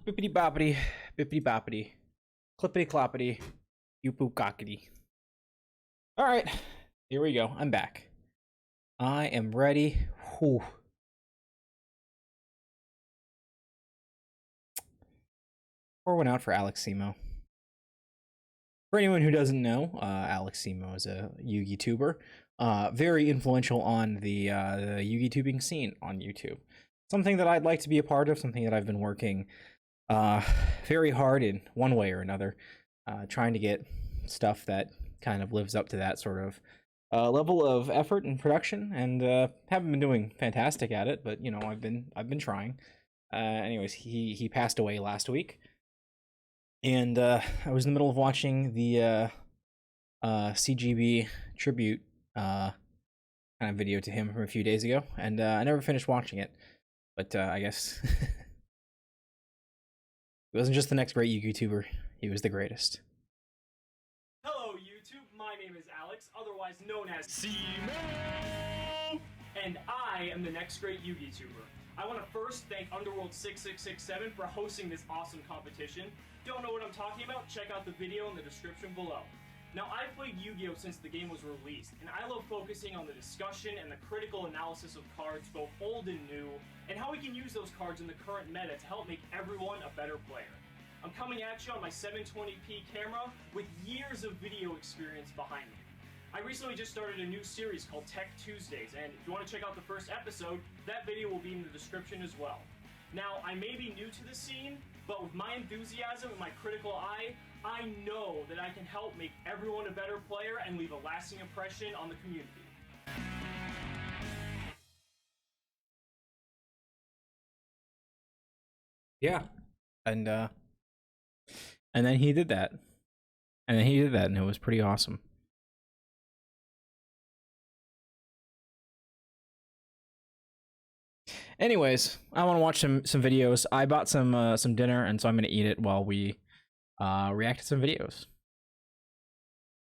Bippity boppity, bippity boppity, clippity cloppity, you poop cockety. All right, here we go. I'm back. I am ready. Whew. Pour one out for Alex Simo. For anyone who doesn't know, Alex Simo is a Yugi tuber, very influential on the Yugi tubing scene on YouTube. Something that I'd like to be a part of. Something that I've been working very hard in one way or another, trying to get stuff that kind of lives up to that sort of level of effort and production, and haven't been doing fantastic at it, but you know, I've been trying. Anyways, he passed away last week, and I was in the middle of watching the CGB tribute kind of video to him from a few days ago, and I never finished watching it, but I guess he wasn't just the next great YouTuber, he was the greatest. Hello YouTube, my name is Alex, otherwise known as Simo, and I am the next great YouTuber. I want to first thank Underworld6667 for hosting this awesome competition. Don't know what I'm talking about? Check out the video in the description below. Now, I've played Yu-Gi-Oh! Since the game was released, and I love focusing on the discussion and the critical analysis of cards, both old and new, and how we can use those cards in the current meta to help make everyone a better player. I'm coming at you on my 720p camera with years of video experience behind me. I recently just started a new series called Tech Tuesdays, and if you want to check out the first episode, that video will be in the description as well. Now, I may be new to the scene, but with my enthusiasm and my critical eye, I know that I can help make everyone a better player and leave a lasting impression on the community. Yeah, and then he did that, and it was pretty awesome. Anyways, I want to watch some videos. I bought some dinner, and so I'm gonna eat it while we react to some videos.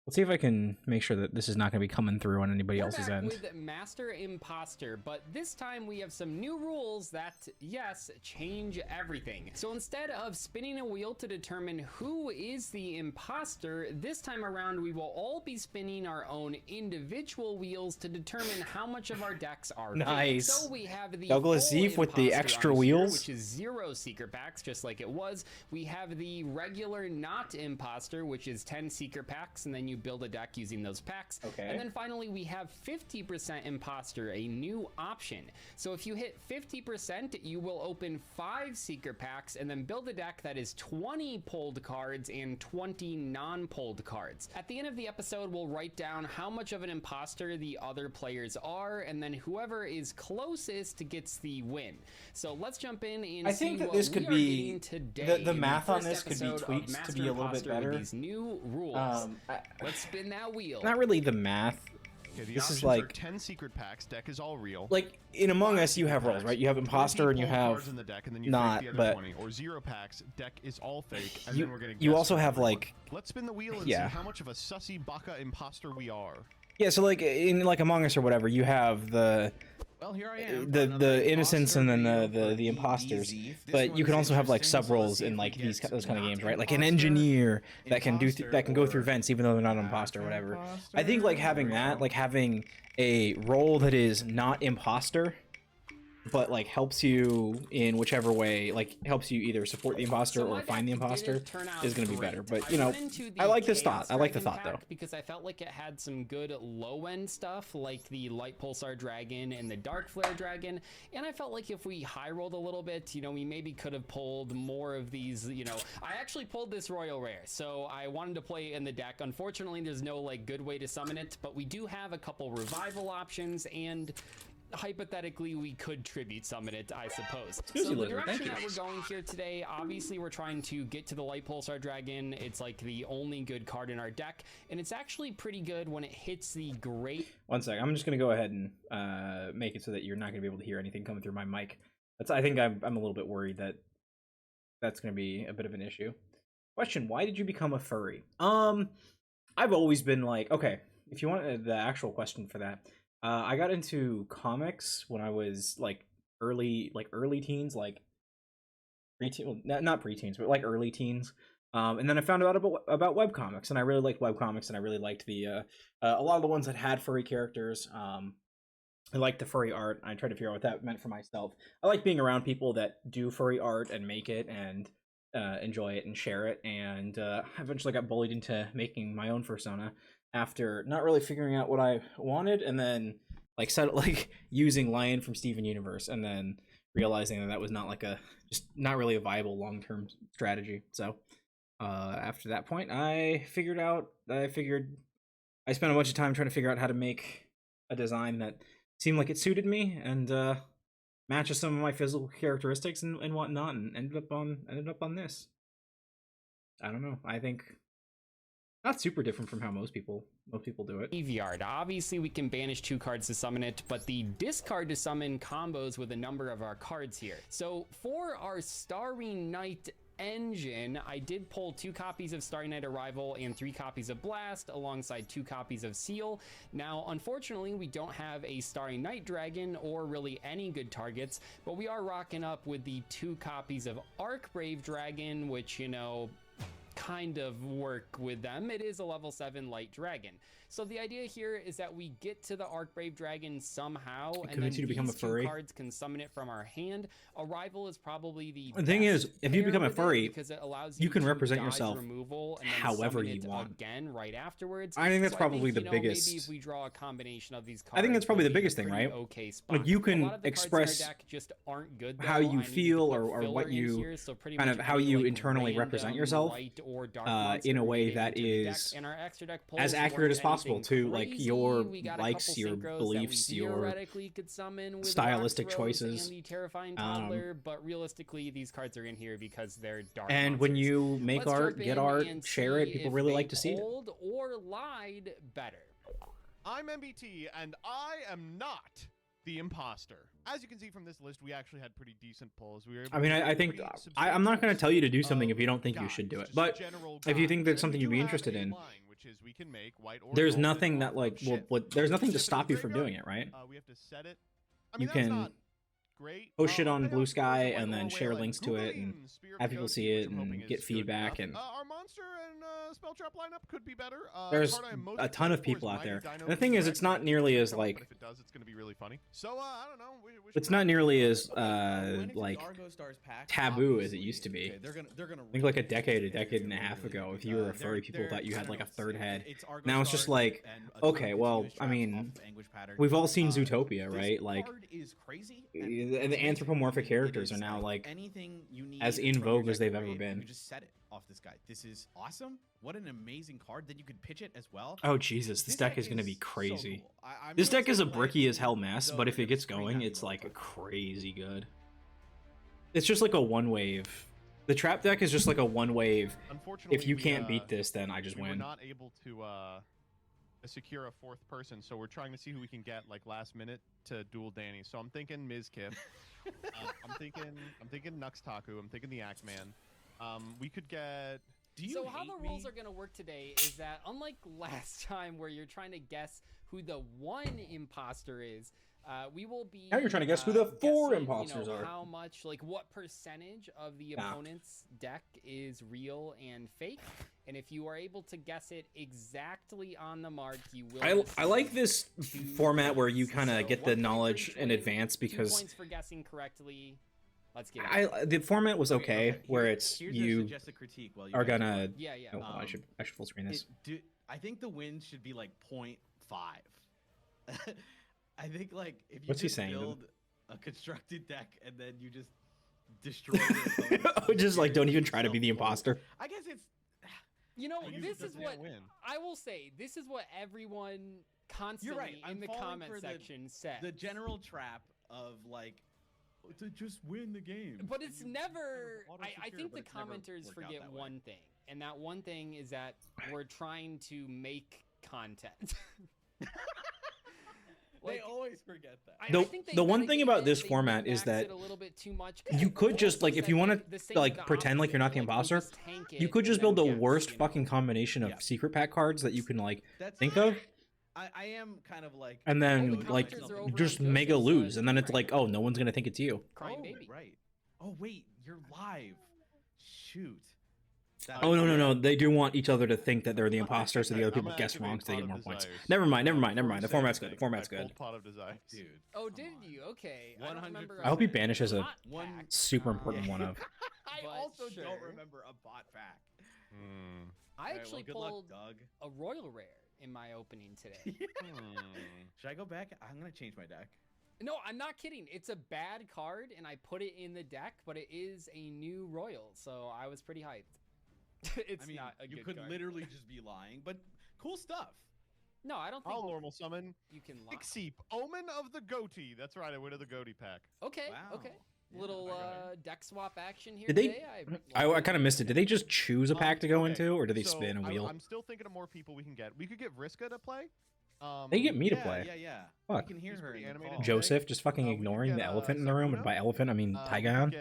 Let's see if I can make sure that this is not going to be coming through on anybody else's end. With Master Imposter, but this time we have some new rules that, yes, change everything. So instead of spinning a wheel to determine who is the imposter, this time around we will all be spinning our own individual wheels to determine how much of our decks are nice. fake. So we have the Douglas Eve with the extra wheels, which is 0 secret packs, just like it was. We have the regular not imposter, which is 10 secret packs, and then you build a deck using those packs. Okay. And then finally we have 50% imposter, a new option. So if you hit 50%, you will open 5 secret packs and then build a deck that is 20 pulled cards and 20 non-pulled cards. At the end of the episode, we'll write down how much of an imposter the other players are, and then whoever is closest gets the win. So let's jump in and I think that this could be the math on this could be tweaked to be a little bit better. These new rules. Let's spin that wheel. Not really the math. Okay, this is like 10 secret packs. Deck is all real. Like in Among Us, you have roles, right? You have imposter and you have in the deck, and then you not, the other but 20, or 0 packs. Deck is all fake. And you then we're gonna you guess also have everyone. like Let's spin the wheel and see how much of a sussy baka imposter we are. Yeah, so like in like Among Us or whatever, you have the well, here I am. The innocents and then the imposters, but you can also have like sub roles in like those kind of games, right? Like an engineer that can go through vents even though they're not an imposter or whatever. I think like having that, like having a role that is not imposter, but like helps you in whichever way, like helps you either support the imposter or find the imposter, is going to be better. But you know, I like this thought. I like the thought though, because I felt like it had some good low end stuff like the light pulsar dragon and the dark flare dragon, and I felt like if we high rolled a little bit, you know, we maybe could have pulled more of these. You know, I actually pulled this royal rare, so I wanted to play in the deck. Unfortunately, there's no like good way to summon it, but we do have a couple revival options, and hypothetically we could tribute summon it, I suppose. So the direction that we're going here today, obviously we're trying to get to the light pulsar dragon. It's like the only good card in our deck, and it's actually pretty good when it hits the great. One sec, I'm just gonna go ahead and make it so that you're not gonna be able to hear anything coming through my mic. I think I'm a little bit worried that that's gonna be a bit of an issue. Question: why did you become a furry? I've always been like, okay, if you want the actual question for that, I got into comics when I was like early teens, like preteen, well, not preteens, but like early teens. And then I found out about webcomics, and I really liked webcomics, and I really liked the a lot of the ones that had furry characters. I liked the furry art. I tried to figure out what that meant for myself. I like being around people that do furry art and make it and enjoy it and share it. And eventually got bullied into making my own persona after not really figuring out what I wanted, and then like using Lion from Steven Universe, and then realizing that that was not just not really a viable long-term strategy. So after that point, I figured I spent a bunch of time trying to figure out how to make a design that seemed like it suited me and matches some of my physical characteristics and whatnot, and ended up on this. I don't know. I think not super different from how most people do it. Graveyard. Obviously, we can banish 2 cards to summon it, but the discard to summon combos with a number of our cards here. So for our Starry Night engine, I did pull 2 copies of Starry Night Arrival and 3 copies of Blast alongside 2 copies of Seal. Now, unfortunately, we don't have a Starry Night Dragon or really any good targets, but we are rocking up with the 2 copies of Arcbrave Dragon, which, you know, kind of work with them. It is a level 7 light dragon. So the idea here is that we get to the Arcbrave Dragon somehow, and then you to become a these furry. 2 cards can summon it from our hand. Arrival is probably the thing is, if you pair become a with it furry, because it allows you can to represent dodge yourself removal and then however summon you it want. again right afterwards. I think that's So probably the you know, maybe biggest. if we draw a combination of these cards, I think that's probably we'll the be in a biggest thing, pretty right? Okay spot. Like, you A can lot of the cards in our express deck just aren't good, how though. you I needed to feel put or what filler in you here, so pretty kind much of how any, you like, internally represent random yourself light or dark in a monster way made that into the deck, is and our extra deck as pulls accurate weren't as possible anything to like crazy. your We got a likes, couple your synchros that beliefs, we your theoretically could summon with stylistic Rock Throws choices. and the Terrifying Toddler, but realistically these cards are in here because they're dark And when monsters. you make Let's art, jump get in art, and share it, see people if really they like to see it. pulled or lied better. I'm MBT, and I am not the imposter. As you can see from this list, we actually had pretty decent pulls. We were able I mean, to I get think pretty I'm not going to tell you to do something substantial if you don't think you guides, should do it. just But general if you think guides. that's And something we you'd do be have interested a in, line, which is we can make white or there's golden nothing that art like of shit. there's nothing to Ship in stop the you from graveyard, doing it, right? we have to set it. I mean, You that's can not great. post shit I'll on pay Blue out Sky scores on and White then Or share Whale, links to it and Googling Spear of have people Negotiation, see it which I'm hoping and get is good feedback. enough. And our monster and spell trap lineup could be better. there's Card I am most a ton of excited for people is out there. Mighty Dino And the thing is, it's not Resurrection. nearly as Come up, like but if it does, it's going to be really funny. So I don't know. it's not nearly as When is like Argo Stars pack? taboo as it Obviously. used to be. Okay, they're gonna I think like a decade and a half ago, if you were a furry, people thought you had like a third head. Now it's just like, okay, well, I mean, we've all seen Zootopia, right? Like, is crazy. the anthropomorphic characters are now like anything you need as in from your vogue as deck they've ever create, been. You just set it off this guy. This is awesome. What an amazing card. Then you can pitch it as well. Oh Jesus, this deck is gonna be so crazy. cool. I'm This really deck is a excited to bricky play as hell mess, though but if they're it gonna gets screen going, that it's mode like card. crazy good. It's just like a one wave. The trap deck is just like a one wave. Unfortunately, If you we, can't beat this, then I just we were win. not able to secure a 4th person, so we're trying to see who we can get like last minute to duel Danny. So I'm thinking Mizkif. I'm thinking Nuxtaku. I'm thinking the Axeman. We could get. So how the rules are going to work today is that, unlike last time where you're trying to guess who the one imposter is, we will be. Now you're trying to guess who the 4 guessing, imposters are. How much, like, what percentage of the opponent's deck is real and fake, and if you are able to guess it exactly on the mark, you will. I like this format where you kind of So get the 1 point for knowledge each in win, advance 2 because points for guessing correctly. Let's get it. the format was okay, where it's Here's a you suggested critique while you are guys gonna. Yeah, yeah. Oh, I should full screen this. I think the win should be like 0.5. I think like if you What's he just saying? build a constructed deck and then you just destroy your opponent's Oh, just like don't even try to yourself be the forward. imposter. I guess it's You know, I guess this it is doesn't what win. I will say. This is what everyone constantly right, I'm in the falling comment for section says. the general trap of like to just win the game. But it's never. I auto-secure, think but the it's never commenters worked out forget that way. one thing, and that one thing is that we're trying to make content. They always forget that. I The- think they the one kinda thing gave about it- this they format is min-maxed that it a little bit too much, 'cause you could people just also like if said, you want the to same- like the pretend like you're not the opposite, like, we imposter, just tank you it could and just then build the guess, worst you know? fucking combination of Yeah. secret pack cards that you can like That's think of, I am kind of like and Oh, then the like commenters are over just on mega Joseph's, lose, and then it's right like, now. oh, no one's gonna think it's you. Crying oh, baby. right. Oh wait, You're live. Shoot. Oh no! They do want each other to think that they're the imposter, so the other people I'm guess activating wrong, so they Pot get of more points. Desires. Never mind. Before The we say format's good. anything, The format's I good. pulled Pot of Desires. Dude. Oh, come did on. you? Okay. I don't remember. 100%. I hope he banishes a bot One pack. super important one of. I But also don't sure. remember a bot fact. Hmm. I actually good pulled luck, Doug. a royal rare in my opening today. Should I go back? I'm gonna change my deck. No, I'm not kidding. It's a bad card, and I put it in the deck, but it is a new royal, so I was pretty hyped. It's I mean, not a you good could card. literally just be lying, but cool stuff. No, I don't think I'll normal summon you can lie. Ixeep, Omen of the Goatee. That's right, I win of the Goatee pack. Okay, Wow. okay. Yeah, Little okay. deck swap action here Did they? today. I kind of missed it. Did they just choose a pack to go Okay, into, or do they so spin a wheel? I'm still thinking of more people we can get. We could get Vriska to play. They get me to Yeah, play. Yeah. Fuck. We can hear She's her pretty in the animated call. today. Joseph just fucking we could ignoring get, the elephant in the room, and Sakuna. by elephant I mean We could Tygon. do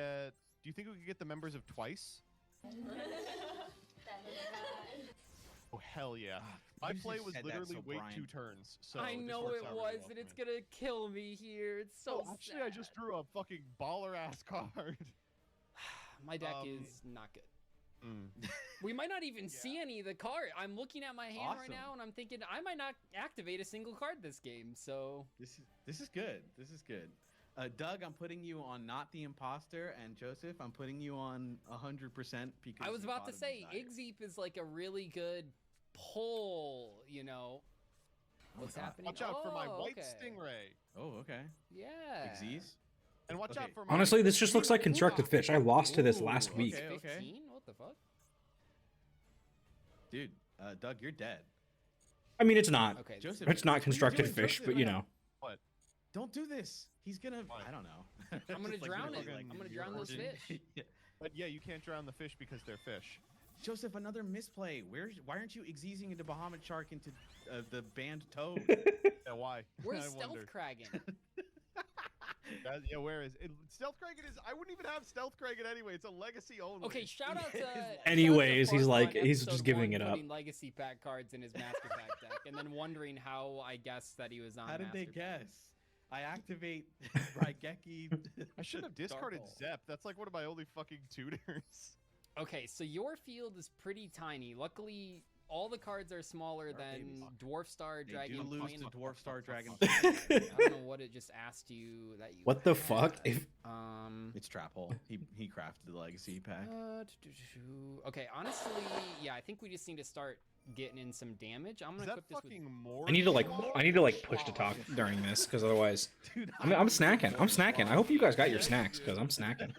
you think we could get the members of Twice? Oh hell yeah! My You just play was said that literally so wait Brian. 2 turns. So I this know works it out really was, well and for it's me. gonna kill me here. It's so Oh, actually, I just drew a fucking baller ass card. My deck Um, is not good. Mm. We might not even see any of the card. I'm looking at my hand right Awesome. now, and I'm thinking I might not activate a single card this game. So This is good. This is good. Doug, I'm putting you on not the imposter, and Joseph, I'm putting you on 100% because I was you about bought to a say desire. Igzeep is like a really good pull. You know, what's God. happening? Watch out for my Oh, white okay. stingray, Oh, okay. Yeah. Xyz? and watch Okay. out for my. Honestly, this just looks like Queen constructed Hua. fish. I lost to this Ooh, last okay. week. 15? What the fuck? Dude, Doug, you're dead. I mean, it's not. Okay. Joseph, It's what are not you constructed doing, fish, Joseph? but you know. Don't do this. He's gonna. Why? I don't know. I'm gonna Just like drown literally, it. like, I'm gonna your drown those origin. fish. Yeah. But yeah, you can't drown the fish because they're fish. Joseph, another misplay. Why aren't you exeasing into Bahamut Shark into the banned toad? Yeah, why? Where's I Stealth wonder. Kraken? Yeah, where is it? Stealth Kraken is. I wouldn't even have Stealth Kraken anyway. It's a legacy only. Okay, shout out to. Anyways, shout out he's to like- Fartbon he's episode just giving 1 it up. putting legacy pack cards in his master pack deck, and then wondering how I guessed that he was on. How did they master pack. guess? I activate Raigeki. I should have discarded Dark Hole. Zep. That's like one of my only fucking tutors. Okay, so your field is pretty tiny. Luckily, all the cards are smaller Our than babies. Dwarf Star They Dragon. do lose Queen. to Dwarf Star Dragon. I don't know what it just asked you that you. What the fuck? had. If It's Trap Hole. He crafted the legacy pack. Okay, honestly, yeah, I think we just need to start getting in some damage. I'm Is gonna that equip this with. fucking more? I need to like push to talk during this, because otherwise, Dude, I'm snacking. I'm snacking. I hope you guys got your snacks, because I'm snacking.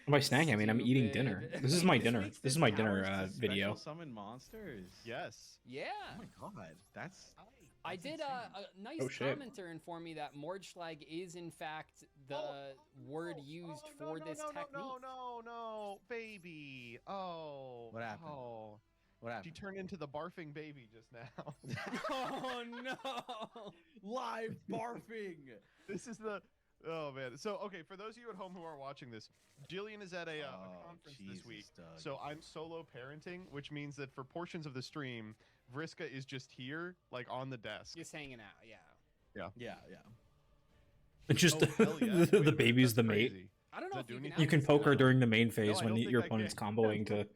And by snacking, I mean I'm eating dinner. Stupid. This is my This dinner. makes This is this my hours dinner to video. special summon monsters. Yes. Yeah. Oh my god, that's. I That's did insane. a nice Oh, shit. commenter inform me that Mordschlag is in fact the word used for this technique. No, baby. Oh. What happened? Oh. What She happened? turned into the barfing baby just now. Oh no! Live barfing. This is the. Oh man. So okay, for those of you at home who are watching this, Jillian is at a conference this week. Doug. So I'm solo parenting, which means that for portions of the stream, Vriska is just here, like on the desk. Just hanging out, yeah. Yeah. It's just Oh, hell yeah. Wait a the minute, baby's the that's mate. crazy. I don't know Does if that you do can. anything? You can access poke her that. during the main No, phase I when don't think your I opponent's can. comboing to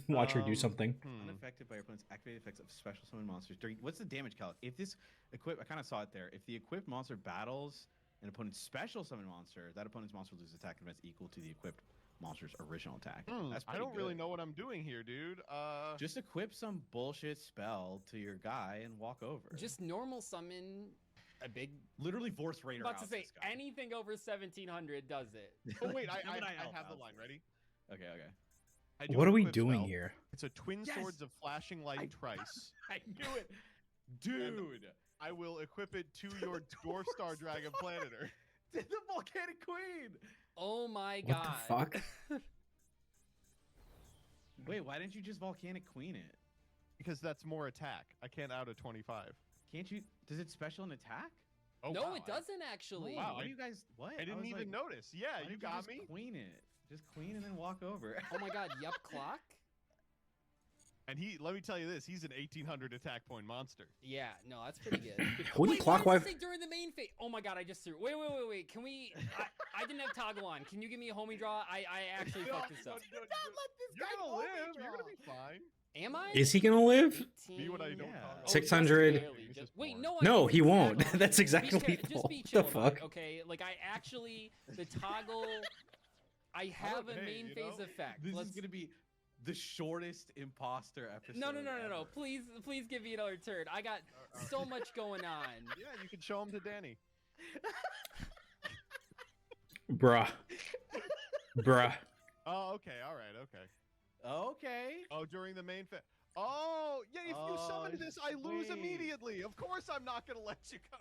watch her do something. Unaffected by your opponent's activated effects of special summon monsters during. What's the damage calc? If this equip, I kind of saw it there. If the equipped monster battles an opponent's special summon monster, that opponent's monster loses attack and that's equal to the equipped monster's original attack. That's I pretty don't really good. know what I'm doing here, dude. Just equip some bullshit spell to your guy and walk over. Just normal summon a big. literally Vorce I'm Raider. about to out say this guy. anything over 1700 does it. Oh wait, I Gemini have Elf the out. line ready. Okay. I do What an are we equip doing spell. here? It's a twin Yes! swords of flashing light trice. I knew it, dude. I will equip it to your dwarf star dragon planeter. The volcanic queen. Oh my What god. the fuck? Wait, why didn't you just volcanic queen it? Because that's more attack. I can't out a 25. Can't you? Does it special an attack? Oh, No, wow, it doesn't actually. Wow, What do you guys? What? I didn't was even like, notice. Yeah, why you didn't got just me. Queen it. Just queen and then walk over. Oh my god, yup clock? And let me tell you this, he's an 1800 attack point monster. Yeah, no, that's pretty good. Wouldn't Wait, why clockwise? does it say during the main phase? Oh my god, I just threw. Wait. Can we? I didn't have toggle on. Can you give me a homie draw? I actually fucked this up. You're gonna live. You're gonna be fine. Am I? Is he gonna live? Be what I don't Yeah. toggle. Oh, 600. just barely, wait, no. No, he it's won't. that That's on. exactly Just full. be The chill about fuck? it, okay? Like I actually the toggle. I have a Hey, main you phase know, effect. This Let's. is gonna be the shortest imposter episode. No. ever. Please give me another turn. I got so much going on. Yeah, you can show him to Danny. Bruh. Oh, okay. All right. Okay. Okay. Oh, during the main Oh, yeah, if you summon Oh, this, I lose sweet. immediately. Of course I'm not going to let you go.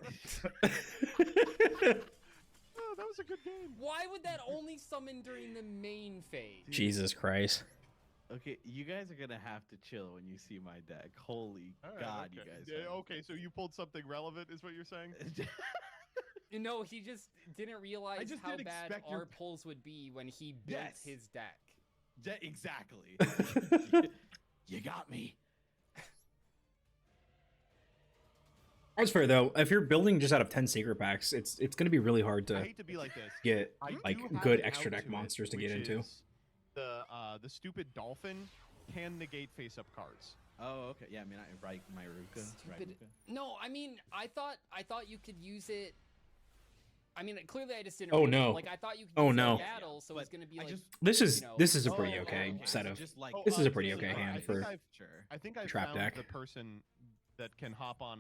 Oh, that was a good game. Why would that only summon during the main phase? Jesus Christ. Okay, you guys are gonna have to chill when you see my deck. Holy All right, God, okay. you guys. Yeah, are- okay, so you pulled something relevant, is what you're saying? No, he just didn't realize just how didn't bad expect our your- pulls would be when he built Yes. his deck. Exactly. You got me. That's fair though. If you're building just out of 10 secret packs, it's gonna be really hard I to hate to be like this. get I like do have good an extra out deck to monsters it, to get which into. is the stupid dolphin can negate face-up cards. Oh, okay. Yeah, I mean, my Ruka. Stupid. No, I mean, I thought you could use it. I mean, clearly I just didn't. Oh, read it. no. Like I thought you could Oh, use it in no. battle, so it's But gonna be I like. just This is You know, this is a pretty oh, okay okay. set of. just like This is a pretty so, okay I hand think for. sure. I think I Trap found deck. the person that can hop on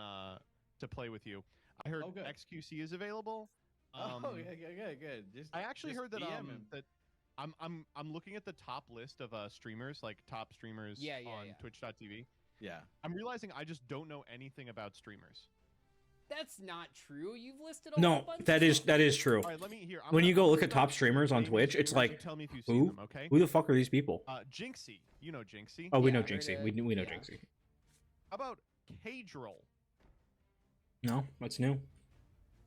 to play with you. I heard Oh, good. XQC is available. Oh, yeah, good. Just, I actually just heard that DM him. that I'm looking at the top list of streamers, like top streamers Yeah, on yeah. twitch.tv. Yeah. I'm realizing I just don't know anything about streamers. That's not true. You've listed a whole No, bunch. that of is them. true. All right, let me hear. When you go I'm look gonna at top start streamers on naming Twitch, it's streamers, you like, tell me if you've seen who? them, okay? Who the fuck are these people? Jinxie, you know Jinxie. Oh, we Yeah, know I heard Jinxie. it. We know Yeah. Jinxie. How about Cadril? No, that's new.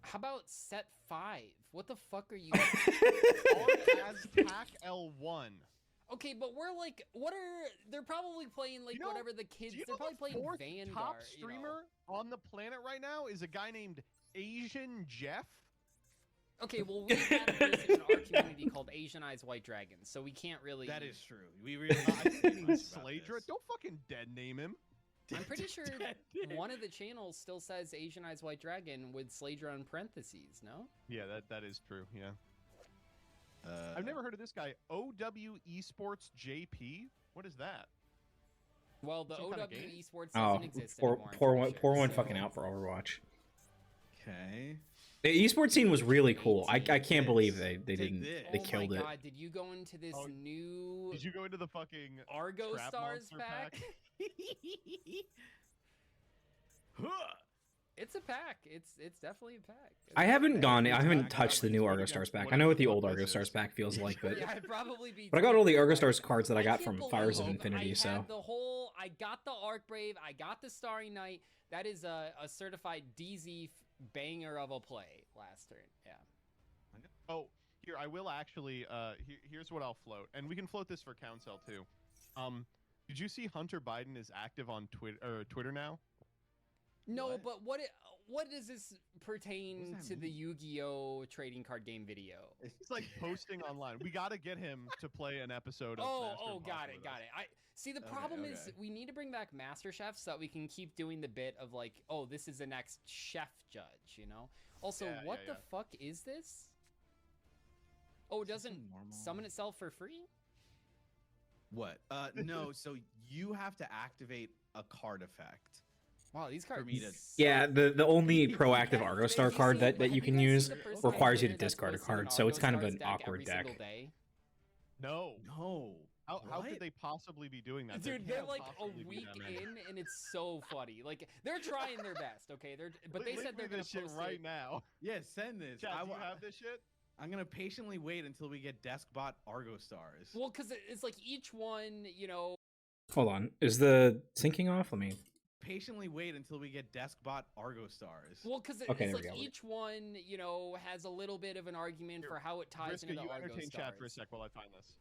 How about set 5? What the fuck are you? Aztac L1. Okay, but we're like, what are? They're probably playing like You know- whatever the kids. Do you They're know probably the playing fourth Vanguard. top you know. streamer on the planet right now is a guy named Asian Jeff? Okay, well we have a person in our community called Asian Eyes White Dragons, so we can't really. That is true. We really. I'm thinking much about Sladra. this. Don't fucking dead name him. I'm pretty sure one of the channels still says Asian Eyes White Dragon with Sladra in parentheses. No. Yeah, that is true. Yeah. I've never heard of this guy. OW Esports JP. What is that? Well, the Some kind OW of game? Esports Oh, doesn't exist pour anymore. I'm pour pretty one sure, pour one so- fucking out for Overwatch. Okay. The esports scene was really cool. I Take can't believe this. they Take didn't this. they Oh killed my it. god, did you go into this Oh, new Did you go into the fucking Argo Trap Stars Monster pack? pack? It's a pack. It's definitely a pack. I haven't gone. I It's haven't back. touched the new What Argo against- Stars pack. what I know what against the what old this Argo is? Stars pack feels like, but Yeah, I'd probably be. but I got all the Argo like, Stars cards that I got can't from Fires of believe Infinity. I So had the whole. I got the Arcbrave. I got the Starry Knight. That is a certified DZ banger of a play last turn. Yeah. Oh, here I will actually. Here's what I'll float, and we can float this for Council too. Did you see Hunter Biden is active on Twitter now? No, What? but what does this pertain What does that to the mean? Yu-Gi-Oh trading card game video? He's like posting online. We got to get him to play an episode of. Master Oh, Impossible got it, with got us. it. I see. The Okay, problem is okay. we need to bring back Master Chef so that we can keep doing the bit of like, oh, this is the next chef judge, you know. Also, Yeah, what yeah, the fuck is this? Oh, it Is this a doesn't normal- summon itself for free? What? No. So you have to activate a card effect. Wow, these cards. me to- yeah, the only proactive Yeah, Argo have Star you card seen- that have you you can guys use seen the person requires you to out there that's discard a posting card, so it's Argo kind of Stars an deck awkward every deck. single day? No. No. How could What? they possibly be doing that? There Dude, they're can't like a possibly be week that many. in, and it's so funny. Like they're trying their best, okay? But they Link said me they're gonna this shit post right it. now. Yeah, send this. Chat, I do you wa- have this shit? I'm gonna patiently wait until we get Deskbot Argo Stars. Well, because it's like each one, you know. Hold on, is the syncing off? Let me. Patiently wait until we get Deskbot Argo Stars. Well, because Okay, it's there we like go. each one, you know, has a little bit of an argument Here, for how it ties Vriska, into the you Argo entertain Stars. chat for a sec while I find this.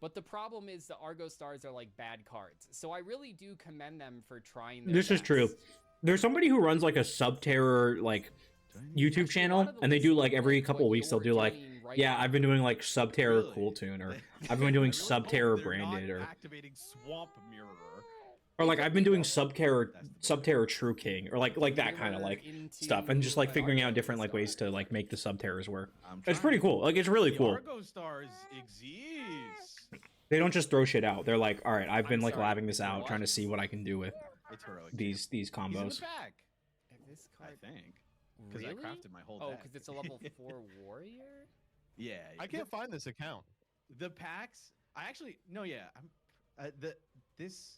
But the problem is the Argo Stars are like bad cards. So I really do commend them for trying their This is best. true. There's somebody who runs like a Subterror like YouTube Actually, a channel, lot of the and they do lists like look every like couple what weeks they'll you're do like, doing right yeah, now. I've been doing like Subterror Really? Cool Tune, or They- I've been doing I really hope Subterror they're not Branded, or activating Swamp Mirror. like I've been doing That's the Subterror True King, or like that kind of Mirror like stuff, and just like into figuring out Argo different like ways to Stars. like make the Subterrors work. I'm It's pretty trying. cool. Like it's really The cool. Argo Stars exist. They don't just throw shit out. They're like, all right, I've been I'm like sorry, labbing this out, what? trying to see what I can do with It's heroic. these He's in the combos. back. This I card. think. Because Really? I crafted my whole Oh, deck. because it's a level 4 warrior? Yeah. I can't find this account. The packs. I actually no. Yeah. This.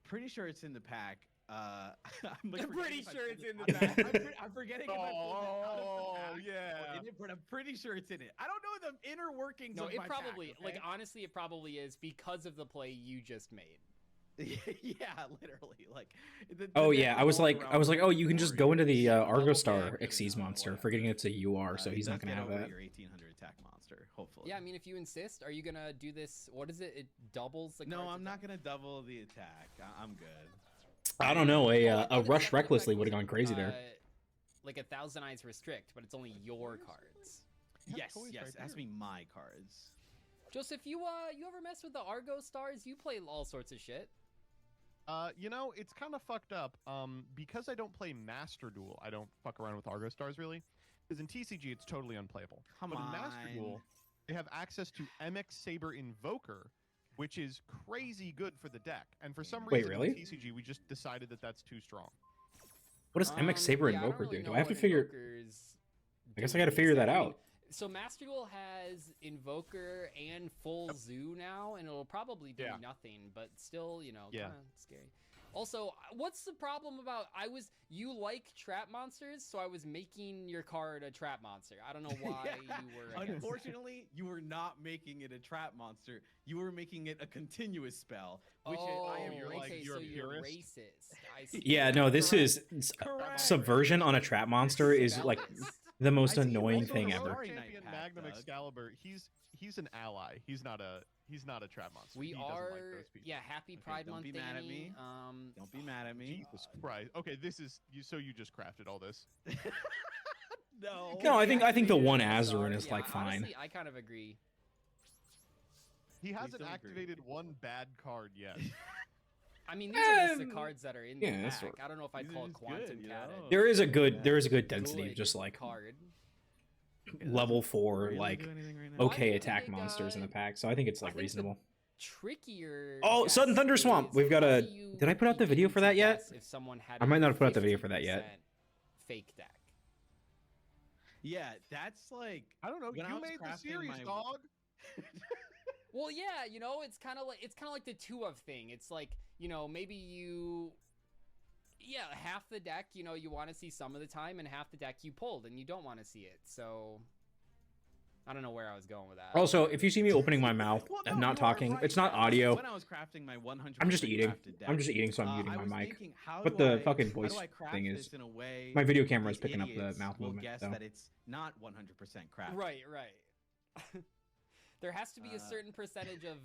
Pretty sure it's in the pack. I'm like, I'm pretty forgetting if I sure pulled it's it in the out of- pack. I'm forgetting if I pulled it out of the Oh, pack yeah. or in it, but I'm pretty sure it's in it. I don't know the inner workings No, of it my probably, pack, like, okay? honestly, it probably is because of the play you just made. Yeah, literally. Like. Oh deck yeah, I was revolves like, around oh, you can just go into the warriors. Argo Level Star cap, Xyz monster, whatever. forgetting it's a UR, so It he's not does gonna get have over that. Your 1800 attack monster, hopefully. Yeah, I mean, if you insist, are you gonna do this? What is it? It doubles the No, card's I'm not attack? gonna double the attack. I'm good. I don't know. Oh, I A thought its Rush second Recklessly effect would have was, gone crazy there. Like a Thousand Eyes Restrict, but it's only your cards. have Yes, toys yes. right Ask there. me my cards. Joseph, you ever mess with the Argo Stars? You play all sorts of shit. You know, it's kind of fucked up. Because I don't play Master Duel, I don't fuck around with Argo Stars really. Because in TCG, it's totally unplayable. Come But in Master on. Duel, they have access to MX Saber Invoker, which is crazy good for the deck. And for some Wait, reason, really? in TCG, we just decided that that's too strong. What does MX Saber Yeah, I don't Invoker really do? know Do I have to what figure? Invokers I guess I do got to figure that exactly. I mean, out. so Master Duel has Invoker and full Zoo now, and it'll probably do Yeah. nothing, but still, you know, Yeah. kind of scary. Also, what's the problem about you like trap monsters, so I was making your card a trap monster. I don't know why Yeah. you were against that. Unfortunately, you were not making it a trap monster. You were making it a continuous spell, which Oh, I am you're racist. like- okay, you're so a you're purist? racist. I see. Yeah, no, this Correct. is Correct. subversion on a trap monster is like Spellist. the most I see you annoying also thing know ever. Starry Night Champion pack, Magnum Doug. Excalibur, he's an ally. He's not a trap monster. We He doesn't are, like those people. yeah, happy Okay, Pride don't Month, be mad at Danny. me. Don't be mad at me. Jesus Christ. Okay, this is you. So you just crafted all this. No. No, I think the one Activated Azurin Star- is yeah, like fine. Honestly, I kind of agree. He hasn't don't agree. activated one bad card yet. I mean, these are just the Um, cards that are in yeah, the that's pack. sort- I don't know if I'd These are call it just Quantum good, you Cannon. know? There is a good Good density, just like card. level 4 Really like do anything right now? okay I attack think, monsters in the pack. So I think it's I like think the reasonable. Trickier. Oh, Sudden guess Thunder Swamp. is We've got how a- do you did I put out the video begin for to that yet? guess If someone had I a might not have put out the video for that yet. 50% Fake deck. Yeah, that's like. I don't know. When I You was made the crafting series, my- dog. Well, yeah, you know, it's kind of like the two of thing. It's like, you know, maybe half the deck, you know, you want to see some of the time, and half the deck you pulled and you don't want to see it. So I don't know where I was going with that. Also, if you see me opening my mouth Well, and no, not you are talking, right. it's not When I was- audio. When I was crafting my 100. I'm just eating. crafted deck, I'm just eating, so I'm I muting was my mic. thinking, how But do the I- fucking how do voice I craft thing this is- in a way My video camera is these picking up the idiots mouth will movement. guess So. that it's not 100% crafted. Right. There has to be a Uh, certain percentage of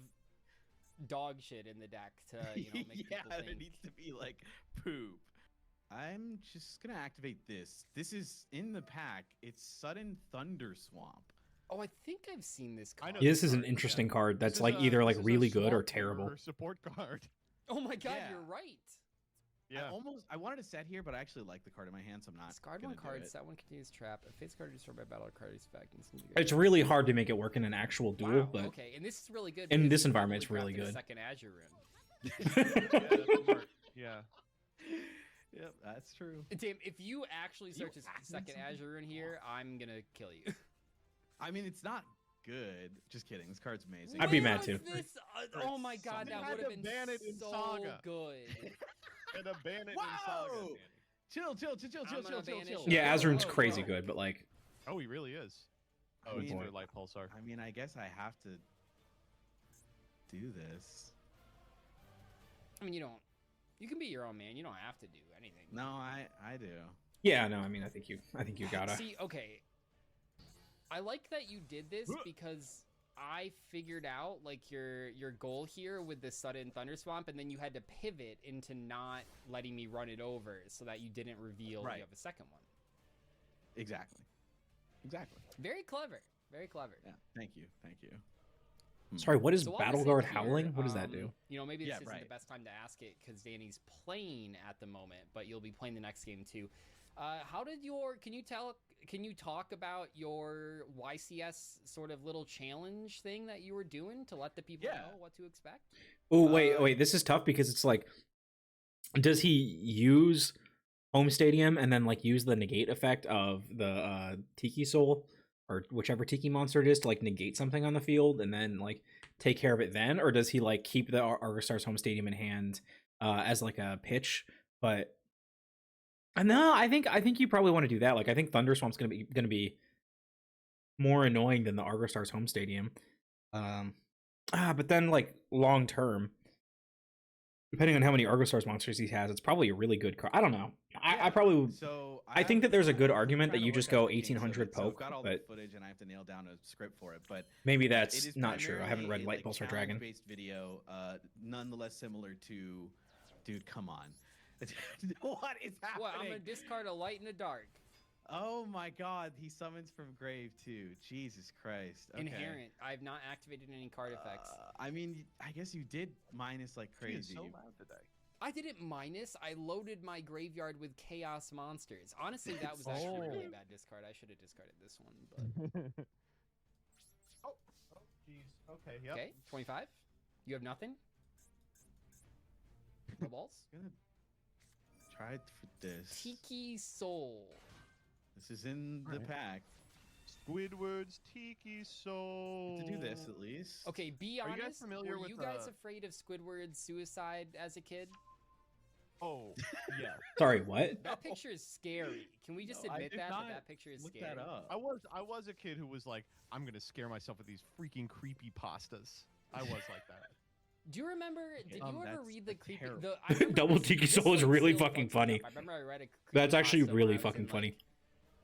dog shit in the deck to, you know, make yeah, people there think. needs to be like poop. I'm just gonna activate this. This is in the pack. It's Sudden Thunder Swamp. Oh, I think I've seen this I card. know Yeah, this this is an card, interesting yeah. card that's This is like a- either like this is a really good or swamp terrible. mirror support card. Oh my god, Yeah. you're right. Yeah. I wanted to set here, but I actually like the card in my hand, so I'm not. Discard gonna one do card, it. set one continuous trap. A face card destroyed by battle card is effect. It's really hard to make it work in an actual duel, Wow, but okay, and this is really good. in because this you environment, probably it's really crafted a good. Second Azure Rune. Yeah, that's smart. Yeah. Yep, that's true. Damn, if you actually search a acting second something Azure Rune here, I'm gonna kill you. I mean, it's not good. Just kidding. This card's amazing. I'd be Where mad was too. This? Oh my god, Something that had would have to been ban it in so Saga. good. And a ban it in Whoa! Saga. Danny. Chill. I'm gonna banish Chill. you. Yeah, Azurun's Whoa, crazy whoa. good, but like Oh, he really is. I Oh, it's mean- their light pulsar. I mean, I guess I have to do this. I mean, you can be your own man. You don't have to do anything. No, I do. yeah, no, I mean I think you gotta. See, okay. I like that you did this because I figured out like your goal here with the sudden Thunder Swamp, and then you had to pivot into not letting me run it over so that you didn't reveal you have a second one. Exactly. Very clever. Very clever. Yeah. Thank you. Sorry, what is So while Battle this Guard is here, Howling? What does that do? You know, maybe this Yeah, isn't right. the best time to ask it because Danny's playing at the moment, but you'll be playing the next game too. How did can you talk about your YCS sort of little challenge thing that you were doing to let the people know what to expect? Oh, wait, this is tough because it's like, does he use home stadium and then like use the negate effect of the Tiki Soul or whichever Tiki monster it is to like negate something on the field and then like take care of it then, or does he like keep the Argostar's home stadium in hand as like a pitch? But no, I think you probably want to do that. Like I think Thunderswamp's gonna be more annoying than the Argostar's home stadium. But then like long term, depending on how many Argostars monsters he has, it's probably a really good card. I don't know. I probably would. So I think that there's a good argument trying that to you work just out go the kinks of 1800 it, so I've poke, got all but the footage and I have to nail down a script for it. But maybe it that's is not true. I haven't read primarily a, Light Pulsar Dragon. Based video, nonetheless similar to, dude, come on. What is happening? Well, I'm gonna discard a light and a dark. Oh my God, he summons from grave too. Jesus Christ. Okay. Inherent. I've not activated any card effects. I mean, I guess you did minus like She is crazy. so loud today. I didn't minus. I loaded my graveyard with chaos monsters. Honestly, that was actually a really bad discard. I should have discarded this one. But Oh, jeez. Okay, yep. okay, 25. You have nothing. No balls. Gonna try for this. Tiki Soul. This is in the Right. pack. Squidward's Tiki Soul. To do this at least. Okay, be Are you honest. guys familiar were with you guys afraid of Squidward's suicide as a kid? Oh, yeah. Sorry, what? That picture is scary. Can we just No, I admit did that not that picture is Look scary? that up. I was a kid who was like, I'm gonna scare myself with these freaking creepy pastas. I was like that. Do you remember? Did you ever that's read the creepy? terrible. I remember Double this- Tiki this Soul is one really still fucking fucks me funny. up. I remember I read a That's actually creepypasta when really I was in, fucking like, funny.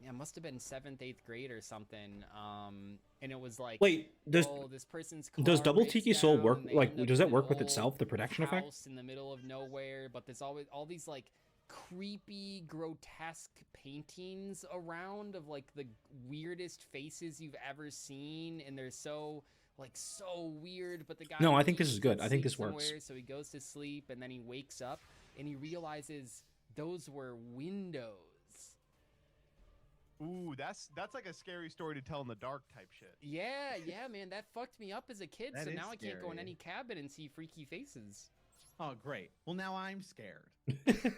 Yeah, it must have been 7th, 8th grade or something. And it was like, Wait, does this person's does car Double breaks Tiki Soul down, work? and they Like, end up does in that an work with old itself? The protection effect? house in the middle of nowhere, but there's always all these like creepy, grotesque paintings around of like the weirdest faces you've ever seen, and they're so weird. But the guy No, I think this leaves is good. and I think sleeps this works. somewhere, so he goes to sleep, and then he wakes up and he realizes those were windows. Ooh, that's like a scary story to tell in the dark type shit. Yeah, man, that fucked me up as a kid. That So is now I can't go in scary. any cabin and see freaky faces. Oh, great. Well, now I'm scared.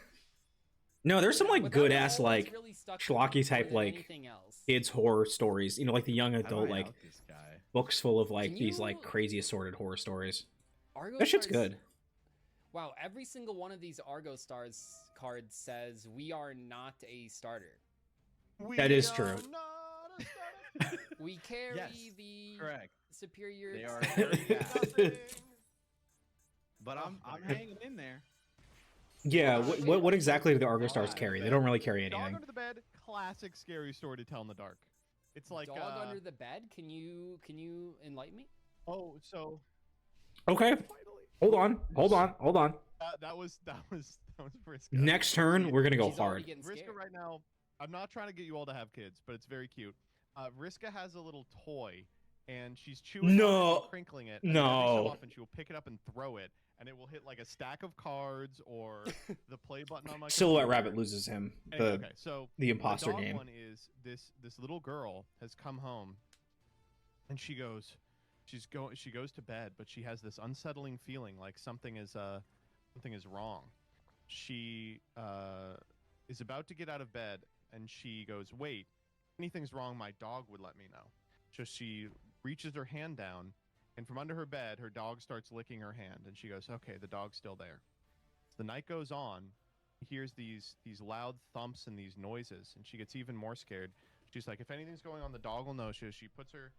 No, there's some like But that good one ass always like really stuck with me schlocky more type than like anything else. kids horror stories. You know, like the young How do adult I like out this guy? books full of like Can these you- like crazy assorted horror stories. Argo That shit's Stars- good. Wow, every single one of these Argo Stars cards says we are not a starter. That is We true. are not a starter. We carry Yes, the Correct. superior. They are superior very bad. Nothing. But I'm Oh, hanging in there. Yeah, Wait, what exactly do the Argo Stars Alright, carry? They then. don't really carry Dog anything. under the bed, classic scary story to tell in the dark. It's like Dog under the bed. Can you enlighten me? oh, so Okay, finally hold on. that was Vriska. Next turn, we're gonna go She's already hard. getting Vriska scared. right now. I'm not trying to get you all to have kids, but it's very cute. Vriska has a little toy, and she's chewing on it No. and crinkling it. And then every No. so often she will pick it up and throw it, and it will hit like a stack of cards or the play button on my Silhouette computer. Rabbit loses him. Anyway, The okay, so the imposter dog game. one is this little girl has come home, and she goes to bed, but she has this unsettling feeling like something is wrong. She is about to get out of bed, and she goes, wait, if anything's wrong, my dog would let me know. So she reaches her hand down, and from under her bed, her dog starts licking her hand, and she goes, okay, the dog's still there. The night goes on, she hears these loud thumps and these noises, and she gets even more scared. She's like, if anything's going on, the dog will know. She puts her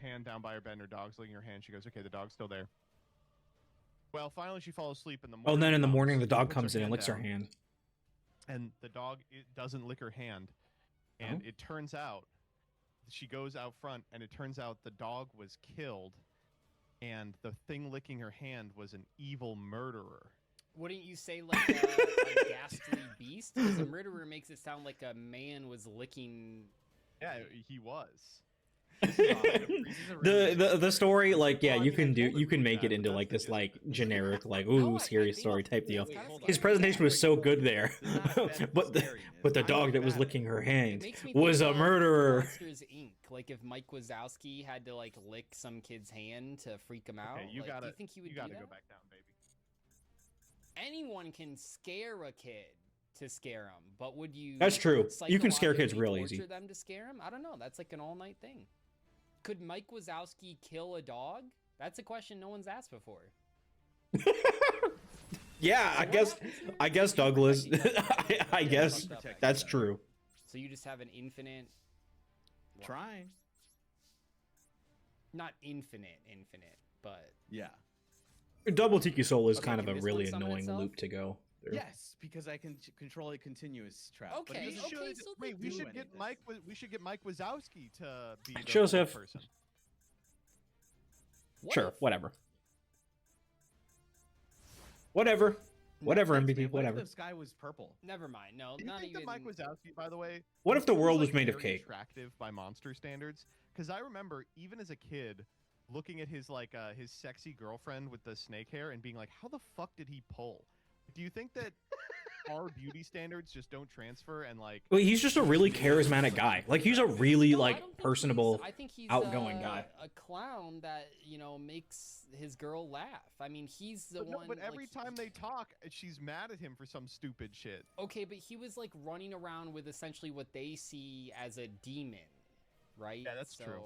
hand down by her bed, and her dog's licking her hand. She goes, okay, the dog's still there. Well, finally she falls asleep in the morning. Oh, and then in the comes, morning, the she dog puts comes in and hand licks her down, hand. and the dog, it doesn't lick her hand. And Oh. it turns out she goes out front, and it turns out the dog was killed, and the thing licking her hand was an evil murderer. Wouldn't you say like a ghastly beast? Because a murderer makes it sound like a man was licking. Yeah, he was. The story, like, yeah, you can make it into like this like generic like scary story type deal. His presentation was so good there, but the dog that was licking her hand was a murderer. Monsters Inc. Like if Mike Wazowski had to like lick some kid's hand to freak him out. Okay, you like, gotta, do you think he would you gotta do go that? back down, baby. Anyone can scare a kid to scare him, but would you? That's true. You can scare kids real psychologically easy. torture them to scare him? I don't know. That's like an all-night thing. Could Mike Wazowski kill a dog? That's a question no one's asked before. Yeah, I guess Douglas. I guess that's true. So you just have an infinite. Trying. Not infinite, but Yeah. Double Tiki Soul is Okay, kind of can a this really one summon annoying itself? loop to go through. Yes, because I can control a continuous trap. But Okay, it doesn't okay, show- so Wait, they we do should any get of this. Mike. We should get Mike Wazowski to be the Joseph. person. What Sure, if- whatever. Whatever, Thanks, MBT, man. What whatever. if the sky was purple? Never mind. No, Do you not think even. that Mike Wazowski, by the way? What if the he world was like, made of very cake? Attractive by monster standards, because I remember even as a kid looking at his like his sexy girlfriend with the snake hair and being like, how the fuck did he pull? Do you think that our beauty standards just don't transfer and like? Well, he's just a really charismatic guy. Like he's a really No, I like don't think personable, he's- I think he's outgoing guy. A clown that makes his girl laugh. I mean, he's the But no, one. but every like, time they talk, she's mad at him for some stupid shit. Okay, but he was like running around with essentially what they see as a demon, right? Yeah, that's true.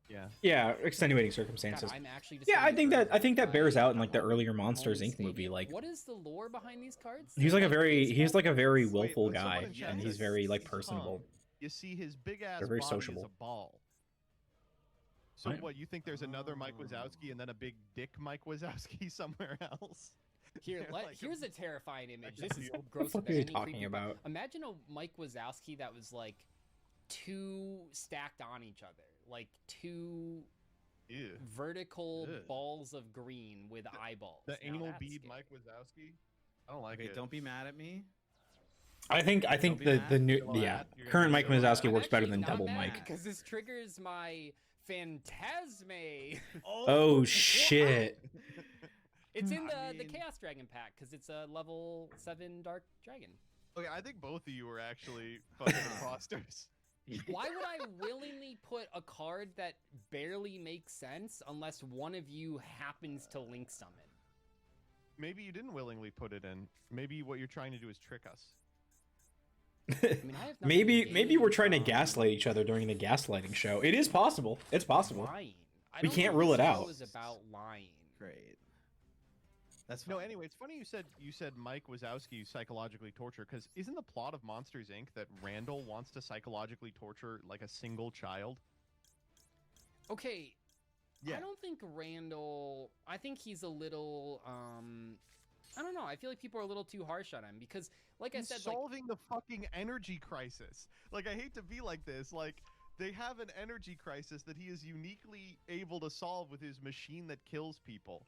Yeah. Yeah, extenuating God, circumstances. I'm actually just Yeah, gonna I be think that burned bears by out in like the home- earlier Monsters home Inc. movie. stadium. Like What is the lore behind these cards? he's like a very Baseball? willful Wait, someone guy, in chat and he's said very like his personable. tongue. You see, his big ass They're very body sociable. is a ball. So What? what? You think there's another Mike Wazowski and then a big dick Mike Wazowski somewhere else? Here, Yeah, like here's a terrifying image. like This a is deal. What gross. the fuck than are you any talking creepypasta. about? Imagine a Mike Wazowski that was like two stacked on each other, like two Ew. vertical Ugh. balls of green with eyeballs. The Now anal that's bead scary. Mike Wazowski? I don't like Okay, it. don't be mad at me. I think Don't be the mad. new You're gonna yeah laugh. You're gonna current be Mike so mad. Wazowski I'm works better actually than not Double mad Mike. because this triggers my Phantasme. Oh shit! It's in I the mean- Chaos Dragon pack because it's a level 7 Dark Dragon. Okay, I think both of you are actually fucking imposters. Why would I willingly put a card that barely makes sense unless one of you happens to link summon? Maybe you didn't willingly put it in. Maybe what you're trying to do is trick us. I mean, I have nothing maybe to maybe we're gain trying to from gaslight each other during the gaslighting show. It is possible. It's possible. lying. I We don't can't think rule this it show out. is about lying. Great. That's No, fine. anyway, it's funny you said Mike Wazowski psychologically torture, because isn't the plot of Monsters Inc. that Randall wants to psychologically torture like a single child? Okay. Yeah. I don't think Randall. I think he's a little. I don't know. I feel like people are a little too harsh on him because, like He's I said, like solving the fucking energy crisis. Like, I hate to be like this. Like, they have an energy crisis that he is uniquely able to solve with his machine that kills people.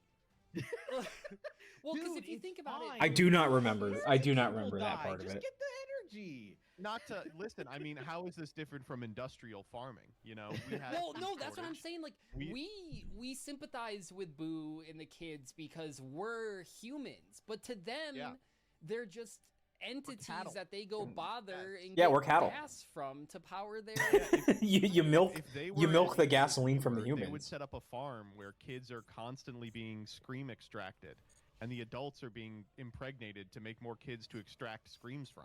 well, because Dude, if you it's think about fine. I do not remember. Here's I the do not people remember that die. part of Just it. get the energy. Not to listen. I mean, how is this different from industrial farming? You know, we have well, food no, that's what I'm shortage. saying. Like we sympathize with Boo and the kids because we're humans, but to them, Yeah. they're just entities cattle. that they go bother and Yeah, get we're cattle. gas from to power their. you milk If they you were milk the educated gasoline from the They would humans. set up a farm where kids are constantly being scream extracted, and the adults are being impregnated to make more kids to extract screams from.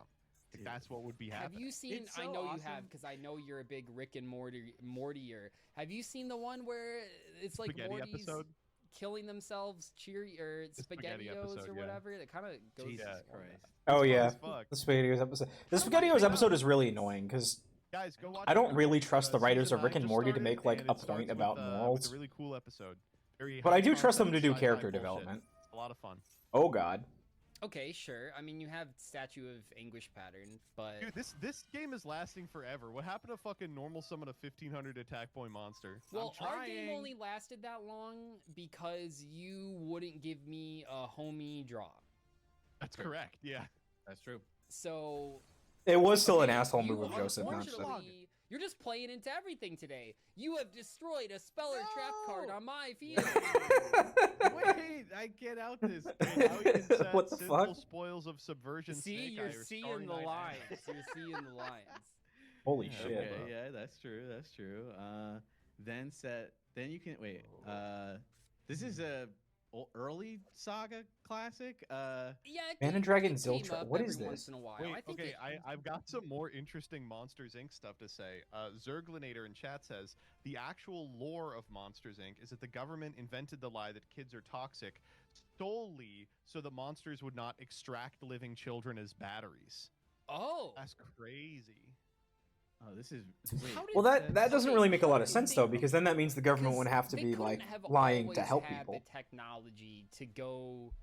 Like, Dude. that's what would be Have happening. you seen? It's I so know you awesome. have because I know you're a big Rick and Mortier. Have you seen the one where it's like Spaghetti Morty's episode? killing themselves, spaghetti SpaghettiOs episode, or yeah. whatever? That kind of goes. Jesus on Christ. that. Oh It's fun yeah, as fuck. the SpaghettiOs episode. The I don't like SpaghettiOs it. episode is really annoying because Guys, go watch. I don't it. really trust the writers Season of Rick 9 and just Morty to started, make like and a it starts point with, about with morals. a really cool episode. Very But I high do trust them to concept do sci-fi character bullshit. development. It's a lot of fun. Oh god. Okay, sure. I mean, you have Statue of Anguish pattern, but Dude, this game is lasting forever. What happened to fucking normal summon a 1500 attack point monster? well, our game trying. only lasted that long because you wouldn't give me a homie draw. That's correct. Yeah. That's true. So It was still an okay, asshole you move of Joseph, not to. unfortunately, you're just playing into everything today. You have destroyed a Speller trap card on my field. Wait, I get out this. Now we can set What the simple fuck? spoils of subversion. See, Snake you're Eye, or seeing Starry the Night lines. Animal. You're seeing the lines. Holy Yeah, shit! okay, yeah, that's true. That's true. Then set. Then you can wait. This is a early Saga classic. Yeah, Mana Dragon it came Ziltra. up What every is once this? in a while. Wait, I think okay, it, I've got some more interesting Monsters Inc. stuff to say. Zerglinator in chat says the actual lore of Monsters Inc. is that the government invented the lie that kids are toxic solely so that monsters would not extract living children as batteries. oh. That's crazy. Oh, this is. Wait, How did- Well, that doesn't okay, really make a how lot of did sense they- though, because then that means the government would 'cause have to they be couldn't like have lying to always help had people. the technology to go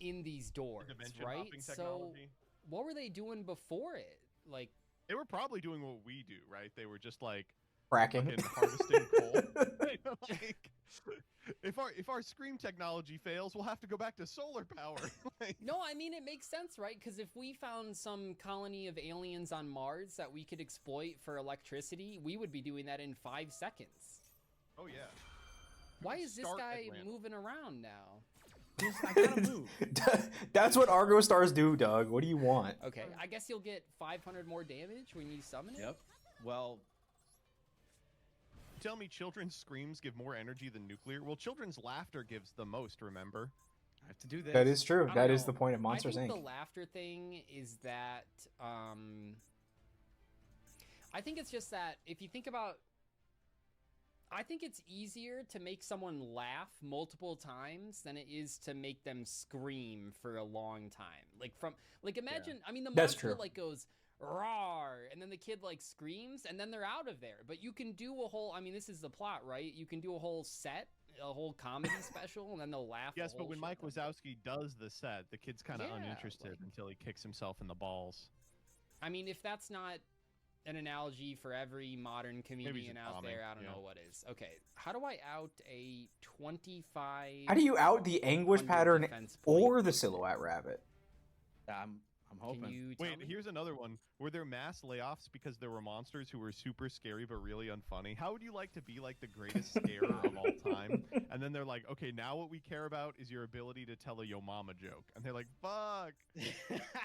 in these doors, Dimension right? hopping So technology. what were they doing before it? Like, They were probably doing what we do, right? They were just like Fracking. fucking harvesting coal. You know, like, if our scream technology fails, we'll have to go back to solar power. Like, no, I mean it makes sense, right? Because if we found some colony of aliens on Mars that we could exploit for electricity, we would be doing that in 5 seconds. oh yeah. Why is this Start guy Atlanta. moving around now? I gotta move. That's what Argo stars do, Doug. What do you want? Okay, I guess you'll get 500 more damage when you summon it. Yep. Well, Tell me children's screams give more energy than nuclear? Well, children's laughter gives the most, remember? I have to do this. That is true. I That don't is the know. point of Monsters I think Inc. the laughter thing is that I think it's just that if you think about, I think it's easier to make someone laugh multiple times than it is to make them scream for a long time. Like imagine, I mean the That's monster true. like goes roar and then the kid like screams and then they're out of there. But you can do a whole, I mean this is the plot, right? You can do a whole set, a whole comedy special and then they'll laugh. Yes, the but whole when shit. Mike Wazowski does the set, the kid's kind of Yeah, uninterested like- until he kicks himself in the balls. I mean, if that's not an analogy for every modern comedian a out comic, there, I don't yeah. know what is. Okay, how do I out a 25? How do you out the anguish 100 pattern defense point or the boosted? silhouette rabbit? I'm hoping. Can you tell Wait, me? here's another one. Were there mass layoffs because there were monsters who were super scary but really unfunny? How would you like to be like the greatest scarer of all time? And then they're like, okay, now what we care about is your ability to tell a yo mama joke. And they're like, fuck.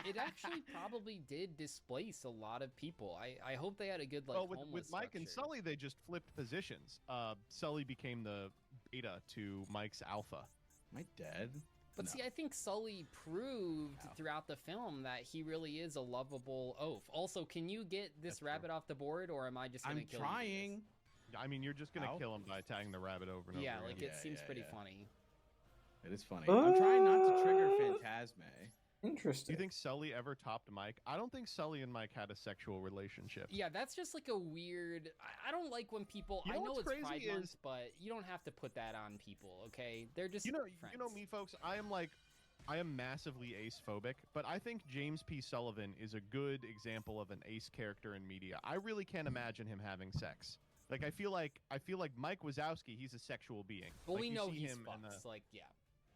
It actually probably did displace a lot of people. I hope they had a good like Well, homeless with Mike and structure. Sully, they just flipped positions. Sully became the beta to Mike's alpha. Am I dead? But No. see, I think Sully proved Ow. throughout the film that he really is a lovable oaf. Also, can you get this That's true. rabbit off the board, or am I just gonna I'm kill you with this? trying. I mean, you're just gonna Ow. kill him by tagging the rabbit over and Yeah, over like again. it Yeah, seems yeah, pretty yeah. funny. It is funny. I'm trying not to trigger Phantasme. Do Interesting. you think Sully ever topped Mike? I don't think Sully and Mike had a sexual relationship. Yeah, that's just like a weird. I don't like when people. You know I know what's it's Pride crazy Month, is- but you don't have to put that on people. Okay, they're just You know friends. me, folks. I am massively ace phobic, but I think James P. Sullivan is a good example of an ace character in media. I really can't imagine him having sex. Like I feel like Mike Wazowski, he's a sexual being. Well, Like, we you know see he's him in fucks. Like, yeah.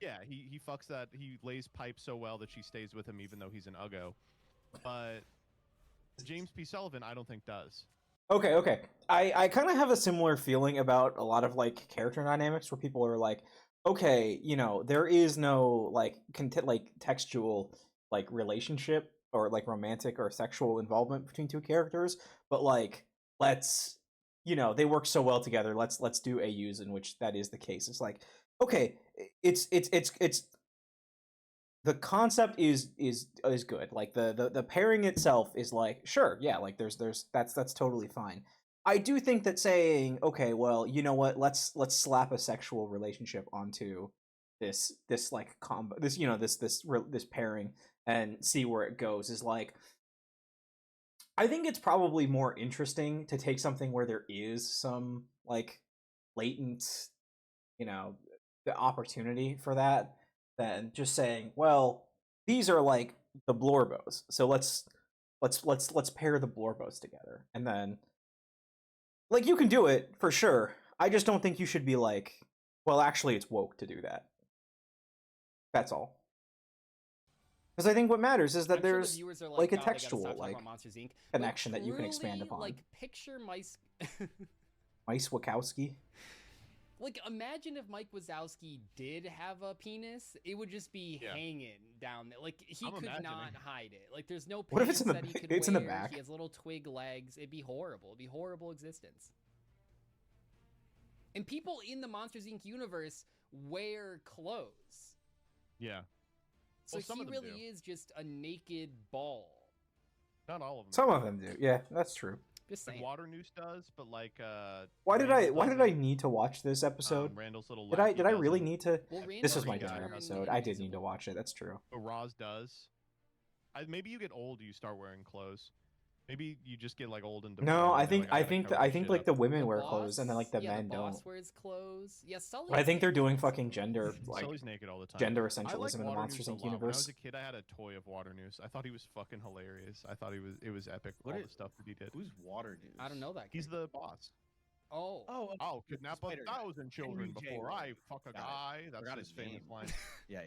Yeah, he fucks that. He lays pipe so well that she stays with him even though he's an uggo. But James P. Sullivan, I don't think does. Okay. I kind of have a similar feeling about a lot of like character dynamics where people are like, okay, you know, there is no like textual like relationship or like romantic or sexual involvement between two characters, but like let's, you know, they work so well together. Let's do AUs in which that is the case. It's like, okay, it's the concept is good. Like the pairing itself is like, sure, yeah, like there's that's totally fine. I do think that saying, okay, well, you know what, let's slap a sexual relationship onto this like combo, this, you know, this pairing and see where it goes is like, I think it's probably more interesting to take something where there is some like latent, you know, the opportunity for that than just saying, well, these are like the Blorbos. So let's pair the Blorbos together, and then like you can do it for sure. I just don't think you should be like, well, actually, it's woke to do that. That's all. Because I think what matters is that I'm sure the there's viewers are like a "God, they gotta stop textual talking like about Monsters Inc." connection that you can truly, expand upon. Like picture Mice. Mice Wachowski. Like, imagine if Mike Wazowski did have a penis, it would just be hanging down there. Like, he I'm could imagining. not hide it. Like, there's no What if pants it's in the that he could it's wear. in the back? He has little twig legs. It'd be horrible. It'd be horrible existence. And people in the Monsters Inc. universe wear clothes. Yeah. So Well, some he of them really do. is just a naked ball. Not all of them. Some of them do. Yeah, that's true. Just Like saying. Water Noose does, but like Why did Randall I doesn't. need to watch this episode? Randall's little Did I lackey really doesn't. need to? Well, This Randall was my Randall dinner turned episode. I did need to invisible. watch it. That's true. But Roz does. Maybe you get old, you start wearing clothes. Maybe you just get like old and depressed. No, I and think you're like, I gotta think cover I this think shit like up. the women The wear clothes and then like the yeah, men the boss don't. wears clothes. Yeah, Sully. But I think they're doing fucking gender like Sully's naked all the time. gender I like essentialism in the Water Monsters Noose Inc. a lot. When I was universe. a kid, I had a toy of Water Noose. I thought he was fucking hilarious. I thought it was epic. What All is- the stuff that he did. Who's Water News? I don't know that. He's character. the boss. Oh. Oh, I'll kidnap Spider guy. 1,000 children Henry J. before I Water. fuck a Got it. guy. That's Forgot his his famous name. line. yeah.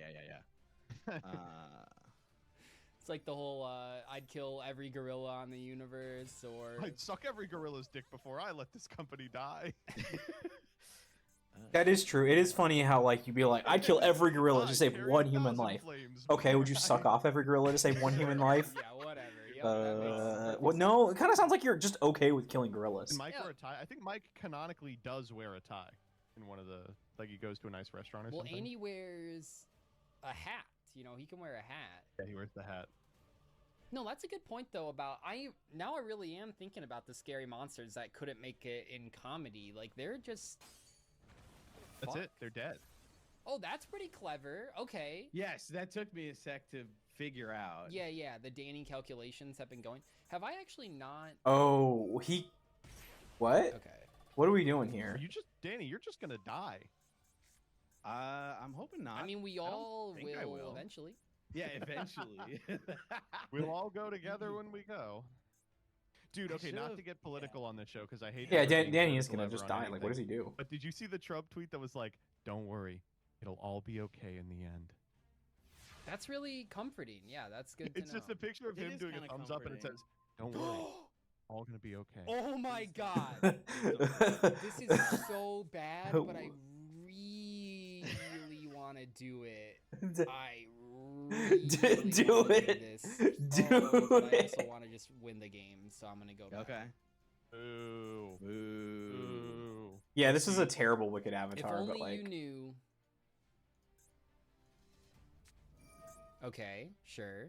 It's like the whole I'd kill every gorilla on the universe, or I'd suck every gorilla's dick before I let this company die. That is true. It is funny how like you'd be like, I'd kill every gorilla to save Carry one human 1,000 life. flames Okay, would you before suck I- off every gorilla to save one human life? yeah, whatever. Yep, that makes perfect Well, no, it kind of sounds like you're just okay with killing gorillas. Can Mike Yeah. wear a tie? I think Mike canonically does wear a tie in one of the like he goes to a nice restaurant or Well, something. Annie wears a hat. You know, he can wear a hat. Yeah, he wears the hat. No, that's a good point though. About I really am thinking about the scary monsters that couldn't make it in comedy. Like they're just. That's Fuck. it. They're dead. Oh, that's pretty clever. Okay. Yes, that took me a sec to figure out. Yeah, yeah. The Danny calculations have been going. Have I actually not? Oh, he. What? Okay. What are we doing here? Danny, you're just gonna die. I'm hoping not. I mean, we don't all think I will. eventually. Yeah, eventually. We'll all go together when we go. Dude, I okay, not should've- to get political on this show because I hate. Yeah, ever being Danny is political gonna ever just on die. Like, what does he anything. do? But did you see the Trump tweet that was like, "Don't worry, it'll all be okay in the end." That's really comforting. Yeah, that's good. It's to just know. a picture of It him is doing a kinda thumbs up and it comforting. says, "Don't worry, all gonna be okay." Oh my god. This is so bad, but I really want to do it. I really Do wanna it. This. Do but I it. also want to just win the game, so I'm gonna go. Back. Okay. Ooh. Ooh. Ooh. Yeah, this is a terrible Wicked If Avatar, only but like, you knew. Okay, sure.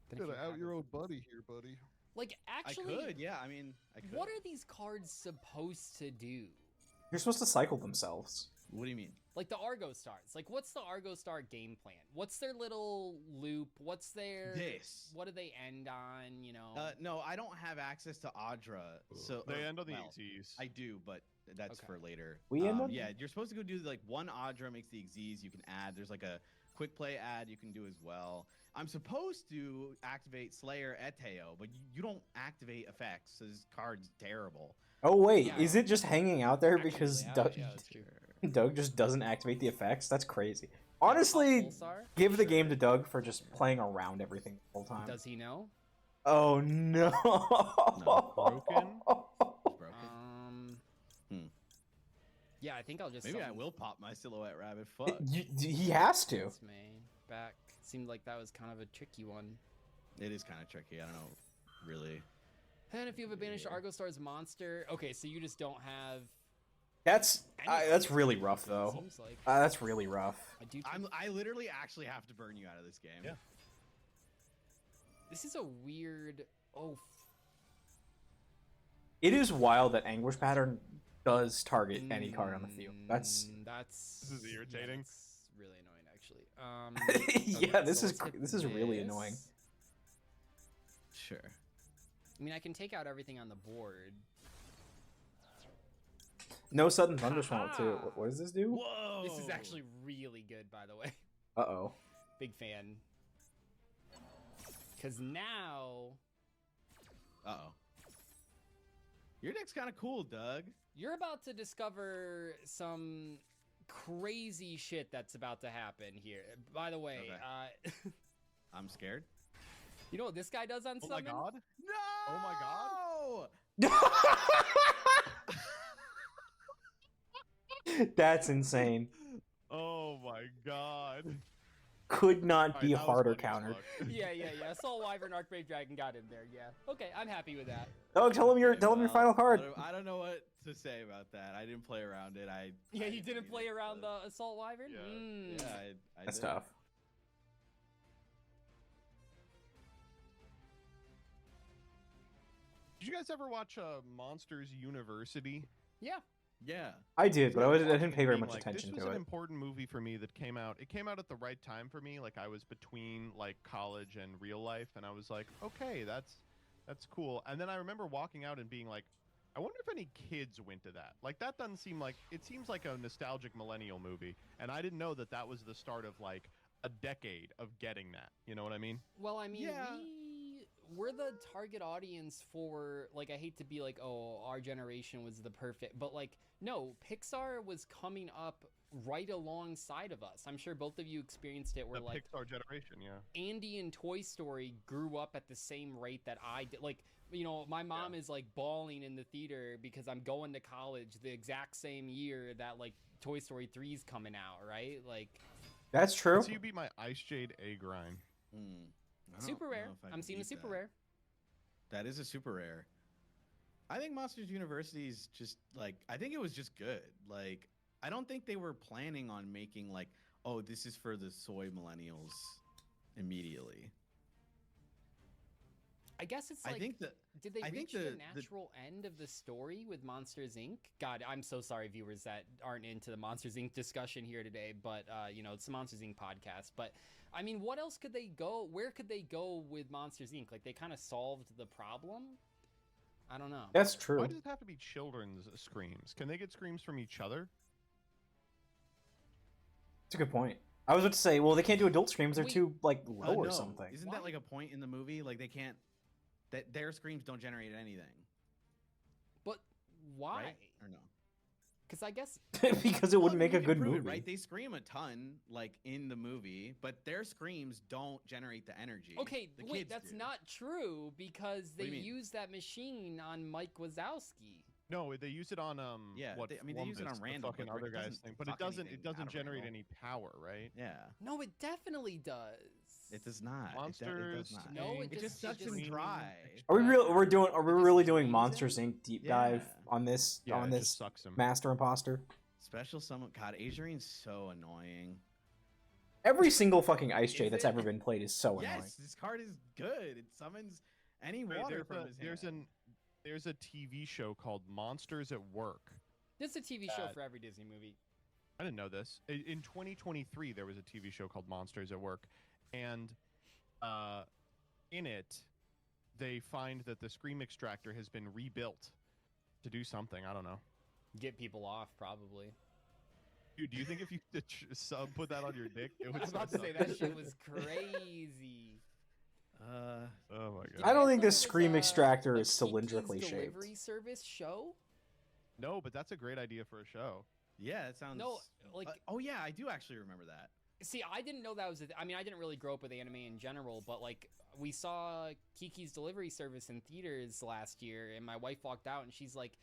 Then if you have a- own buddy here, buddy. Like, actually, I could, yeah. I mean, I could. what are these cards supposed to do? you're supposed to cycle themselves. What do you mean? Like the Argo Stars. Like, what's the Argo Star game plan? What's their little loop? What's their This. What do they end on? You know. No, I don't have access to Audra, so They end on the well, EZs. I do, but that's Okay. for later. We end on- Yeah, you're supposed to go do like one Audra makes the Xyz. You can add. There's like a quick play ad you can do as well. I'm supposed to activate Slayer Eteo, but you don't activate effects. So this card's terrible. Oh wait, Yeah. is it just hanging out there Actually, because yeah, Doug, yeah, that's true. Doug just doesn't activate the effects? That's crazy. Honestly, Pulsar? give the game to Doug for just playing around everything the whole time. Does he know? Oh no! Broken? It's broken. Yeah, I think I'll just. Maybe I summon will pop my Silhouette Rabbit. Fuck. He has to. this May back. Seemed like that was kind of a tricky one. It is kind of tricky. I don't know, really. And if you have a banished Argo Stars monster, okay, so you just don't have. That's any that's of really it, rough though. Seems like That's really rough. I do. I literally actually have to burn you out of this game. Yeah. This is a weird. Oh, It is wild that Anguish Pattern does target any card on the field. That's That's. This is irritating. That's really annoying, actually. yeah. Okay, This so is let's hit this is really this. annoying. Sure. I mean, I can take out everything on the board. No sudden thunderstorm too. Haha. What does this do? Whoa. This is actually really good, by the way. Uh oh. big fan. Because now Uh-oh. Your deck's kind of cool, Doug. you're about to discover some crazy shit that's about to happen here. By the way, I'm scared. you know what this guy does on Oh my summon? god. No! Oh my god. That's insane. Oh my god. Could not Alright, be that was harder funny as countered. fuck. Yeah. Soul Wyvern Archbrave Dragon got in there. Yeah. Okay, I'm happy with that. Doug, tell him your Well, final card. I don't know what to say about that. I didn't play around it. Yeah, you didn't play around the Assault Wyvern? Yeah. Mm. Yeah, I That's did. tough. Did you guys ever watch Monsters University? Yeah. Yeah. I did, but I Watching didn't it pay very being much like, attention this was to an it. important movie for me that came out. It came out at the right time for me. Like I was between like college and real life, and I was like, okay, that's cool. And then I remember walking out and being like, I wonder if any kids went to that. Like that doesn't seem like it seems like a nostalgic millennial movie, and I didn't know that that was the start of like a decade of getting that. You know what I mean? Well, I mean, Yeah. we're the target audience for, like, I hate to be like, oh, our generation was the perfect, but like, no, Pixar was coming up right alongside of us. I'm sure both of you experienced it where The like Pixar generation, yeah. Andy and Toy Story grew up at the same rate that I did. Like, you know, my mom is like bawling in the theater because I'm going to college the exact same year that like Toy Story 3's coming out, right? Like, That's true. So you beat my Ice Jade A grind. I don't super rare. know if I I'm could seeing a beat super that. rare. That is a super rare. I think Monsters University is just like, I think it was just good. Like, I don't think they were planning on making like, oh, this is for the soy millennials immediately. I guess it's like, I think that did they I think reach the the- natural end of the story with Monsters Inc? God, I'm so sorry, viewers that aren't into the Monsters Inc discussion here today, but you know, it's the Monsters Inc podcast. But I mean, what else could they go? Where could they go with Monsters Inc? Like, they kind of solved the problem. I don't know. That's Why true. does it have to be children's screams? Can they get screams from each other? That's a good point. I was about to say, well, they can't do adult screams; they're Wait. too like low or no. something. Isn't Why? that like a point in the movie? Like they can't, that their screams don't generate anything, But why? right? Or no? Because I guess Because it wouldn't Well, make you a can good prove movie. it, right? They scream a ton, like in the movie, but their screams don't generate the energy. okay, The wait, kids that's do. not true because do they you mean? used that machine on Mike Wazowski. No, they use it on Yeah, what? they use it on Flumbus, the Randall, fucking but it other guy's doesn't thing. But suck it doesn't anything out of generate Randall. any power, right? Yeah, No, it definitely does. it does not. It Monsters. does not. No, Inc. it It just just- sucks them Scream dry. Are we real? We're doing? Are we It just really doing screams Monsters it? Inc. deep dive Yeah. on this? Yeah, on it this just sucks them. Master Imposter? Special summon. God, Adrian's so annoying. Every single fucking Ice Is Jade that's it? ever been played is so annoying. Yes, this card is good. It summons any Wait, water from his there's hand. there's a TV show called Monsters at Work. This is a TV show That- for every Disney movie. I didn't know this. In 2023, there was a TV show called Monsters at Work, and in it, they find that the Scream Extractor has been rebuilt to do something. I don't know. Get people off, probably. Dude, do you think if you put that on your dick, it I would was about to say suck? that shit was crazy. Oh my Did god. I don't you think guys this know Scream there's Extractor a is cylindrically Kiki's shaped. Delivery service show? No, but that's a great idea for a show. Yeah, it sounds. No, like, oh yeah, I do actually remember that. see, I didn't know that was. I mean, I didn't really grow up with anime in general, but like, we saw Kiki's Delivery Service in theaters last year, and my wife walked out, and she's like,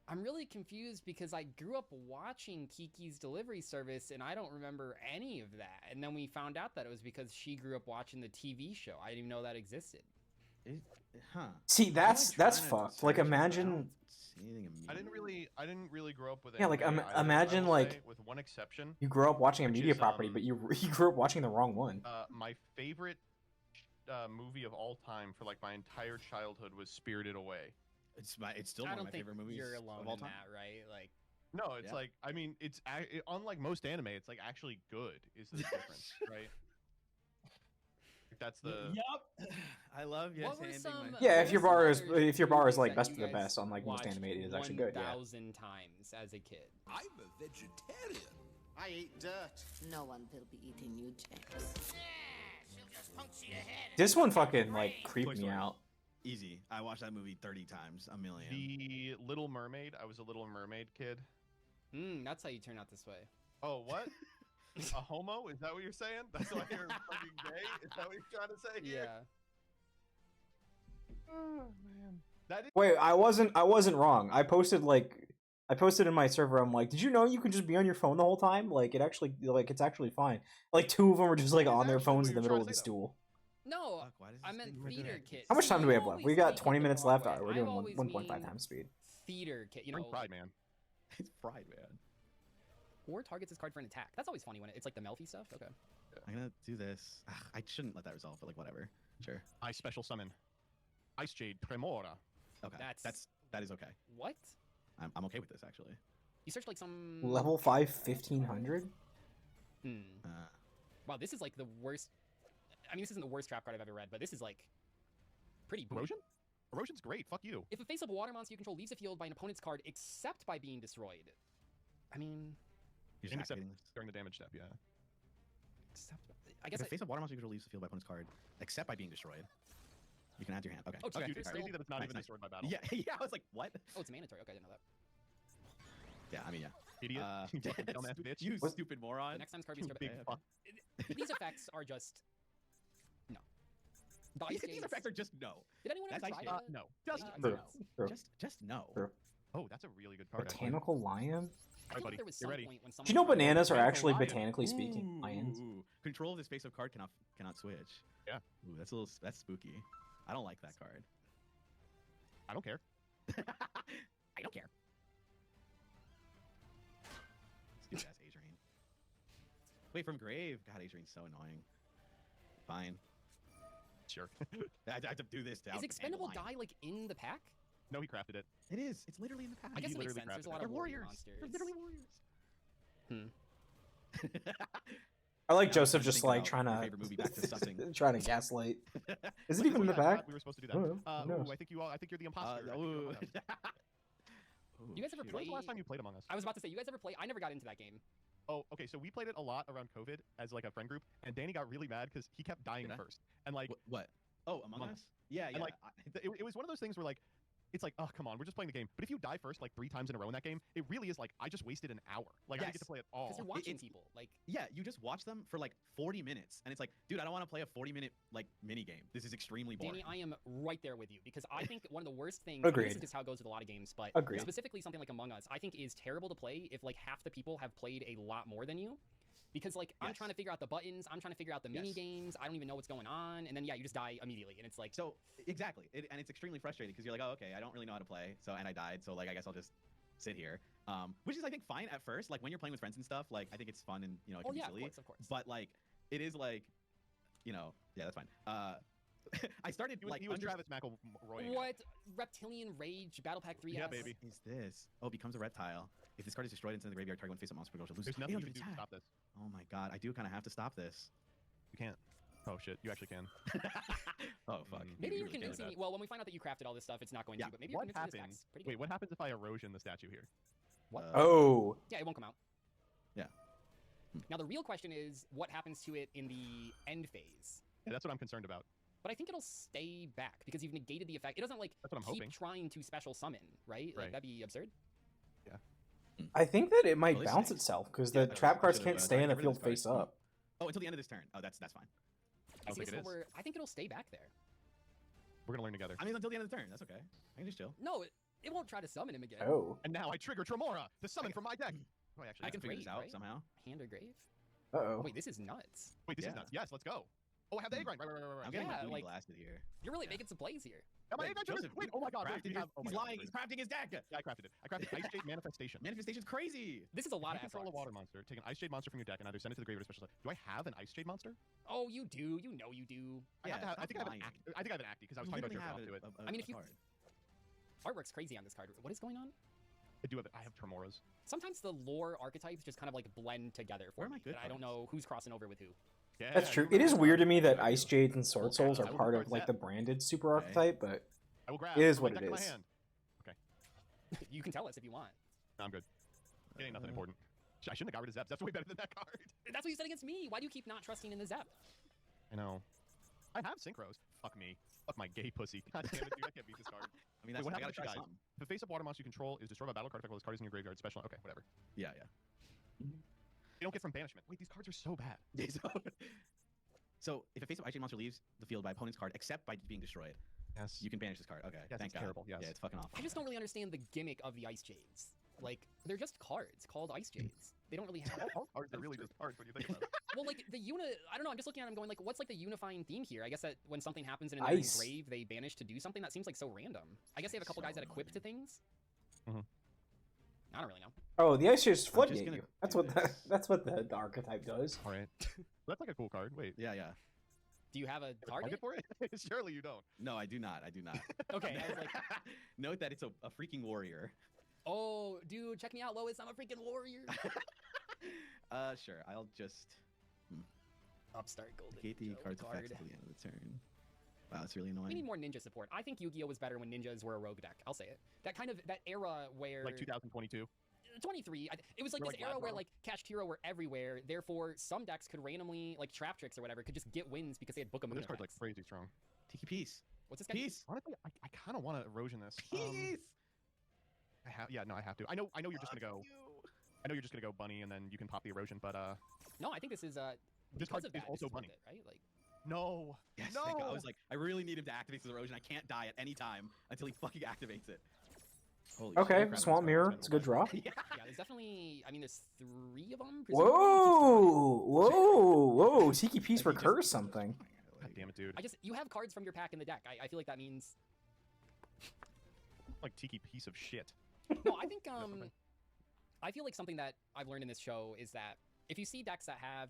"I'm really confused because I grew up watching Kiki's Delivery Service, and I don't remember any of that." And then we found out that it was because she grew up watching the TV show. I didn't even know that existed. Huh. See, I'm, that's trying to fucked. Like, search, but I imagine. don't see anything I immediately. didn't really grow up with. Yeah, like, anime either, imagine, I will like- say, with one exception. You grew up watching a Which media is, property, but you grew up watching the wrong one. My favorite movie of all time for like my entire childhood was Spirited Away. It's still I one don't of my think favorite movies you're alone of all in time. that, right? Like, No, it's Yeah. like I mean, it's unlike most anime. It's like actually good is the difference, right? Like, that's the Yup. I love yes what were handing some? my. Yeah, what if were your some bar is- other if your bar is, movies like, that best you of the guys best, unlike most watched anime, it is actually good, yeah. 1,000 times as a kid. I'm a vegetarian. I eat dirt. No one will be eating you, Jax. This one fucking like Toy creeped me Story. out. Easy. I watched that movie 30 times, a million. The Little Mermaid. I was a Little Mermaid kid. That's how you turn out this way. Oh, what? A homo? Is that what you're saying? That's why you're fucking gay? Is that what you're trying to say here? Yeah. Oh man. That is Wait, I wasn't wrong. I posted in my server. I'm like, did you know you can just be on your phone the whole time? Like it's actually fine. Like 2 of them are just like That is on their actually phones what in the you're middle trying of to the say, though. No, stool. Fuck, why does I this meant thing theater recommend- kit. How much time do we have You left? We always got take it 20 the minutes wrong left. way. All right, we're I doing always 1.5 mean times speed. Theater kit, you Bring know. pride, man. It's fried, man. Or targets this card for an attack. That's always funny when it's like the Melfi stuff. Okay. I'm gonna do this. Ugh, I shouldn't let that resolve, but like whatever. Sure. I special summon. Ice Jade Tremora. Okay. That's- That is okay. What? I'm okay with this actually. You searched like some Level 5, 1500. Hmm. Uh, Wow, this is like the worst. I mean, this isn't the worst trap card I've ever read, but this is like pretty brutal. Erosion? Erosion's great. Fuck you. If a face-up water monster you control leaves the field by an opponent's card except by being destroyed. I mean, you're just And activating this. During the damage step, yeah. except I guess If a face of water monster control leaves the field by opponent's card, except by being destroyed, you can add to your hand. Okay. Oh, Oh, okay. dude, it's Still- crazy that it's not Nice, even nice. destroyed by battle. Yeah, yeah. I was like, what? Oh, it's mandatory. Okay, I didn't know that. Yeah, I mean, yeah. Idiot. You fucking dumbass bitch. You What? stupid The moron. next time card You being big fuck. These effects are just no. The Ice These Jades- effects are just no. Did anyone That's ever Ice try Jade. that? No. Just Just no. True. True. Just no. True. Oh, that's a really good card. actually. Botanical lion? I feel buddy, like there was get some ready. point when Do someone you know tried- bananas are Botanical actually lion. botanically speaking lions? Ooh. Control of this face of card cannot switch. Yeah. Ooh, that's spooky. I don't like that card. I don't care. I don't care. Stupid ass Adrian. Wait, from grave. God, Adrian's so annoying. Fine. Sure. I have to do this to Is out- expendable handle die like in the pack? No, he crafted it. It is. It's literally in the pack. I guess He it makes literally sense. There's a crafted lot They're of warrior warriors. monsters. They're literally warriors. Hmm. I like Now Joseph I'm just thinking like about trying your to favorite movie back to something. trying to gaslight. Is it Like, even in the I thought back? We were supposed to do I don't know. that. Who knows? Ooh, I think you're the imposter. I think you're ooh. Among Us. You guys ever When was the play- last time you played Among Us? I was about to say, you guys ever play? I never got into that game. Oh, okay. So we played it a lot around COVID as like a friend group, and Danny got really mad because he kept dying Did I? first. And like, What? Oh, Among Among Us? Us. Yeah, yeah. And, like, it was one of those things where like, it's like, oh come on, we're just playing the game. But if you die first like 3 times in a row in that game, it really is like I just wasted an hour. Like I didn't get to Yes. play it all. Because you're watching it's- people. Like, yeah, you just watch them for like 40 minutes, and it's like, dude, I don't want to play a 40-minute like mini game. This is extremely boring. Danny, I am right there with you because I think one of the worst things. Agreed. This is just how it goes with a lot of games, but Agreed. specifically something like Among Us, I think is terrible to play if like half the people have played a lot more than you. Because like I'm Yes. trying to figure out the buttons, I'm trying to figure out the mini Yes. games, I don't even know what's going on, and then yeah, you just die immediately, and it's like So exactly, and it's extremely frustrating because you're like, oh, okay, I don't really know how to play, so and I died, so like I guess I'll just sit here. Which is I think fine at first, like when you're playing with friends and stuff, like I think it's fun and it oh can yeah, be silly. of course. But like it is like, yeah, that's fine. I started He was, like he was under- Travis McElroy. What reptilian rage battle pack 3? Yeah, baby. is this? Oh, it becomes a reptile. If this card is destroyed into the graveyard, target one face-up monster control loses There's nothing you 800 can do to attack. stop this. Oh my god, I do kind of have to stop this. You can't. Oh shit, you actually can. Oh fuck. Mm. Maybe you're really convincing me. Well, when we find out that you crafted all this stuff, it's not going Yeah. to. But maybe you're What convincing me this happens? pack's pretty good. Wait, what happens if I erosion the statue here? What? Oh, Yeah, it won't come out. Yeah. Now the real question is, what happens to it in the end phase? Yeah, that's what I'm concerned about. But I think it'll stay back because you've negated the effect. It doesn't like That's what I'm keep hoping. trying to special summon, right? Like Right. that'd be absurd. I think that it might Well, this bounce stinks. itself because Yeah, the I trap cards should've, can't stay tried in to the get rid of field this face card. up. Oh, until the end of this turn. Oh, that's fine. I don't See, think this it is is. where I think it'll stay back there. We're gonna learn together. I mean, until the end of the turn. That's okay. I can just chill. No, it won't try to summon him again. Oh, And now I trigger Tremora, the summon from my deck. Oh, I actually. I can have. figure this grave, out right? somehow. Hand or grave? uh Oh, oh. wait, this is nuts. Wait, this is Yeah. nuts. Yes, let's go. Oh, I have the A grind. Right. I'm getting Yeah, my booty like- blasted here. You're really Yeah. making some plays here. Am I Wait, A grind triggered? Joseph, Wait, oh my god. Wait, crafting do you his- have, oh my he's god, lying. He's crafting his deck. Yeah, I crafted it. I crafted Ice Jade Manifestation. Manifestation's crazy. This is a lot You of control a effort. water monster. Take an Ice Jade monster from your deck and either send it to the graveyard or special. Do I have an Ice Jade monster? Oh, you do. You know you do. I have to have. I stop think I have an lying. act. I think I have an Acti because I was You talking about literally jerking have off to it. I mean, if you- card. Artwork's crazy on this card. What is going on? I do have. I have Tremoras. Sometimes the lore archetypes just kind of like blend together for Where are my me. good And I don't cards? know who's crossing over with who. Yeah, That's true. you It is remember weird to that. me that Ice Jades and Sword Souls I are will part record of like that. the branded super Okay. archetype, but I will grab. It is Put what my it deck in my is. hand. You can tell us if you want. No, I'm good. It ain't nothing important. I shouldn't have got rid of Zep. Zep's way better than that card. That's what you said against me. Why do you keep not trusting in the Zep? I know. I have synchros. Fuck me. Fuck my gay pussy. God damn it, dude. I can't beat this card. I mean, Wait, that's what I gotta happens, try guys? something. If a face-up water monster you control is destroyed by battle card effect while this card is in your graveyard, special. Okay, whatever. Yeah. You don't get from banishment. Wait, these cards are so bad. Yeah. So if a face-up IJ monster leaves the field by opponent's card, except by being destroyed, Yes. you can banish this card. Okay. Yes, Thank it's God. terrible, yes. Yeah, it's fucking awful. I just don't really understand the gimmick of the Ice Jades. Like, they're just cards called Ice Jades. They don't really have. All cards are really just cards when you think about it. Well, like I don't know. I'm just looking at them going like, what's like the unifying theme here? I guess that when something happens in an Ice. grave, they banish to do something. That seems like so random. I guess they have a couple So guys that equip to things. Mhm. I don't really know. Oh, the ice just I'm floodgate just gonna you. That's do what the, this. that's what the archetype does. All right. That's like a cool card. Wait. Yeah. Do you have a You have a target? for it? Surely you don't. No, I do not. I do not. Okay, I was like, Note that it's a freaking warrior. oh, dude, check me out, Lois. I'm a freaking warrior. Sure. I'll just Upstart Golden negate the Ninja card's card. effects until the end of the turn. Wow, that's really We need annoying. more ninja support. I think Yu-Gi-Oh was better when ninjas were a rogue deck. I'll say it. That era where Like 2022. 23. It was like Or this like era Lab where Pro. like Cast Hero were everywhere. Therefore, some decks could randomly like Trap Tricks or whatever could just get wins because they had Book of But Moon. this card's like effects. crazy strong. Tiki Peace. What's this guy? do? Peace. Honestly, I kind of want to erosion this. Peace. I have. Yeah, no, I have to. I know you're just gonna go. I know you're just gonna go bunny and then you can pop the erosion, but No, I think this is this because card of is that, this also worth bunny. it, right? Like Yes, No. No. thank God. I was like, I really need him to activate his erosion. I can't die at any time until he fucking activates it. Holy Okay, shit. Swamp Mirror. It's a good draw. Yeah. yeah, there's definitely. I mean, there's 3 of them. Whoa! Tiki Piece I think just- recurs something. God damn it, dude. You have cards from your pack in the deck. I feel like that means. Like Tiki piece of shit. No, I think something. I feel like something that I've learned in this show is that if you see decks that have,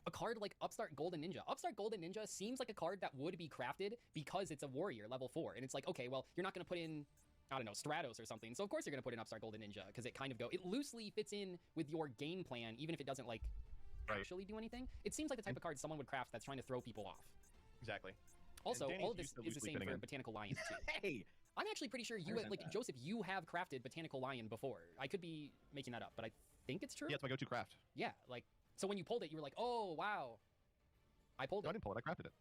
a card like Upstart Golden Ninja. Upstart Golden Ninja seems like a card that would be crafted because it's a warrior level 4. And it's like, okay, well, you're not going to put in, I don't know, Stratos or something. So of course you're going to put in Upstart Golden Ninja because it loosely fits in with your game plan, even if it doesn't like Right. actually do anything. It seems like the type of card someone would craft that's trying to throw people off. Exactly. Also, Danny's all of this used to is the loosely same fitting for in. Botanical Lion too. Hey. I'm actually pretty sure you, understand like, that. Joseph, you have crafted Botanical Lion before. I could be making that up, but I think it's true. Yeah, it's my go-to craft. Yeah, like, so when you pulled it, you were like, oh, wow. I pulled No, I it. didn't pull it. I crafted it.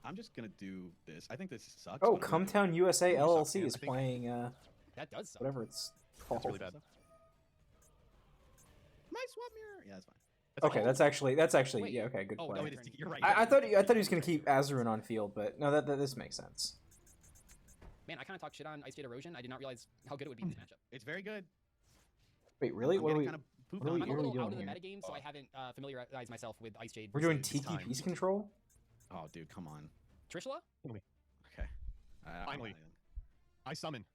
I'm just gonna do this. I think this sucks. Oh, but I'm gonna do Cumtown USA sucks, LLC man. is I think- playing That does suck. whatever it's called. That's really bad. it. My Swamp Mirror. Yeah, that's fine. Okay, that's actually Wait. yeah. Okay, good Oh, play. no, No, it is Tiki. You're right. I thought he was gonna keep Azurun on field, but no, that this makes sense. Man, I kind of talked shit on Ice Jade Erosion. I did not realize how good it would be in this matchup. It's very good. Wait, really? I'm What are getting we? kind of pooped what are on. we- I'm a what little doing out of the here? metagame, so I haven't familiarized myself with Ice Jade. We're doing versus Tiki time. Piece control. Oh, dude, come on. Trishula? Okay. Finally. I summon.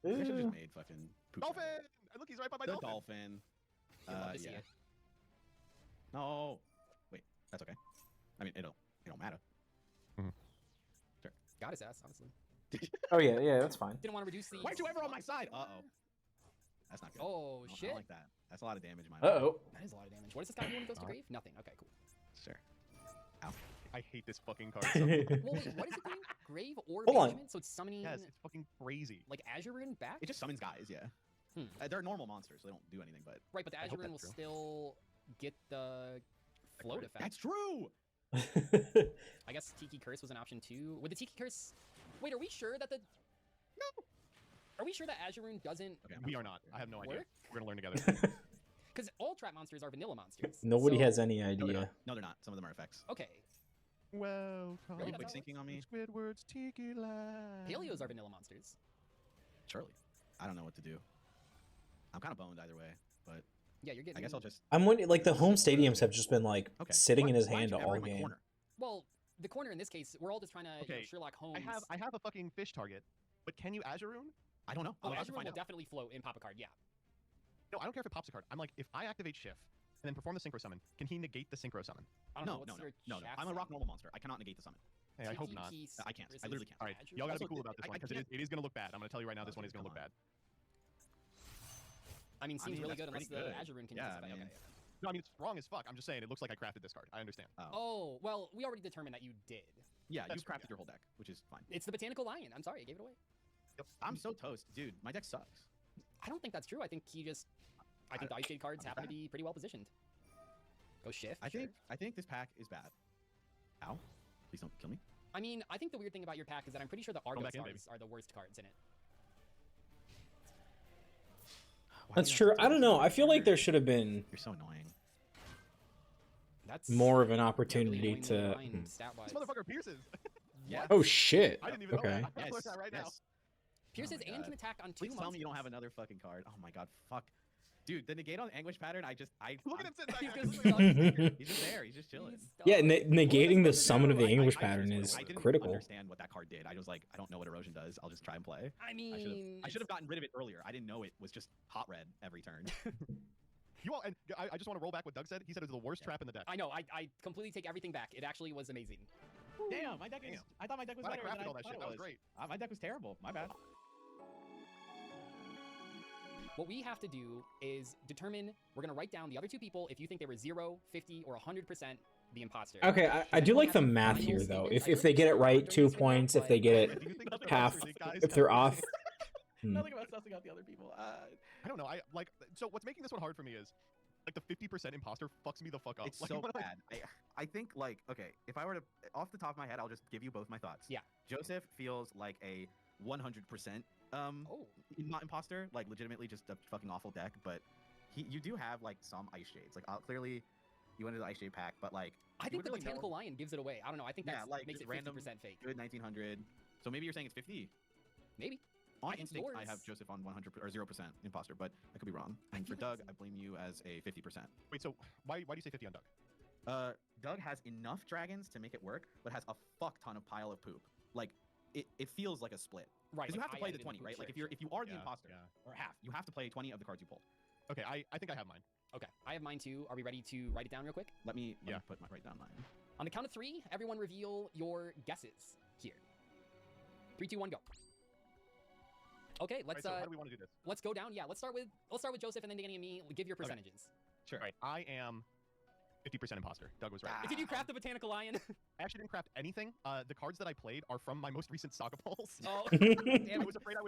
I should have Ew. just made fucking poop. Dolphin! Look, he's right by my The dolphin. dolphin. You'll love to see Yeah. it. No. Wait, that's okay. I mean, it don't matter. Got his ass, honestly. Oh yeah, that's fine. Didn't want to reduce the. Why'd you ever on my side? Uh-oh. That's not good. Oh, I don't shit. like that. That's a lot of damage in my Oh. That is a lot of damage. What does this guy do when he goes to grave? Nothing. Okay, cool. Sure. I hate this fucking card. so much. Well, wait, what is it doing? Grave or Hold on. management? So it's summoning Yes, it's fucking crazy. like Azurun back? It just summons guys, yeah. They're normal monsters, so they don't do anything, but... Right, but the I hope Azurun will that's true. still get the float effect. That's true! I guess Tiki Curse was an option too. Would the Tiki Curse... Wait, are we sure that the... No! Are we sure that Azurun doesn't Okay, We are not. I have no idea. work? We're gonna learn together. Because all trap monsters are vanilla monsters. Nobody so- has any No, they're idea. not. No, they're not. Some of them are effects. Okay. Welcome. Are you Really? quick That's how it syncing on me? Squidward's Tiki Land. Paleos are vanilla monsters. Surely. I don't know what to do. I'm kind of boned either way, but Yeah, you're getting... I guess I'll just... I'm wondering, like the home stadiums have just been like Okay. sitting in his Why hand aren't you all ever in my game. corner? Well, the corner in this case, we're all just trying to Okay, Sherlock Holmes. I have a fucking fish target, but can you Azurun? I don't know. Oh, I'm about to Azurun find will out. definitely float in Pop a card, yeah. No, I don't care if it pops a card. I'm like, if I activate Shift and then perform the Synchro Summon, can he negate the Synchro Summon? I don't know, No, what's no, your no, no. chat I'm a rock saying? normal monster. I cannot negate the summon. Hey, I hope Tiki not. Piece I can't. I versus literally can't. All right, Azurun? y'all gotta be Also, cool about this I one because can't- it is gonna look bad. I'm gonna tell you right now, this Oh, one is dude, gonna look come bad. I mean, seems really that's good unless pretty the good. Azurun can Yeah, justify. I mean- Okay. No, I mean it's wrong as fuck. I'm just saying it looks like I crafted this card. I understand. Oh, well, we already determined that you did. Yeah, That's you've true, crafted your whole deck, which is fine. It's the Botanical Lion. I'm sorry, I gave it away. I'm so toast. Dude, my deck sucks. I don't think that's true. I think he just... I think the Ice Jade cards I'm happen to bad. be pretty well positioned. Go shift. I sure. think this pack is bad. Ow! Please don't kill me. I mean, I think the weird thing about your pack is that I'm pretty sure the Argo back in, stars are the worst cards in it. Why That's do you true. have to I do don't this? know. I feel like there should have been You're so annoying. That's more of an yeah, really opportunity annoying little to. line stat-wise. This motherfucker pierces. Yeah. Oh shit! I didn't even know Okay. that. I'm gonna learn that right now. Pierces Oh my and God. can attack on 2 Please tell monsters. me you don't have another fucking card. Oh my god, fuck. Dude, the negate on Anguish pattern, Look at him sitting back He's there. gonna suck. He's just there, he's just chilling. He's Yeah, stuck. negating the What summon of the I- English I pattern just- is I didn't critical. understand what that card did. I was like, I don't know what erosion does. I'll just try and play. I mean, I should have gotten rid of it earlier. I didn't know it was just hot red every turn. You all, and I just want to roll back what Doug said. He said it was the worst trap in the deck. I know. I completely take everything back. It actually was amazing. Damn, my deck is. Damn. I thought my deck was Glad I better than crafted I all that thought shit. it That was great. My deck was terrible. My bad. What we have to do is determine, we're going to write down the other 2 people if you think they were 0, 50, or 100% the imposter. Okay, I do like the math here though. If they get it right, 2 points. If they get it Do you think that's half, frustrating, guys? if they're off. Nothing about sussing out the other people. I don't know. I like. So what's making this one hard for me is, like, the 50% imposter fucks me the fuck up. It's Like, so what am I- bad. I think, like, okay, if I were to, off the top of my head, I'll just give you both my thoughts. Yeah. Joseph feels like a 100% Oh, not imposter, like legitimately just a fucking awful deck, but you do have like some ice shades. Like clearly you went into the ice shade pack, but like I you think the wouldn't really know Botanical Lion gives it away. I don't know. I think Yeah, that like, makes it random 50% fake. good 1900. So maybe you're saying it's 50. Maybe. On I think instinct, I yours- have Joseph on 100 or 0% imposter, but I could be wrong. And for feel like Doug, I blame you as a 50%. Wait, so why do you say 50 on Doug? Doug has enough dragons to make it work, but has a fuck ton of pile of poop. Like it feels like a split. Right. Because you have to I play the added in 20, poop, right? Like sure, if you are the Yeah, imposter yeah. or half, you have to play 20 of the cards you pulled. Okay, I think I have mine. Okay, I have mine too. Are we ready to write it down real quick? Let me Yeah. put my write down mine. On the count of 3, everyone reveal your guesses here. 3, 2, 1, go. Okay, let's Right, so how do we want to do this? let's go down. Yeah, let's start with Joseph and then Danny and me. Give your percentages. Sure. All right, I am 50% imposter. Doug was right. Did you craft the Botanical Lion? I actually didn't craft anything. The cards that I played are from my most recent Saga pulls. Oh, I was afraid I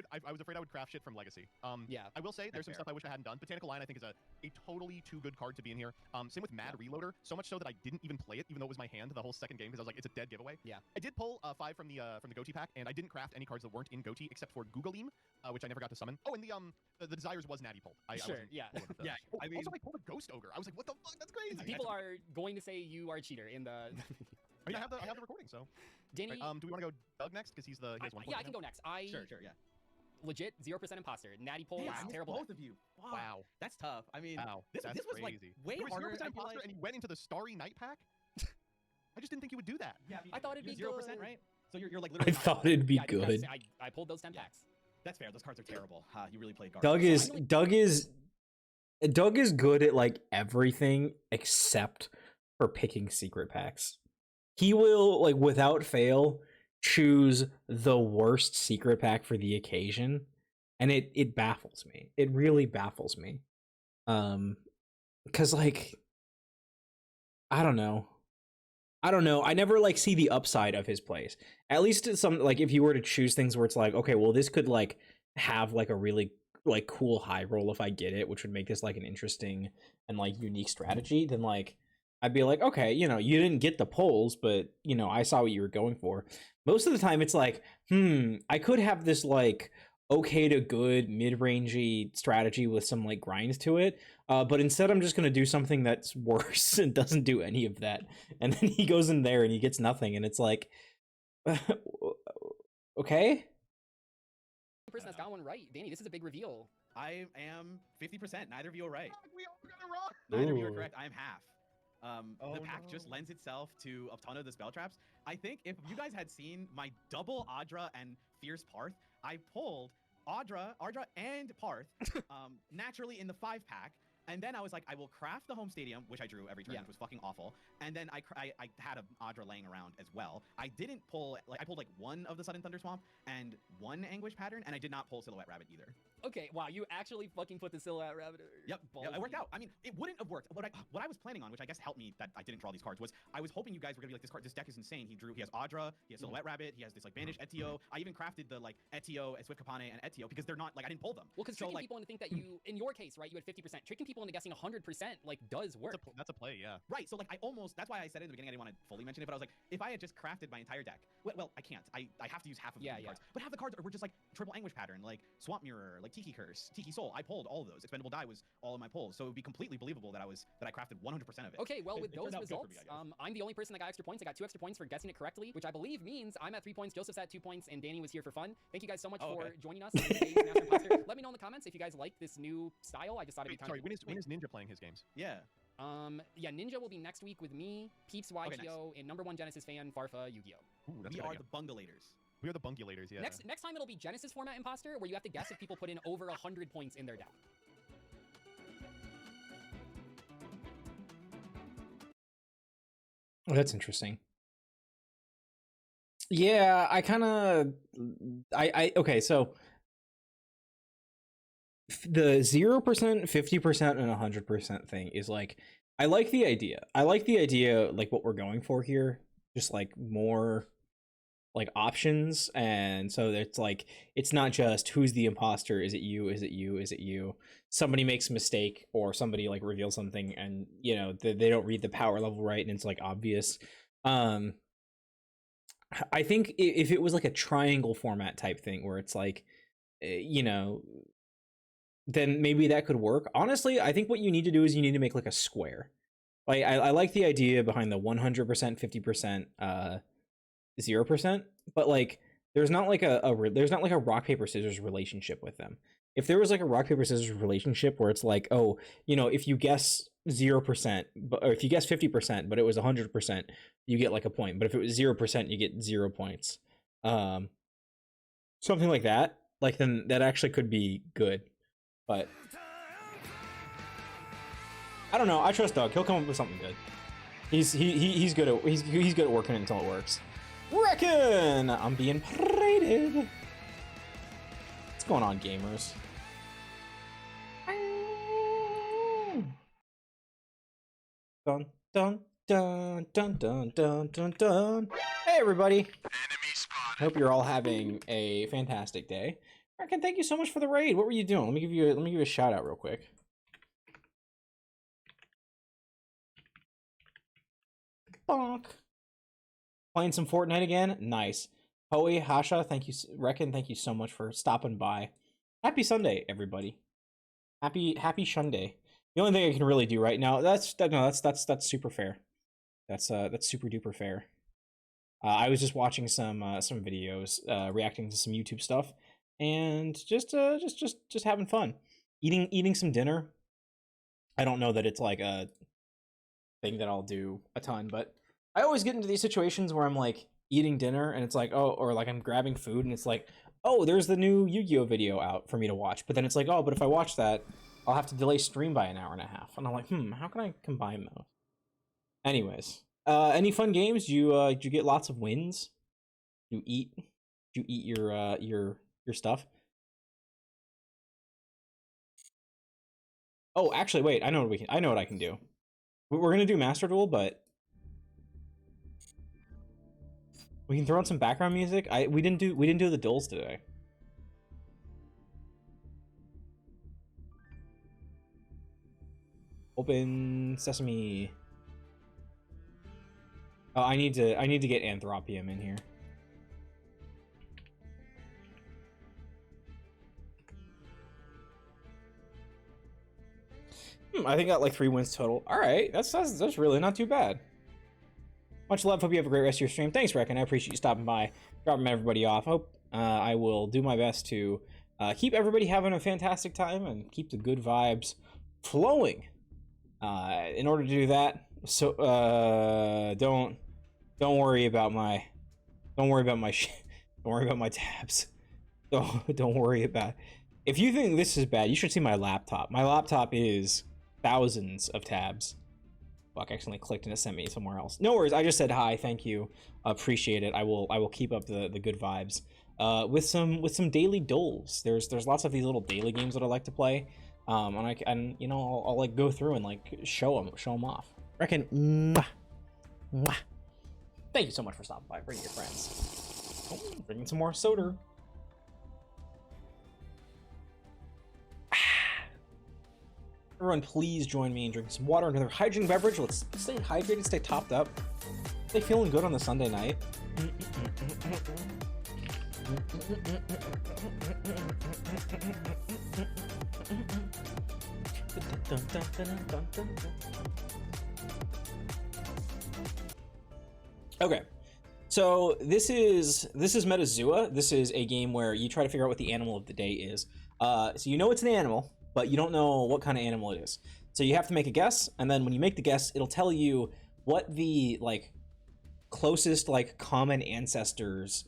would craft shit from Legacy. yeah. I will say there's some fair. stuff I wish I hadn't done. Botanical Lion I think is a totally too good card to be in here. Same with Mad Reloader, so much so that I didn't even play it, even though it was my hand the whole second game because I was like, it's a dead giveaway. Yeah. I did pull 5 from the Goatee pack, and I didn't craft any cards that weren't in Goatee except for Googleem, which I never got to summon. Oh, and the Desires was Natty pulled. I Sure, wasn't yeah. cool with the- Yeah, Oh, I mean- also I pulled a Ghost Ogre. I was like, what the fuck? That's crazy. People are going to say you are a cheater in the. I mean, I have the recording, so. Danny. Right, do we want to go Doug next because he has one point yeah, I right can now? go next. I Sure, yeah. legit 0% imposter. Natty pull Damn, is almost terrible. both of you. Fuck. Wow. That's tough. I mean, Wow. this That's was like crazy. way You were harder. 0% I feel imposter like. and you went into the Starry Night pack? I just didn't think you would do that. Yeah, I thought it'd be 0%, good. right? So you're like I literally. thought it'd be Yeah, I did craft good. it. I pulled those 10 Yeah. packs. That's fair. Those cards are terrible. You really played garbage. Doug is good at like everything except for picking secret packs. He will, like, without fail, choose the worst secret pack for the occasion, and it baffles me. It really baffles me. Because, like, I don't know. I never like see the upside of his plays. At least it's some, like, if you were to choose things where it's like, okay, well, this could like have like a really like cool high roll if I get it, which would make this like an interesting and like unique strategy, then like I'd be like, okay, you know, you didn't get the polls, but you know, I saw what you were going for. Most of the time it's like, I could have this like okay to good mid-rangey strategy with some like grinds to it, but instead I'm just gonna do something that's worse and doesn't do any of that, and then he goes in there and he gets nothing, and it's like okay. Person that's got one right. Danny, this is a big reveal. I am 50%. Neither of you are right. We all got it wrong. Neither of you are Ooh. correct. I am half. Oh, The pack just no. lends itself to a ton of the spell traps. I think if you guys had seen my double Audra and Fierce Parth, I pulled Audra, and Parth naturally in the 5-pack. And then I was like, I will craft the home stadium, which I drew every turn, Yeah. which was fucking awful. And then I had an Audra laying around as well. I didn't pull, like, I pulled like one of the Sudden Thunder Swamp and one Anguish Pattern, and I did not pull Silhouette Rabbit either. Okay, wow, you actually fucking put the Silhouette Rabbit. Yep, it worked out. I mean, it wouldn't have worked. What I was planning on, which I guess helped me that I didn't draw these cards, was I was hoping you guys were gonna be like, this deck is insane. He has Audra, he has Silhouette Rabbit, he has this like banished Etio. I even crafted the like Etio, Swift Kapane, and Etio because they're not like I didn't pull them. Well, because So, tricking like, people into think that you, in your case, right, you had 50%. Tricking people people into guessing 100% like does work. That's a play, yeah. Right, so like that's why I said in the beginning I didn't want to fully mention it, but I was like, if I had just crafted my entire deck, well I can't. I have to use half of the cards, but half the cards were just like triple anguish pattern, like swamp mirror, like tiki curse, tiki soul. I pulled all of those. Expendable die was all in my pulls, so it would be completely believable that I crafted 100% of it. Okay, well with those results, I'm the only person that got extra points. I got 2 extra points for guessing it correctly, which I believe means I'm at 3 points, Joseph's at 2 points, and Danny was here for fun. Thank you guys so much for joining us on today's Master Imposter. Let me know in the comments if you guys like this new style. I just thought it'd be time. Sorry, when is Ninja playing his games? Yeah. Yeah, Ninja will be next week with me, Peeps YGO, nice. and #1 Genesis fan, Farfa Yu-Gi-Oh. Ooh, that's We a good are idea. the bungulators. We are the bungulators, yeah. Next time it'll be Genesis format imposter, where you have to guess if people put in over 100 points in their deck. Oh, that's interesting. Yeah, I kind of okay, so the 0%, 50%, and 100% thing is like, I like the idea. I like the idea, like what we're going for here, just like more like options. And so it's like, it's not just who's the imposter. Is it you? Is it you? Is it you? Somebody makes a mistake or somebody like reveals something and you know, they don't read the power level right. And it's like obvious. I think if it was like a triangle format type thing where it's like, you know, then maybe that could work. Honestly, I think what you need to do is you need to make like a square. Like I like the idea behind the 100%, 50%, 0%, but like there's not like there's not like a rock paper scissors relationship with them. If there was like a rock paper scissors relationship where it's like, oh, you know, if you guess 0%, or if you guess 50%, but it was 100%, you get like a point. But if it was 0%, you get 0 points. Something like that. Like then that actually could be good. But I don't know. I trust Doug. He'll come up with something good. He's good at he's good at working it until it works. Reckon I'm being paraded. What's going on, gamers? Dun dun dun dun dun dun dun dun. Hey everybody. Hope you're all having a fantastic day. Reckon, thank you so much for the raid. What were you doing? Let me give you a shout out real quick. Bonk. Playing some Fortnite again. Nice. Hoey, Hasha, thank you. Reckon, thank you so much for stopping by. Happy Sunday, everybody. Happy Sunday. The only thing I can really do right now. That's super fair. That's super duper fair. I was just watching some videos, reacting to some YouTube stuff, and just having fun, eating some dinner. I don't know that it's like a thing that I'll do a ton, but I always get into these situations where I'm like eating dinner and it's like, oh, or like I'm grabbing food and it's like, oh, there's the new Yu-Gi-Oh video out for me to watch. But then it's like, oh, but if I watch that, I'll have to delay stream by an hour and a half. And I'm like, how can I combine those? Anyways, any fun games? Did you get lots of wins? You eat your stuff? Oh, actually, wait. I know what I can do. We're gonna do Master Duel, but we can throw on some background music. We didn't do the duels today. Open Sesame. Oh, I need to get Anthropium in here. I think I got like 3 wins total. All right, that's really not too bad. Much love. Hope you have a great rest of your stream. Thanks, Reckon. I appreciate you stopping by, dropping everybody off. Hope I will do my best to keep everybody having a fantastic time and keep the good vibes flowing. In order to do that, so don't worry about my don't worry about my tabs. Don't worry about. If you think this is bad, you should see my laptop. My laptop is thousands of tabs. Fuck, I accidentally clicked and it sent me somewhere else. No worries, I just said hi, thank you, appreciate it. I will keep up the good vibes. With some daily duels. There's lots of these little daily games that I like to play. And you know, I'll like go through and like show them off. Reckon, mwah, mwah. Thank you so much for stopping by. Bring your friends. Oh, bringing some more soda. Everyone, please join me in drinking some water, another hydrating beverage. Let's stay hydrated, stay topped up. Stay feeling good on the Sunday night. Okay, so this is Metazua. This is a game where you try to figure out what the animal of the day is. So you know it's an animal, but you don't know what kind of animal it is. So you have to make a guess, and then when you make the guess, it'll tell you what the like closest like common ancestors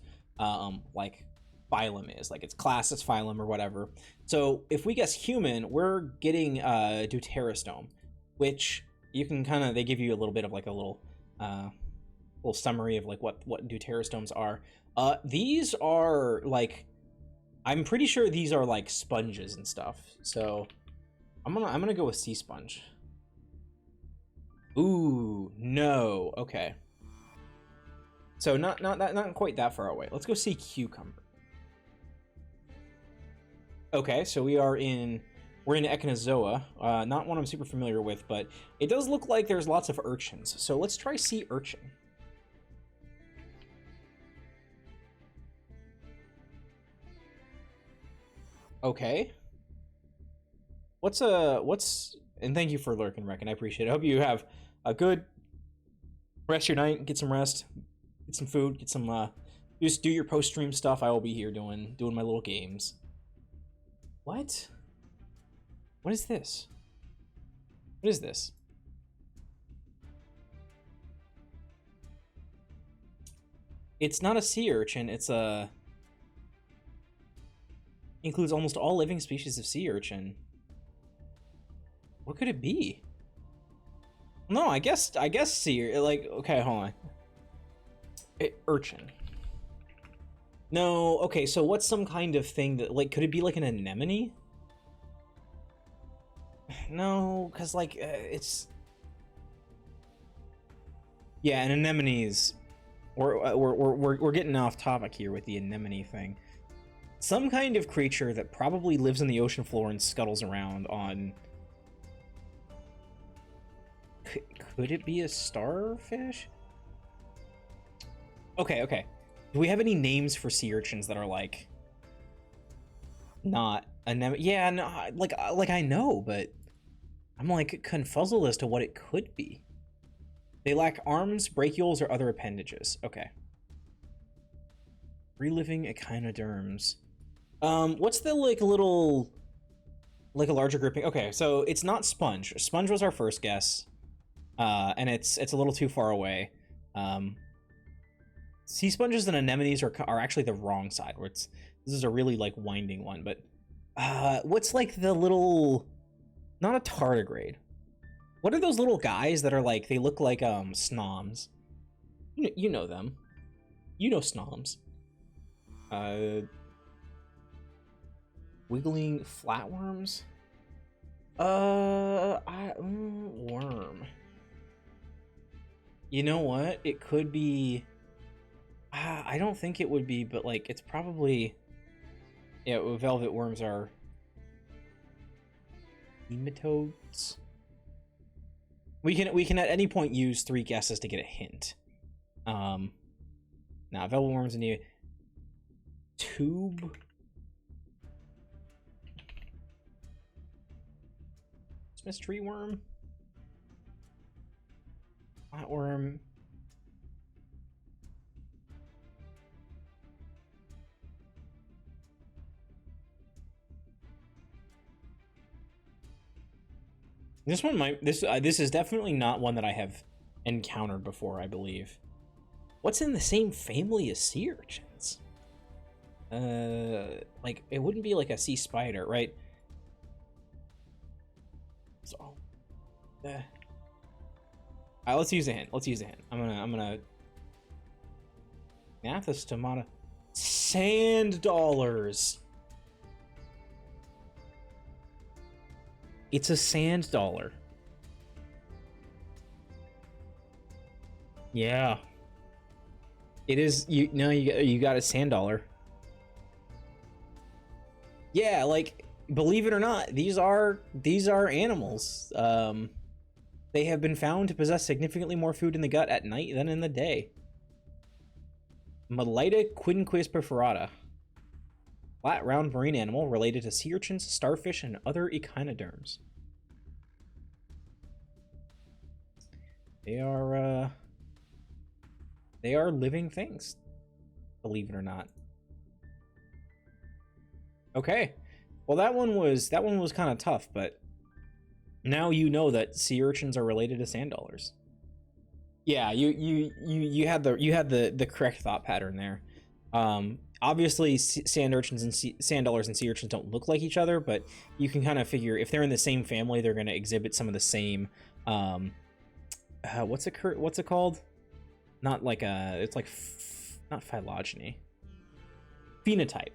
like phylum is, like its class, its phylum, or whatever. So if we guess human, we're getting deuterostome, which you can kind of, they give you a little bit of like a little summary of like what deuterostomes are. These are like, I'm pretty sure these are like sponges and stuff. So I'm gonna go with sea sponge. Ooh, no. Okay. So not quite that far away. Let's go see cucumber. Okay, so we're in Echinozoa. Not one I'm super familiar with, but it does look like there's lots of urchins. So let's try sea urchin. Okay. And thank you for lurking, Reckon. I appreciate it. I hope you have a good rest of your night. Get some rest. Get some food. Get some just do your post-stream stuff. I will be here doing my little games. What? What is this? What is this? It's not a sea urchin. It's a includes almost all living species of sea urchin. What could it be? No, I guess sea, like, okay, hold on. Urchin. No, okay, so what's some kind of thing that, like, could it be like an anemone? No, because, like, it's... Yeah, an anemone's... We're getting off topic here with the anemone thing. Some kind of creature that probably lives in the ocean floor and scuttles around on... Could it be a starfish? Okay. Do we have any names for sea urchins that are like not anemone? Yeah, no, like I know, but I'm like confuzzled as to what it could be. They lack arms, brachials, or other appendages. Okay. Reliving echinoderms. What's the like little, like a larger grouping? Okay, so it's not sponge. Sponge was our first guess, and it's a little too far away. Sea sponges and anemones are actually the wrong side. Where this is a really like winding one, but what's like the little, not a tardigrade. What are those little guys that are like, they look like snoms? You know them. You know snoms. Wiggling flatworms? Worm. You know what? It could be... I don't think it would be, but like, it's probably... Yeah, velvet worms are... nematodes? We can at any point use 3 guesses to get a hint. Now, velvet worms and tube... Christmas tree worm? Flatworm. This one might, this is definitely not one that I have encountered before, I believe. What's in the same family as sea urchins? Like, it wouldn't be like a sea spider, right? So, alright, let's use a hint. I'm gonna Nathis Tomata. Sand dollars. It's a sand dollar. Yeah. It is. You got a sand dollar. Yeah, like believe it or not, these are animals. They have been found to possess significantly more food in the gut at night than in the day. Melita quinquisperforata. Flat, round marine animal related to sea urchins, starfish, and other echinoderms. They are living things, believe it or not. Okay. Well, that one was kind of tough, but now you know that sea urchins are related to sand dollars. Yeah, you had the correct thought pattern there. Obviously, sand urchins and sand dollars and sea urchins don't look like each other, but you can kind of figure if they're in the same family, they're going to exhibit some of the same. What's it called? Not like it's like not phylogeny. Phenotype.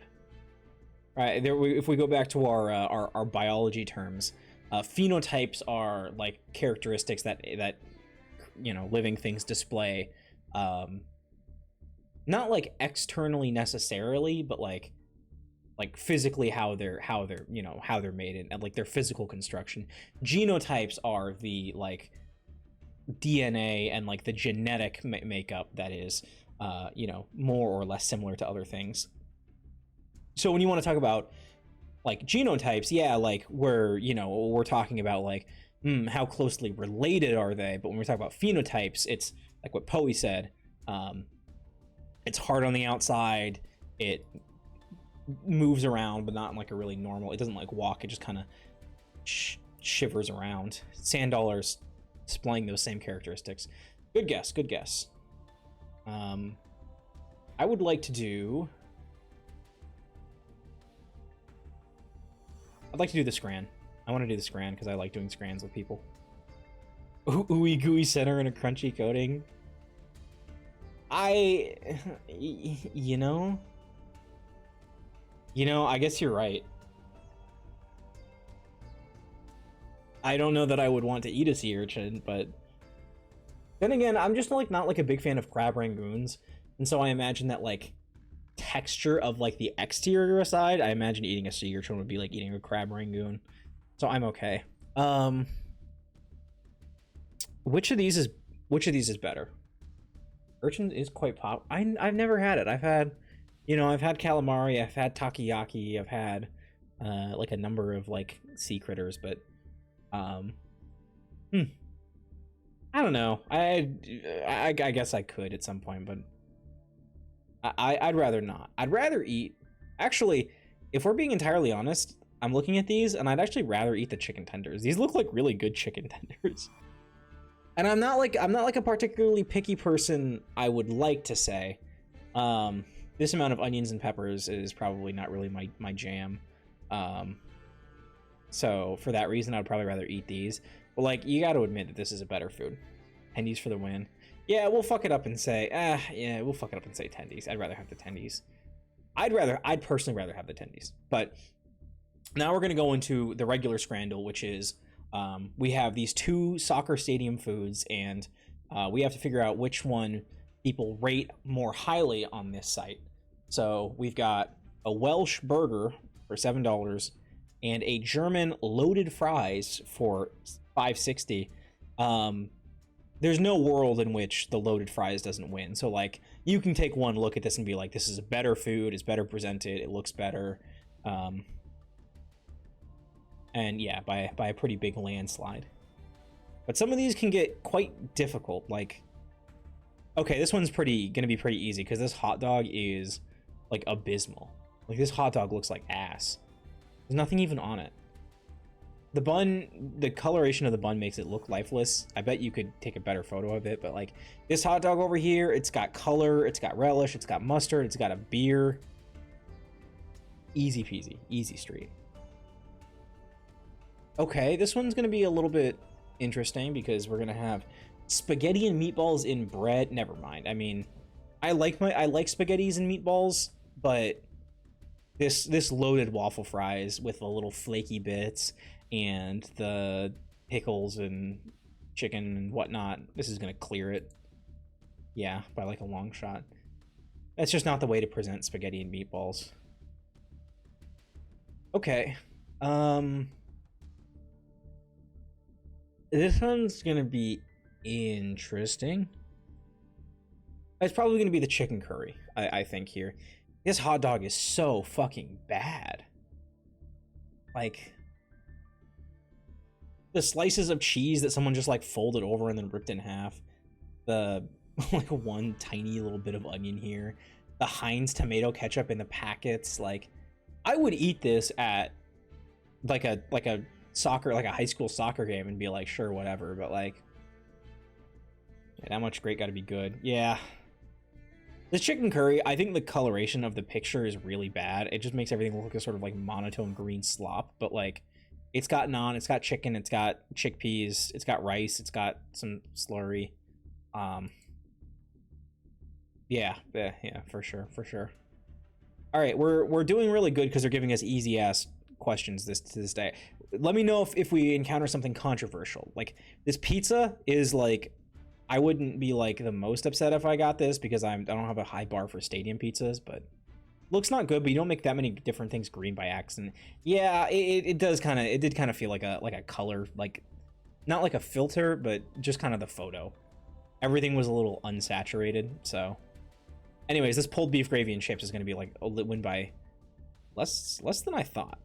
Right there. If we go back to our biology terms, phenotypes are like characteristics that living things display. Not like externally necessarily, but like physically how they're made and like their physical construction. Genotypes are the like DNA and like the genetic makeup that is more or less similar to other things. So when you want to talk about like genotypes, yeah, like we're talking about like how closely related are they, but when we talk about phenotypes, it's like what Poe said. It's hard on the outside, it moves around but not in like a really normal, it doesn't like walk, it just kind of shivers around. Sand dollars displaying those same characteristics. Good guess. I would like to do the scran. I want to do the scran because I like doing scrans with people. Ooey gooey center and a crunchy coating. I guess you're right. I don't know that I would want to eat a sea urchin, but then again, I'm just like not like a big fan of crab rangoons, and so I imagine that like texture of like the exterior aside, I imagine eating a sea urchin would be like eating a crab rangoon, so I'm okay. Which of these is better? Urchin is quite pop. I've never had it. I've had calamari, I've had takoyaki, I've had like a number of like sea critters, but I don't know. I guess I could at some point, but I'd rather not. I'd rather eat. Actually, if we're being entirely honest, I'm looking at these and I'd actually rather eat the chicken tenders. These look like really good chicken tenders. And I'm not like a particularly picky person, I would like to say. This amount of onions and peppers is probably not really my jam. So for that reason, I'd probably rather eat these. But like, you got to admit that this is a better food. Tendies for the win. Yeah, we'll fuck it up and say, tendies. I'd rather have the tendies. I'd personally rather have the tendies. But now we're gonna go into the regular scrandle, which is we have these two soccer stadium foods, and we have to figure out which one people rate more highly on this site. So we've got a Welsh burger for $7 and a German loaded fries for $5.60. There's no world in which the loaded fries doesn't win. So like, you can take one look at this and be like, this is a better food, it's better presented, it looks better. And yeah, by a pretty big landslide. But some of these can get quite difficult. Like, okay, this one's gonna be pretty easy because this hot dog is like abysmal. Like, this hot dog looks like ass. There's nothing even on it. The bun, the coloration of the bun makes it look lifeless. I bet you could take a better photo of it, but like this hot dog over here, it's got color, it's got relish, it's got mustard, it's got a beer. Easy peasy, easy street. Okay, this one's gonna be a little bit interesting because we're gonna have spaghetti and meatballs in bread. Never mind. I mean, I like spaghettis and meatballs, but this loaded waffle fries with the little flaky bits and the pickles and chicken and whatnot, this is gonna clear it. Yeah, by like a long shot. That's just not the way to present spaghetti and meatballs. Okay, Um, this one's gonna be interesting. It's probably gonna be the chicken curry, I think here. This hot dog is so fucking bad. Like, the slices of cheese that someone just like folded over and then ripped in half. The like one tiny little bit of onion here. The Heinz tomato ketchup in the packets. Like, I would eat this at like a soccer, like a high school soccer game and be like, sure, whatever. But like, yeah, that much great got to be good. Yeah. This chicken curry, I think the coloration of the picture is really bad. It just makes everything look like a sort of like monotone green slop. But like, it's got naan, it's got chicken, it's got chickpeas, it's got rice, it's got some slurry. Yeah, for sure. All right, we're doing really good because they're giving us easy ass questions to this day. Let me know if we encounter something controversial. Like, this pizza is like, I wouldn't be like the most upset if I got this because I don't have a high bar for stadium pizzas, but looks not good. But you don't make that many different things green by accident. Yeah, it does kind of, it did kind of feel like a color, like not like a filter, but just kind of the photo. Everything was a little unsaturated. So anyways, this pulled beef gravy and chips is going to be like a win by less than I thought.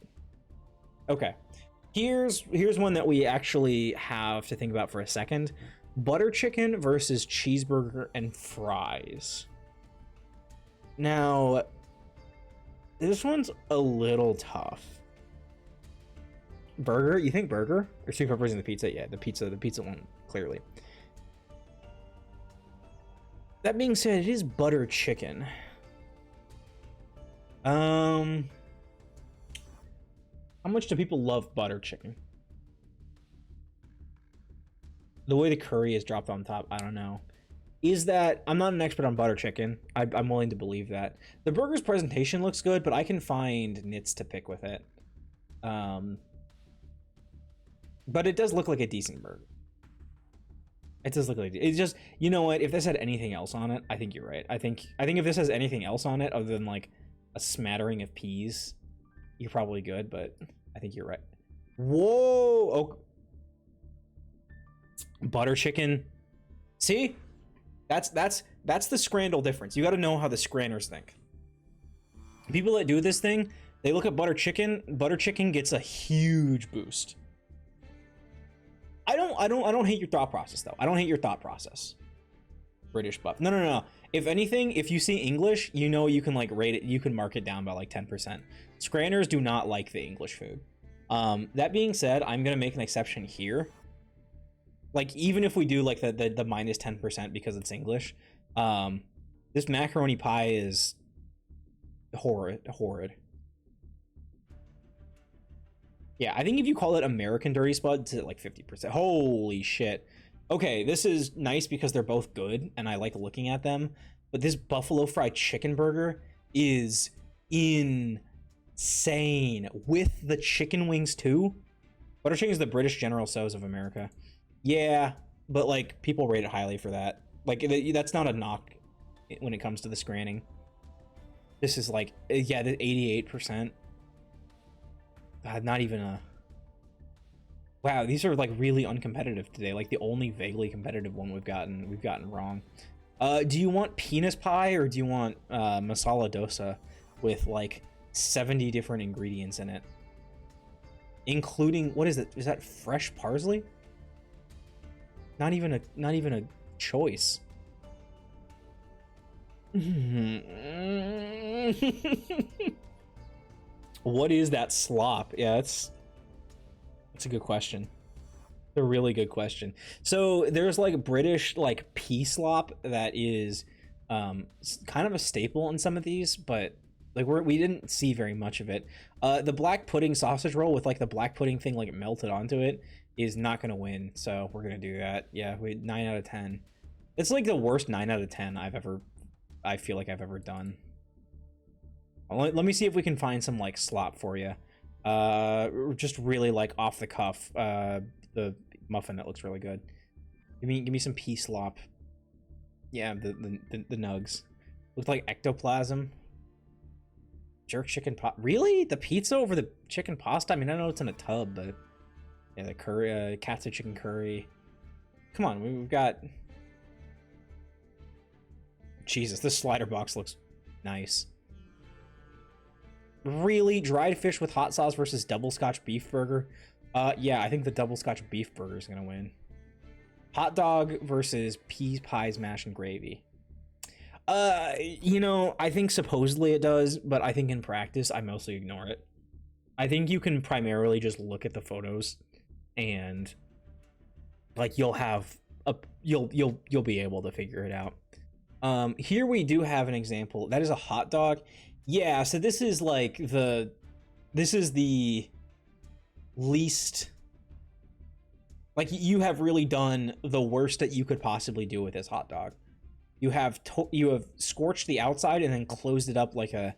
Okay, here's one that we actually have to think about for a second. Butter chicken versus cheeseburger and fries. Now, this one's a little tough. Burger? You think burger? Or sweet peppers in the pizza? Yeah, the pizza one, clearly. That being said, it is butter chicken. How much do people love butter chicken? The way the curry is dropped on top, I don't know. Is that, I'm not an expert on butter chicken. I'm willing to believe that. The burger's presentation looks good, but I can find nits to pick with it. But it does look like a decent burger. It does look like, it's just, you know what? If this had anything else on it, I think you're right. I think if this has anything else on it other than like a smattering of peas, you're probably good, but I think you're right. Whoa! Oh. Butter chicken. See? That's the Scrandle difference. You got to know how the Scranners think. People that do this thing, they look at butter chicken. Butter chicken gets a huge boost. I don't hate your thought process though. I don't hate your thought process. British buff. No. If anything, if you see English, you know you can like rate it. You can mark it down by like 10%. Scranners do not like the English food. That being said, I'm gonna make an exception here. Like, even if we do like the minus 10% because it's English, this macaroni pie is horrid. Yeah, I think if you call it American Dirty Spud, it's at like 50%. Holy shit. Okay, this is nice because they're both good and I like looking at them, but this buffalo fried chicken burger is insane with the chicken wings too. Butter chicken is the British General Tso's of America. Yeah, but like people rate it highly for that. Like, that's not a knock when it comes to the scranning. This is like, yeah, the 88%. Not even a... Wow, these are like really uncompetitive today. Like the only vaguely competitive one we've gotten wrong. Do you want penis pie or do you want masala dosa with like 70 different ingredients in it? Including, what is it? Is that fresh parsley? Not even a choice. What is that slop? Yeah, that's a good question. It's a really good question. So there's like British like pea slop that is kind of a staple in some of these, but like we didn't see very much of it. The black pudding sausage roll with like the black pudding thing like melted onto it is not gonna win, so we're gonna do that. Yeah, 9 out of 10. It's like the worst 9 out of 10 I feel like I've ever done. Let me see if we can find some like slop for you. Just really like off the cuff. The muffin that looks really good. Give me some pea slop. Yeah, the nugs. Looks like ectoplasm. Jerk chicken pot. Really? The pizza over the chicken pasta? I mean, I know it's in a tub, but yeah, the curry, katsu chicken curry. Come on, we've got. Jesus, this slider box looks nice. Really? Dried fish with hot sauce versus double scotch beef burger? Yeah, I think the double scotch beef burger is gonna win. Hot dog versus peas, pies, mash, and gravy. You know, I think supposedly it does, but I think in practice I mostly ignore it. I think you can primarily just look at the photos and like you'll be able to figure it out. Here we do have an example. That is a hot dog. Yeah, so this is like this is the least, like, you have really done the worst that you could possibly do with this hot dog. You have scorched the outside and then closed it up like a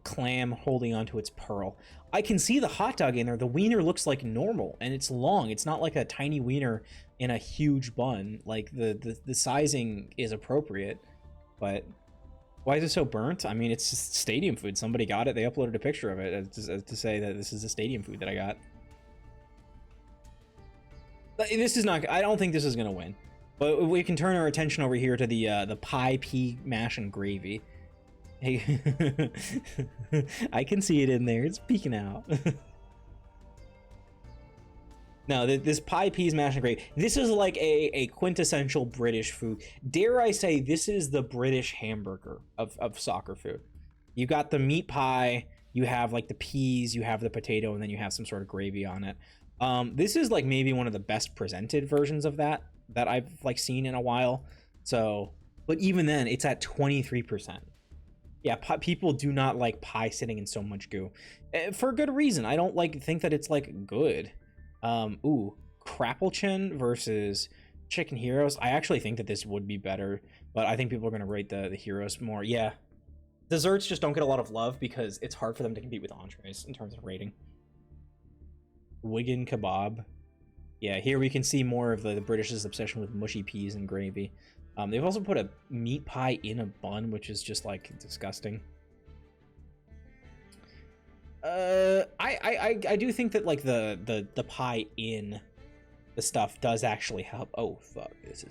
clam holding onto its pearl. I can see the hot dog in there. The wiener looks like normal and it's long. It's not like a tiny wiener in a huge bun. Like the sizing is appropriate, but why is it so burnt? I mean, it's just stadium food. Somebody got it. They uploaded a picture of it as to say that this is a stadium food that I got. But this is not. I don't think this is gonna win. But we can turn our attention over here to the pie, pea, mash, and gravy. Hey, I can see it in there. It's peeking out. No, this pie, peas, mash, and gravy. This is like a quintessential British food. Dare I say, this is the British hamburger of soccer food. You got the meat pie, you have like the peas, you have the potato, and then you have some sort of gravy on it. This is like maybe one of the best presented versions of that I've like seen in a while. So, but even then, it's at 23%. Yeah, people do not like pie sitting in so much goo, for good reason. I don't think that it's like good. Ooh, Crapplechin versus Chicken Heroes. I actually think that this would be better, but I think people are gonna rate the Heroes more. Yeah, desserts just don't get a lot of love because it's hard for them to compete with entrees in terms of rating. Wigan kebab. Yeah, here we can see more of the British's obsession with mushy peas and gravy. They've also put a meat pie in a bun, which is just like disgusting. I do think that like the pie in the stuff does actually help. Oh fuck, this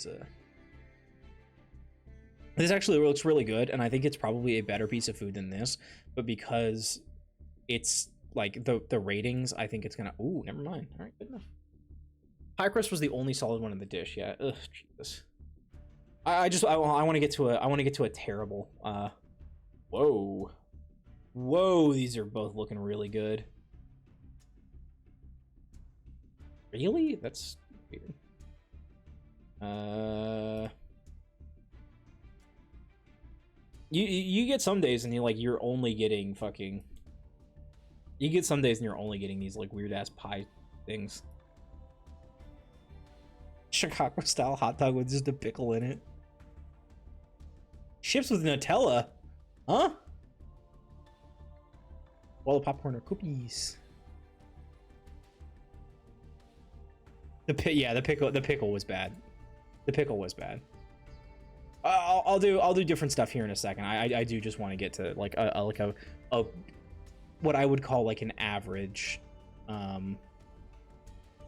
actually looks really good, and I think it's probably a better piece of food than this, but because it's like the ratings, I think it's gonna. Ooh, never mind. All right, good enough. Pie crust was the only solid one in the dish. Yeah. Ugh, Jesus. I want to get to a terrible. Whoa, these are both looking really good. Really? That's weird. You get some days and you're only getting fucking. You get some days and you're only getting these like weird ass pie things. Chicago style hot dog with just a pickle in it. Chips with Nutella? Huh? Wall of popcorn or cookies. The pickle was bad. The pickle was bad. I'll do different stuff here in a second. I do just want to get to like a what I would call like an average. Was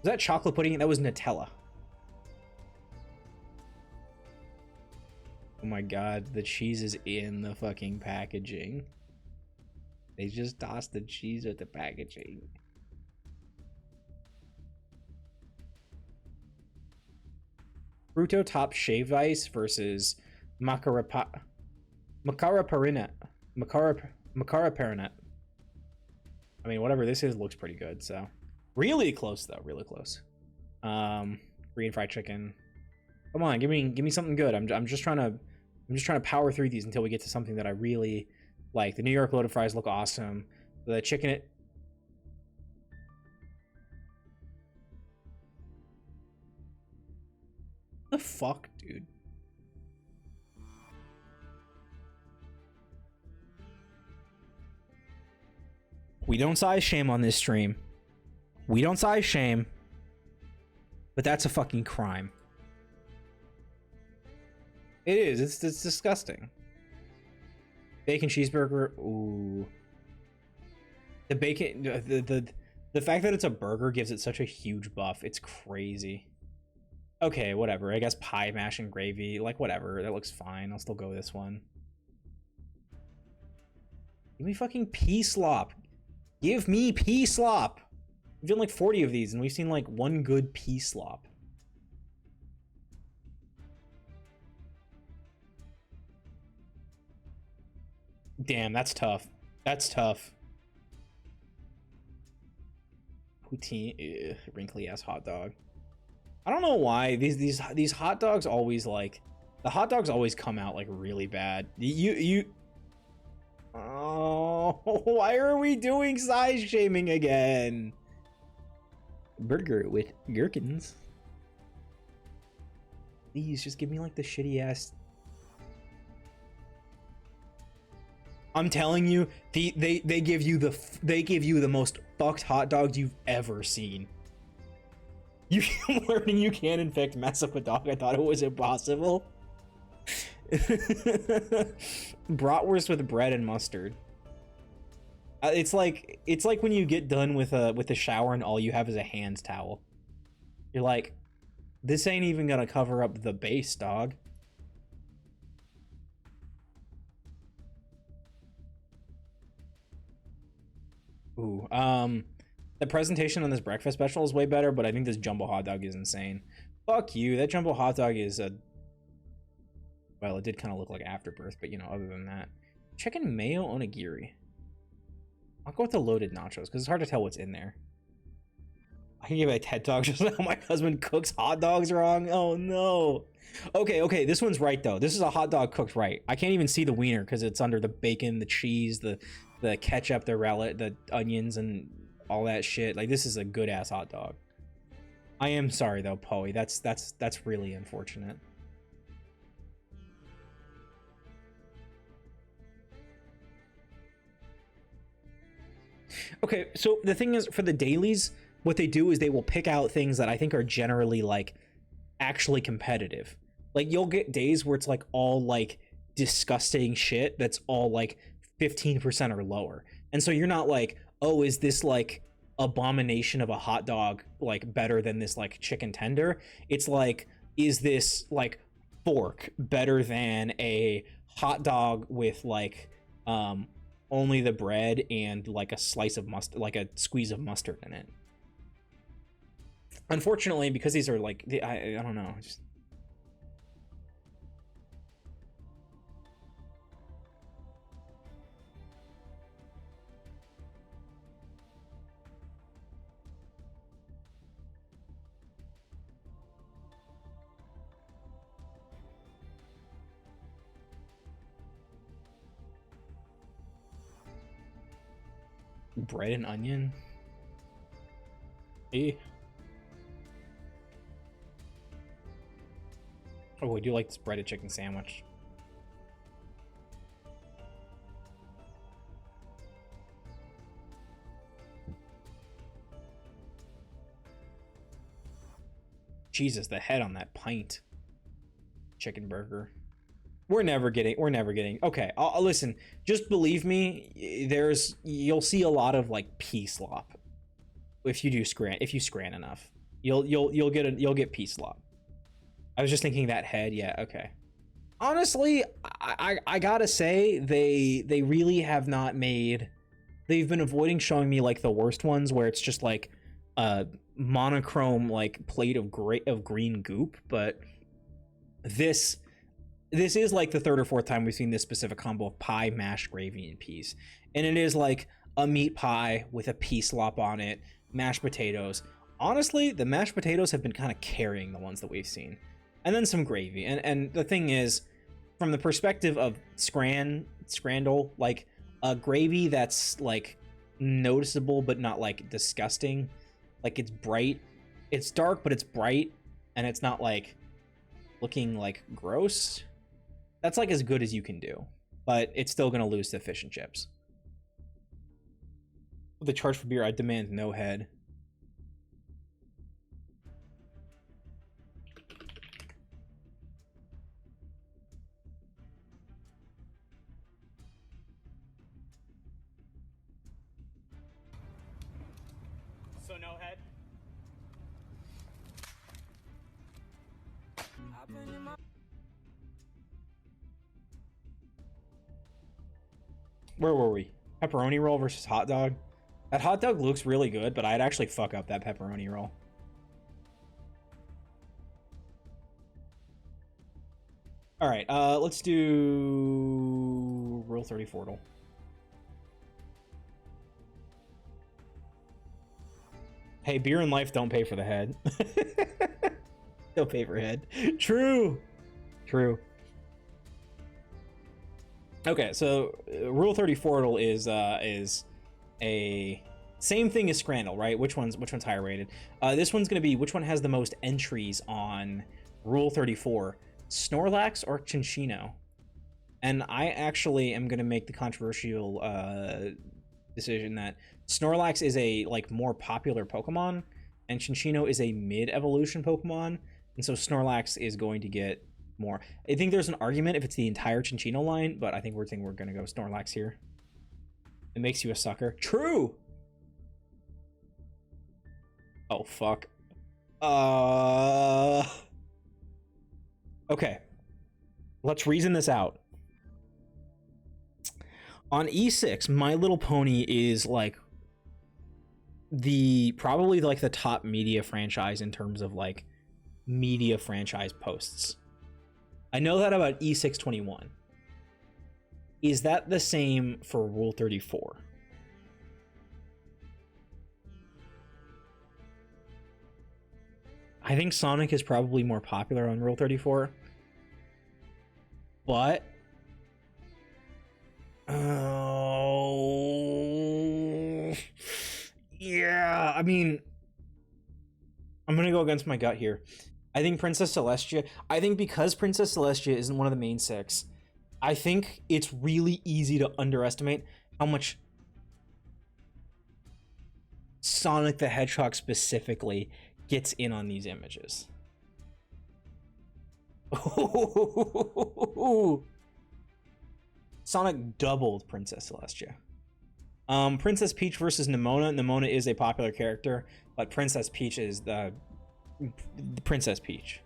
that chocolate pudding? That was Nutella. Oh my god, the cheese is in the fucking packaging. They just tossed the cheese with the packaging. Fruto Top Shaved Ice versus Macara Perinet. I mean, whatever this is looks pretty good, so. Really close though, really close. Korean fried chicken. Come on, give me something good. I'm just trying to power through these until we get to something that I really like. The New York loaded fries look awesome. The chicken the fuck, dude? We don't size shame on this stream. We don't size shame. But that's a fucking crime. It is. It's disgusting. Bacon cheeseburger. Ooh. The bacon, the fact that it's a burger gives it such a huge buff. It's crazy. Okay, whatever. I guess pie mash and gravy, like whatever. That looks fine. I'll still go with this one. Give me fucking pea slop. Give me pea slop. We've done like 40 of these, and we've seen like one good pea slop. Damn, that's tough. That's tough. Poutine, wrinkly ass hot dog. I don't know why these hot dogs always like the hot dogs always come out like really bad. You oh, why are we doing size shaming again? Burger with gherkins. Please just give me like the shitty ass. I'm telling you, they give you the most fucked hot dogs you've ever seen. I'm learning you can't in fact mess up a dog. I thought it was impossible. Bratwurst with bread and mustard. It's like when you get done with a shower and all you have is a hand towel. You're like, this ain't even gonna cover up the base, dog. Ooh, the presentation on this breakfast special is way better, but I think this jumbo hot dog is insane. Fuck you, that jumbo hot dog is a... Well, it did kind of look like Afterbirth, but you know, other than that. Chicken mayo onigiri. I'll go with the loaded nachos, because it's hard to tell what's in there. I can give it a TED Talk just now. My husband cooks hot dogs wrong. Oh no. Okay, this one's right though. This is a hot dog cooked right. I can't even see the wiener because it's under the bacon, the cheese, the ketchup, the onions, and all that shit. Like, this is a good ass hot dog. I am sorry though, Poe. That's really unfortunate. Okay, so the thing is, for the dailies, what they do is they will pick out things that I think are generally like actually competitive. Like, you'll get days where it's like all like disgusting shit that's all like 15% or lower. And so you're not like, oh, is this like abomination of a hot dog like better than this like chicken tender? It's like, is this like fork better than a hot dog with like only the bread and like a slice of mustard, like a squeeze of mustard in it? Unfortunately, because these are like, I don't know, just... bread and onion. Eh. Oh, I do like this breaded chicken sandwich. Jesus, the head on that pint chicken burger. We're never getting. Okay, I'll listen. Just believe me. You'll see a lot of like pea slop if you scran enough. You'll get pea slop. I was just thinking that head. Yeah. Okay. Honestly, I gotta say they really have not made. They've been avoiding showing me like the worst ones where it's just like a monochrome like plate of green goop, but this is like the third or fourth time we've seen this specific combo of pie, mashed gravy, and peas. And it is like a meat pie with a pea slop on it, mashed potatoes. Honestly, the mashed potatoes have been kind of carrying the ones that we've seen. And then some gravy. And the thing is, from the perspective of scrandle, like a gravy that's like noticeable but not like disgusting. Like, it's bright. It's dark, but it's bright. And it's not like looking like gross. That's like as good as you can do, but it's still gonna lose to fish and chips. With the charge for beer, I demand no head. so no head. Where were we? Pepperoni roll versus hot dog. That hot dog looks really good, but I'd actually fuck up that pepperoni roll. All right, let's do Rule 30 Fortal. Hey, beer and life don't pay for the head. Don't pay for head. True. True. Okay, so Rule 30 Fortal is a same thing as Scrandle, right? Which one's higher rated? This one's gonna be which one has the most entries on Rule 34, Snorlax or Chinchino? And I actually am gonna make the controversial decision that Snorlax is a like more popular Pokemon, and Chinchino is a mid-evolution Pokemon, and so Snorlax is going to get more. I think there's an argument if it's the entire Chinchino line, but I think we're gonna go Snorlax here. It makes you a sucker. True. Oh fuck. Okay. Let's reason this out. On E6, My Little Pony is like probably like the top media franchise in terms of like media franchise posts. I know that about E621. Is that the same for Rule 34? I think Sonic is probably more popular on Rule 34. But oh yeah, I mean, I'm gonna go against my gut here. I think Princess Celestia, because Princess Celestia isn't one of the main six, I think it's really easy to underestimate how much Sonic the Hedgehog specifically gets in on these images. Sonic doubled Princess Celestia. Princess Peach versus Nimona. Nimona is a popular character, but Princess Peach is the Princess Peach.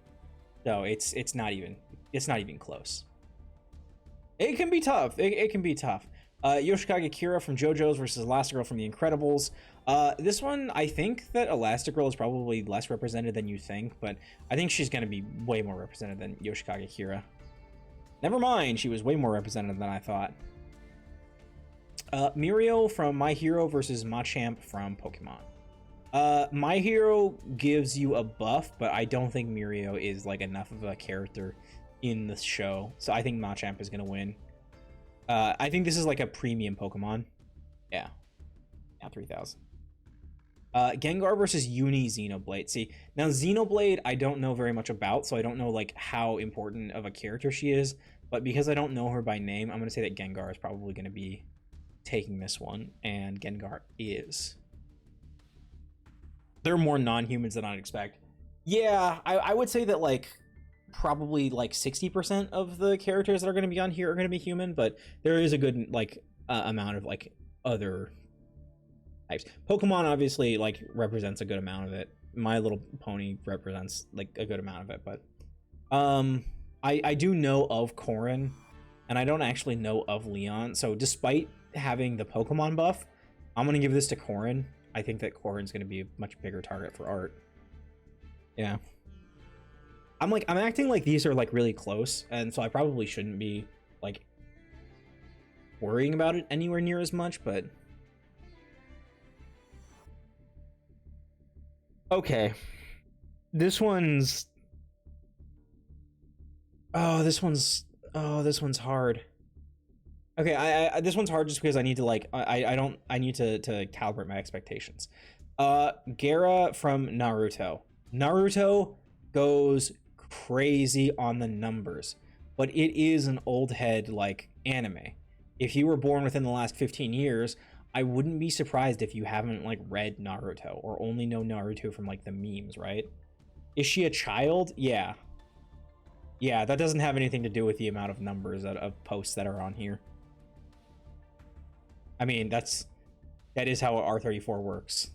So it's not even close. It can be tough. It can be tough. Yoshikage Kira from JoJo's versus Elastigirl from The Incredibles. This one, I think that Elastigirl is probably less represented than you think, but I think she's going to be way more represented than Yoshikage Kira. Never mind, she was way more represented than I thought. Mirio from My Hero versus Machamp from Pokemon. My Hero gives you a buff, but I don't think Mirio is like enough of a character in the show, so I think Machamp is going to win. I think this is like a premium Pokemon. Yeah, 3000. Gengar versus Uni Xenoblade. See, now Xenoblade I don't know very much about, so I don't know like how important of a character she is, but because I don't know her by name, I'm going to say that Gengar is probably going to be taking this one, and Gengar is. There are more non-humans than I'd expect. Yeah, I would say that like probably like 60% of the characters that are going to be on here are going to be human, but there is a good like amount of like other types. Pokemon obviously like represents a good amount of it. My Little Pony represents like a good amount of it, but I do know of Corrin, and I don't actually know of Leon. So despite having the Pokemon buff, I'm gonna give this to Corrin. I think that Corrin's gonna be a much bigger target for art. Yeah. I'm acting like these are like really close, and so I probably shouldn't be like worrying about it anywhere near as much, but okay. This one's this one's hard. Okay, I this one's hard just because I need to like I need to calibrate my expectations. Gaara from Naruto. Naruto goes crazy on the numbers, but it is an old head like anime. If you were born within the last 15 years, I wouldn't be surprised if you haven't like read Naruto or only know Naruto from like the memes, right? Is she a child? Yeah, that doesn't have anything to do with the amount of numbers of posts that are on here. I mean, that is how R34 works.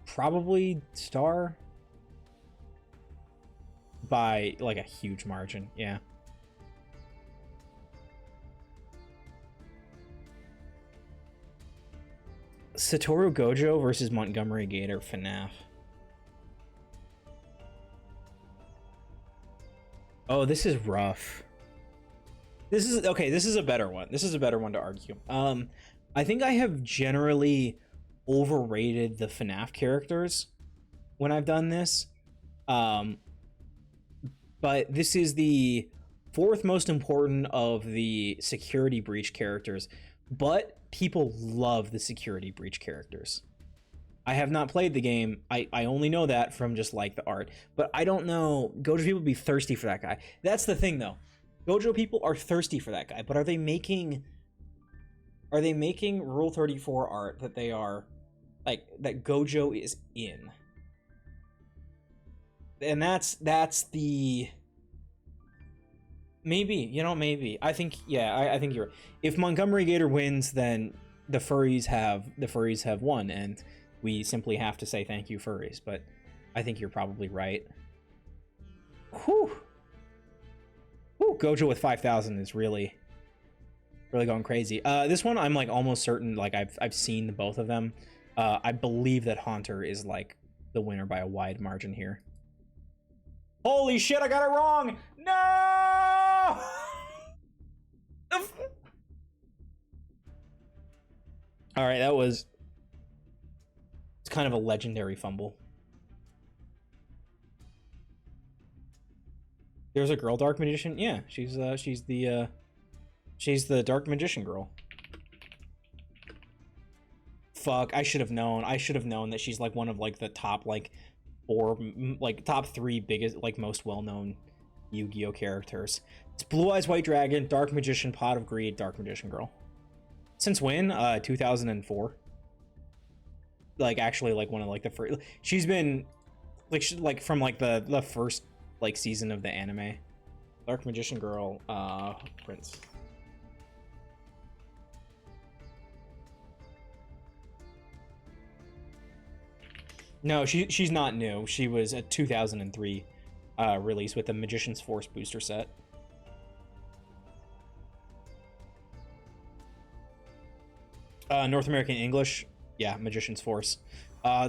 Probably Star by like a huge margin. Yeah. Satoru Gojo versus Montgomery Gator FNAF. Oh, this is rough. This is okay. This is a better one. This is a better one to argue. I think I have generally overrated the FNAF characters when I've done this. But this is the fourth most important of the security breach characters. But people love the security breach characters. I have not played the game. I only know that from just like the art. But I don't know. Gojo people be thirsty for that guy. That's the thing though. Gojo people are thirsty for that guy. But are they making Rule 34 art that they are like that Gojo is in? And that's the maybe, maybe. I think I think you're right. If Montgomery Gator wins, then the furries have won, and we simply have to say thank you, furries. But I think you're probably right. Whew. Whew, Gojo with 5,000 is really going crazy. This one I'm like almost certain, like I've seen both of them. I believe that Haunter is like the winner by a wide margin here. Holy shit, I got it wrong! No! All right, it's kind of a legendary fumble. There's a girl dark magician. Yeah, she's the dark magician girl. Fuck, I should have known. I should have known that she's like one of like the top like top 3 biggest, like most well-known Yu-Gi-Oh characters. It's Blue Eyes White Dragon, Dark Magician, Pot of Greed, Dark Magician Girl. Since when? 2004. Like actually like one of like the first. She's been like from like the first like season of the anime. Dark Magician Girl, Prince. No, she's not new. She was a 2003 release with the Magician's Force booster set. North American English, yeah, Magician's Force.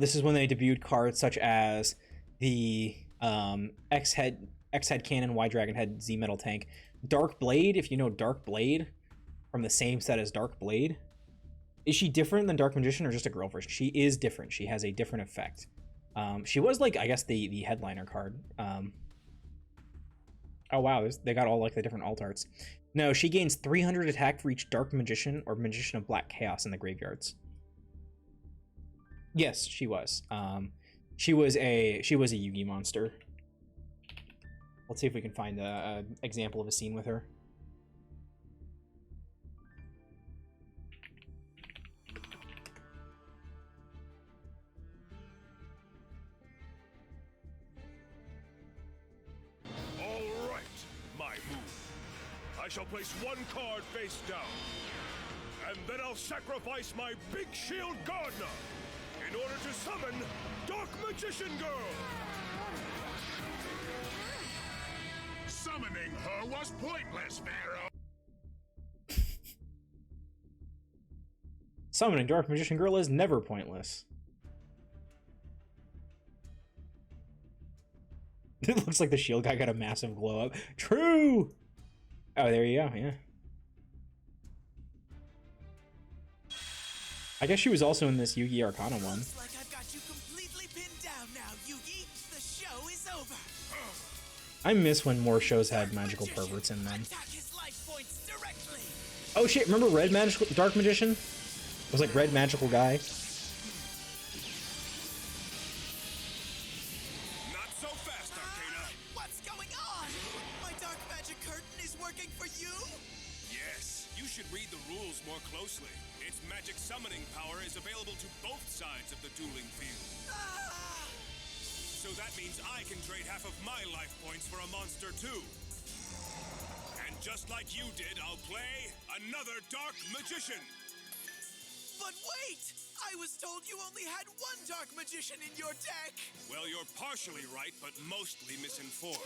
This is when they debuted cards such as the X-Head Cannon, Y Dragon Head, Z Metal Tank, Dark Blade. If you know Dark Blade from the same set as Dark Blade. Is she different than Dark Magician or just a girl version? She is different. She has a different effect. She was like, I guess the headliner card. Oh wow, they got all like the different alt arts. No, she gains 300 attack for each Dark Magician or Magician of Black Chaos in the graveyards. Yes, she was. She was a Yugi monster. Let's see if we can find a example of a scene with her. I shall place one card face down, and then I'll sacrifice my Big Shield Gardener in order to summon Dark Magician Girl. Summoning her was pointless, Pharaoh. Summoning Dark Magician Girl is never pointless. It looks like the shield guy got a massive glow up. True! Oh, there you go, yeah. I guess she was also in this Yu-Gi Arcana one. Looks like I've got you completely pinned down now, Yugi. The show is over. I miss when more shows had magical perverts in them. Attack his life points directly. Oh shit, remember Dark Magician? It was like Red Magical Guy. Not so fast, Arcana. What's going on? My dark magic curtain is working for you? Yes, you should read the rules more closely. Its magic summoning power is available to both sides of the dueling field. Ah! So that means I can trade half of my life points for a monster too. And just like you did, I'll play another Dark Magician. But wait! I was told you only had one Dark Magician in your deck! Well, you're partially right, but mostly misinformed.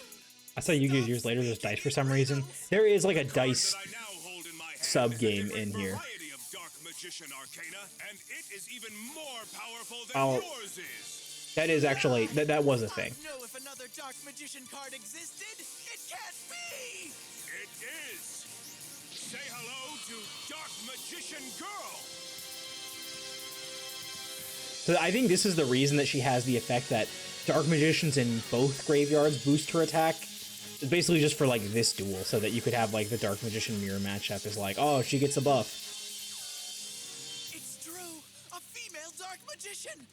I saw Yu-Gi-Oh! Years later, there's dice for some reason. There is like a dice That I now hold in my hand sub is a game different in here. variety of Dark Magician Arcana, and it is even more powerful than Oh. yours is. That is actually that was a thing. I know if another Dark Magician card existed, it can't be! It is. Say hello to Dark Magician Girl. So I think this is the reason that she has the effect that Dark Magicians in both graveyards boost her attack. It's basically just for like this duel, so that you could have like the Dark Magician mirror matchup is like, oh, she gets a buff. It's true! A female Dark Magician!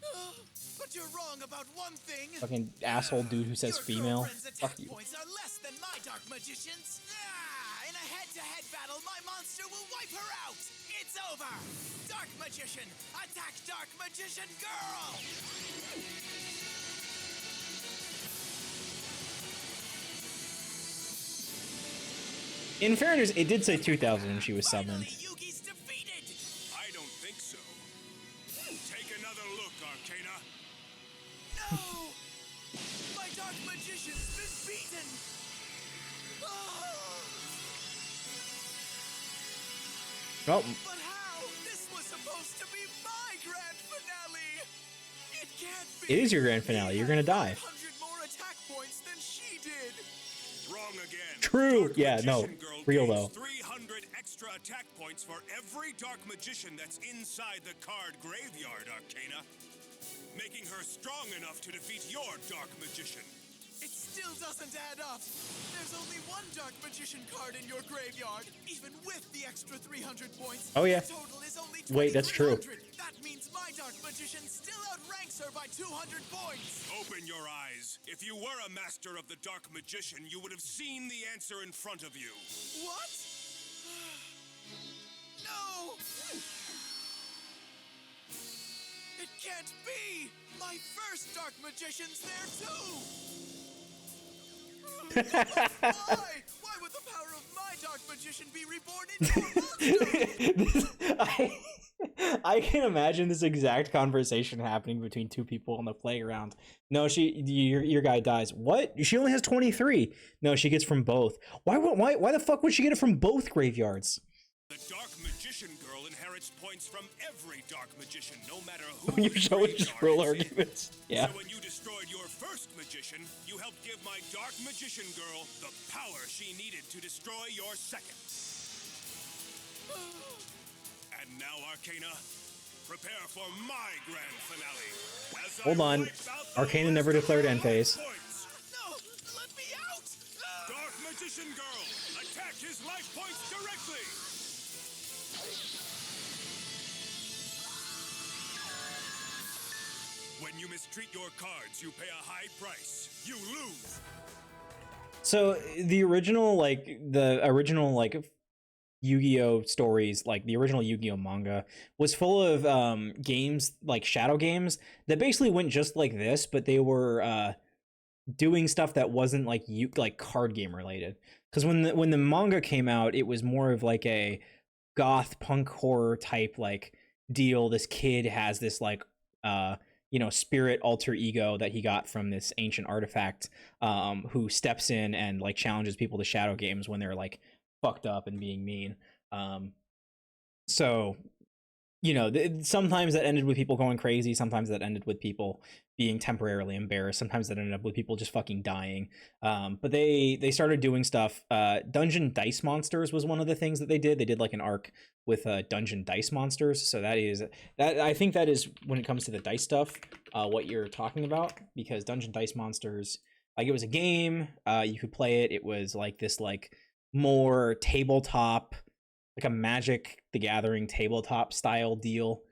But you're wrong about one thing! Fucking asshole dude who says Your female. girlfriend's Fuck attack you. points are less than my Dark Magician's! In a head-to-head battle, my monster will wipe her out! It's over! Dark Magician, attack Dark Magician Girl! In fairness, it did say 2000 when she was summoned. Finally, Yugi's defeated! I don't think so. Take another look, Arcana. No! My Dark Magician's been beaten! Oh, But how? This was supposed to be my grand finale! It can't be! it is your grand finale. You're gonna die. 100 more attack points than she did! Wrong again. True. Dark Yeah, no. Magician Girl Real gains though. 300 extra attack points for every Dark Magician that's inside the card graveyard, Arcana, making her strong enough to defeat your Dark Magician. It still doesn't add up! There's only one Dark Magician card in your graveyard, even with the extra 300 points. Oh, yeah. The total is only Wait, that's true. 2,300. That means my Dark Magician still outranks her by 200 points! Open your eyes. If you were a master of the Dark Magician, you would have seen the answer in front of you. What? No! It can't be! My first Dark Magician's there too! Why? Why would the power of my Dark Magician be reborn in your monster? I can imagine this exact conversation happening between two people on the playground. No, your guy dies. What? She only has 23. No, she gets from both. Why the fuck would she get it from both graveyards? The Dark Magician Girl inherits points from every Dark Magician, no matter who. When you the show it, just graveyard roll is in. arguments. Yeah. So when you destroyed your first magician, you helped give my Dark Magician Girl the power she needed to destroy your second. And now, Arcana, prepare for my grand finale. As Hold I on. wipe out the Arcana last never declared end of phase. points. No! Let me out! Dark Magician Girl, attack his life points directly! When you mistreat your cards, you pay a high price. You lose. So the original Yu-Gi-Oh stories, like the original Yu-Gi-Oh manga, was full of games like shadow games that basically went just like this, but they were doing stuff that wasn't like card game related. Because when the manga came out, it was more of like a goth punk horror type like deal. This kid has this like spirit alter ego that he got from this ancient artifact, who steps in and like challenges people to shadow games when they're like fucked up and being mean. So sometimes that ended with people going crazy, sometimes that ended with people being temporarily embarrassed, sometimes that ended up with people just fucking dying. But they started doing stuff. Dungeon Dice Monsters was one of the things that they did like an arc with Dungeon Dice Monsters. So I think that is, when it comes to the dice stuff, what you're talking about, because Dungeon Dice Monsters, like, it was a game, you could play it. It was like this like more tabletop, like a Magic the Gathering tabletop style deal.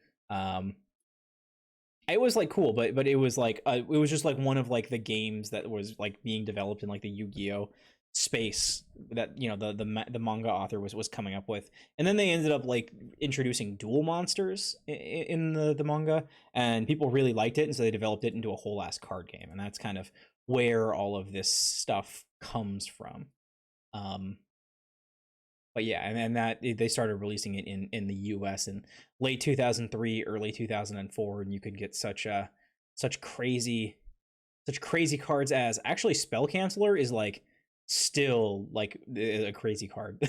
It was like cool, but it was like it was just like one of like the games that was like being developed in like the Yu-Gi-Oh space that the manga author was coming up with. And then they ended up like introducing duel monsters in the manga, and people really liked it, and so they developed it into a whole ass card game. And that's kind of where all of this stuff comes from. But yeah, and that they started releasing it in the US in late 2003, early 2004, and you could get such crazy cards as actually Spell Canceller is like still like a crazy card.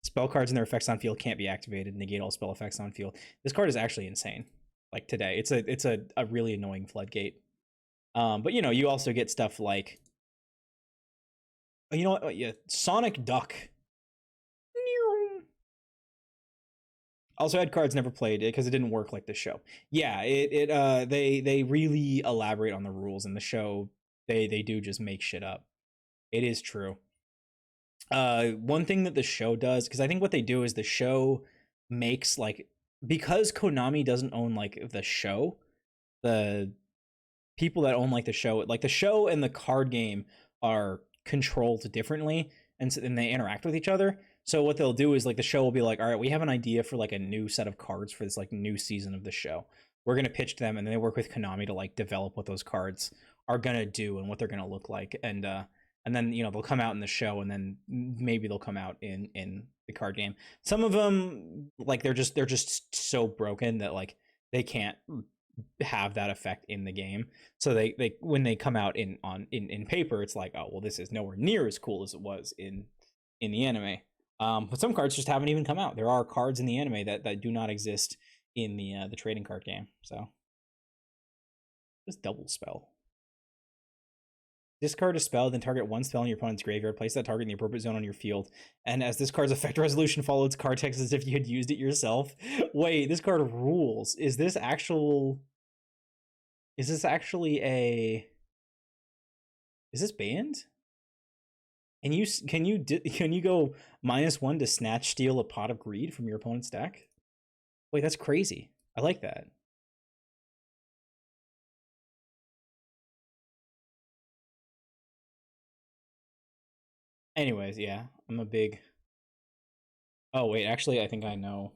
Spell cards and their effects on field can't be activated, negate all spell effects on field. This card is actually insane. Like today, it's a really annoying floodgate. But you know, you also get stuff like, you know what? Yeah, Sonic Duck. Also had cards never played it because it didn't work like the show. Yeah, they really elaborate on the rules in the show. They do just make shit up. It is true. One thing that the show does, because I think what they do is the show makes like, because Konami doesn't own like the show, the people that own like the show and the card game are controlled differently, and they interact with each other. So what they'll do is like the show will be like, all right, we have an idea for like a new set of cards for this like new season of the show. We're gonna pitch them, and then they work with Konami to like develop what those cards are gonna do and what they're gonna look like, and then you know they'll come out in the show, and then maybe they'll come out in the card game. Some of them like they're just so broken that like they can't have that effect in the game. So they when they come out in paper, it's like, oh well, this is nowhere near as cool as it was in the anime. But some cards just haven't even come out. There are cards in the anime that do not exist in the trading card game. So just double spell. Discard a spell, then target one spell in your opponent's graveyard. Place that target in the appropriate zone on your field. And as this card's effect resolution follows its card text as if you had used it yourself. Wait, this card rules. Is this actually a? Is this banned? And can you go -1 to snatch steal a Pot of Greed from your opponent's deck? Wait, that's crazy. I like that. Anyways, yeah, I'm a big. Oh wait, actually, I think I know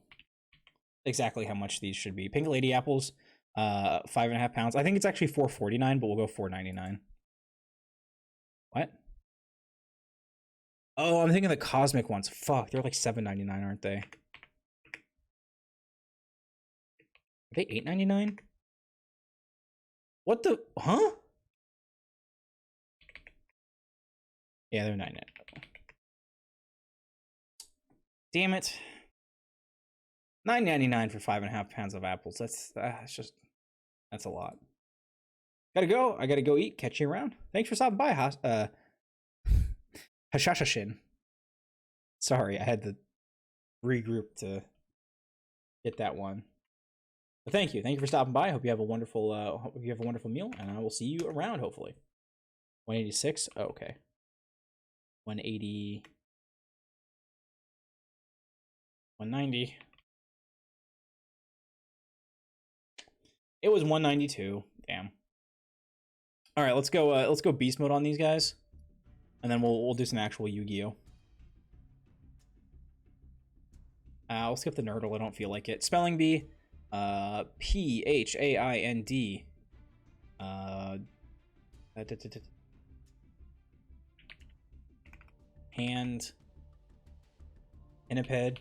exactly how much these should be. Pink Lady Apples, 5.5 pounds. I think it's actually $4.49, but we'll go $4.99. What? Oh, I'm thinking the cosmic ones. Fuck, they're like $7.99, aren't they? Are they $8.99? What the? Huh? Yeah, they're $9.99. Damn it. $9.99 for 5.5 pounds of apples. That's a lot. Gotta go. I gotta go eat. Catch you around. Thanks for stopping by, Hashashashin. Sorry, I had to regroup to get that one. But thank you. Thank you for stopping by. I hope you have a wonderful meal, and I will see you around, hopefully. 186? Oh, okay. 180. 190. It was 192. Damn. All right, let's go beast mode on these guys, and then we'll do some actual Yu-Gi-Oh. I'll skip the Nerdle. I don't feel like it. Spelling bee. P-H-A-I-N-D. Hand. Pinniped.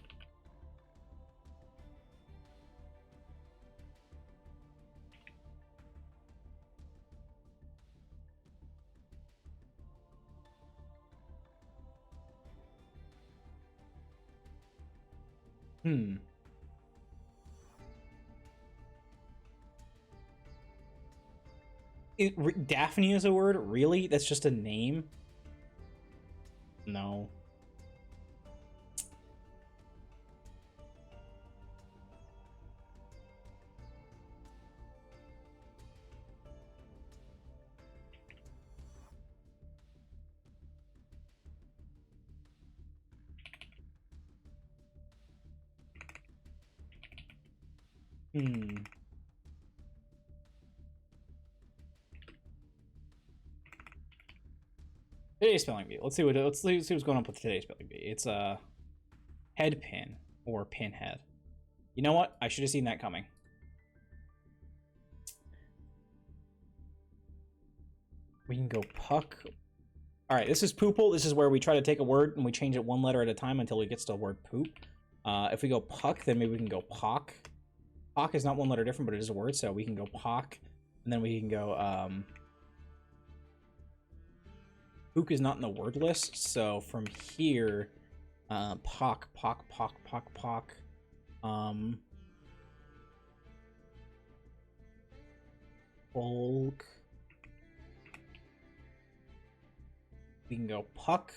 Daphne is a word? Really? That's just a name? No. Today's spelling bee. Let's see what's going on with today's spelling bee. It's a head pin or pinhead. You know what? I should have seen that coming. We can go puck All right, this is poople. This is where we try to take a word and we change it one letter at a time until it gets to the word poop. If we go puck, then maybe we can go pock. Pock is not one letter different, but it is a word, so we can go pock. And then we can go, pook is not in the word list, so from here, pock. Bulk. We can go puck.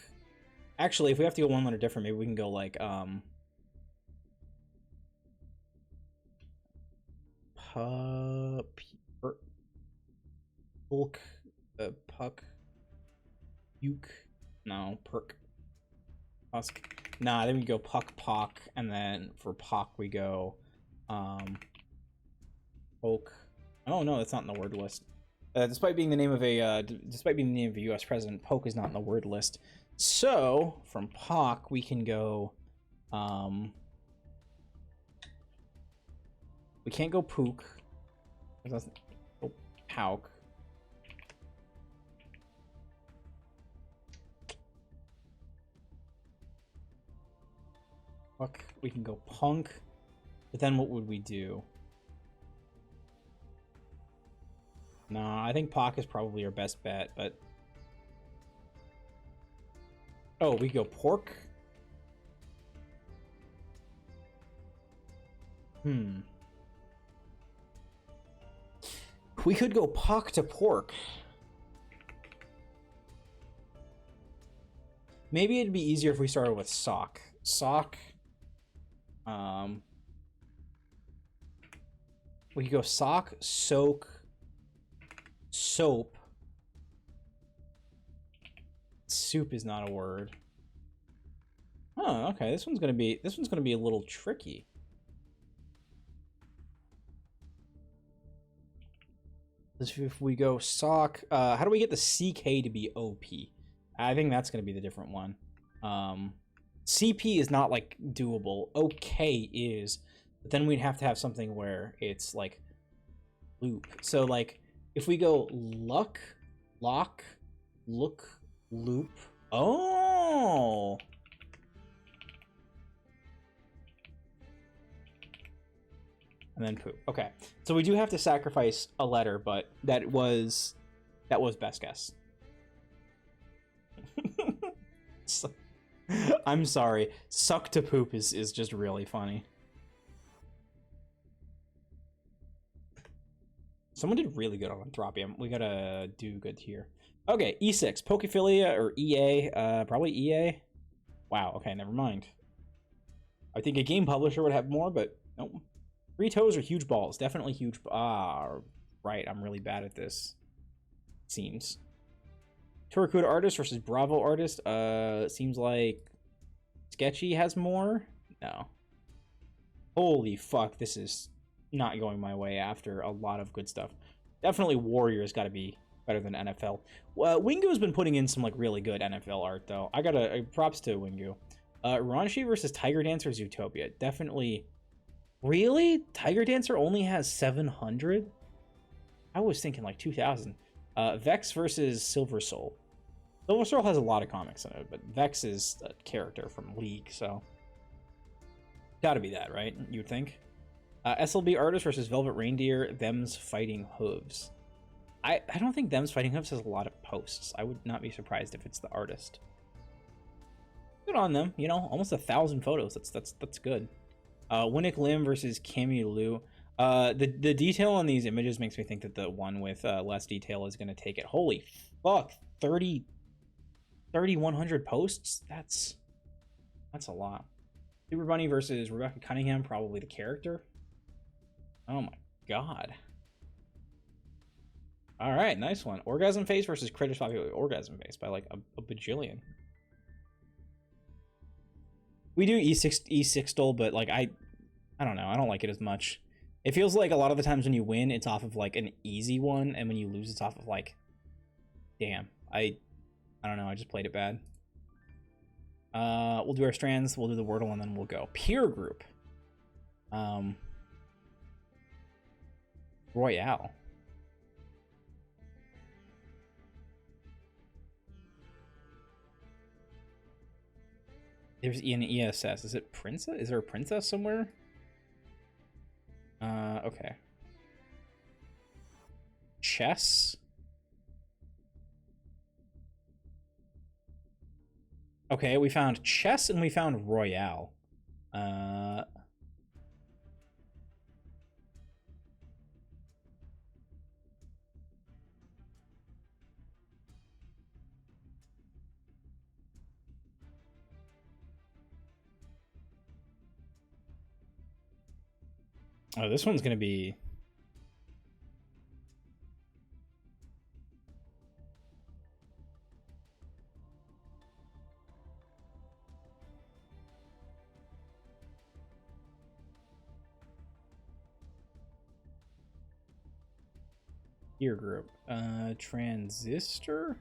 Actually, if we have to go one letter different, maybe we can go like, bulk, puck, uke, no, perk, husk. Nah, then we go puck, pock, and then for pock we go, poke. Oh no, that's not in the word list. Despite being the name of a U.S. president, poke is not in the word list. So from pock we can go, we can't go pook. Oh, pouk. Fuck, we can go punk. But then what would we do? Nah, I think Pock is probably our best bet, but... Oh, we go pork? We could go Pock to pork. Maybe it'd be easier if we started with sock. Sock. We could go sock, soak, soap. Soup is not a word. Oh, okay. This one's gonna be a little tricky. If we go sock, how do we get the CK to be OP? I think that's gonna be the different one. CP is not like doable. OK is, but then we'd have to have something where it's like loop. So like if we go luck, lock, look, loop. Oh. And then poop. Okay, so we do have to sacrifice a letter, but that was best guess. I'm sorry. Suck to poop is just really funny. Someone did really good on Anthropium. We gotta do good here. Okay, E6. Pokephilia or EA? Probably EA. Wow, okay, never mind. I think a game publisher would have more, but nope. 3 toes or huge balls? Definitely huge. Right. I'm really bad at this. Seems. Turakuda artist versus Bravo artist. Seems like Sketchy has more. No. Holy fuck! This is not going my way after a lot of good stuff. Definitely Warriors got to be better than NFL. Wingu's been putting in some like really good NFL art though. I gotta props to Wingu. Ranshi versus Tiger Dancer Zootopia. Definitely. Really? Tiger Dancer only has 700? I was thinking like 2,000. Vex versus Silver Soul. Silver Soul has a lot of comics in it, but Vex is a character from League, so... Gotta be that, right? You'd think? SLB Artist versus Velvet Reindeer, Them's Fighting Hooves. I don't think Them's Fighting Hooves has a lot of posts. I would not be surprised if it's the artist. Good on them, you know, almost 1,000 photos. That's good. Winnick Lim versus Cammy Lou. The detail on these images makes me think that the one with less detail is going to take it. Holy fuck, 3,100 posts? That's a lot. Super Bunny versus Rebecca Cunningham, probably the character. Oh my god. All right, nice one. Orgasm Face versus Critters Popular Orgasm Face by like a bajillion. We do E6 but like I don't know. I don't like it as much. It feels like a lot of the times when you win, it's off of like an easy one, and when you lose, it's off of like, damn. I don't know. I just played it bad. We'll do our strands. We'll do the Wordle, and then we'll go peer group. Royale. There's an ESS. Is it princess? Is there a princess somewhere? Okay. Chess. Okay, we found chess and we found royale. Oh, this one's gonna be... Peer group. Transistor?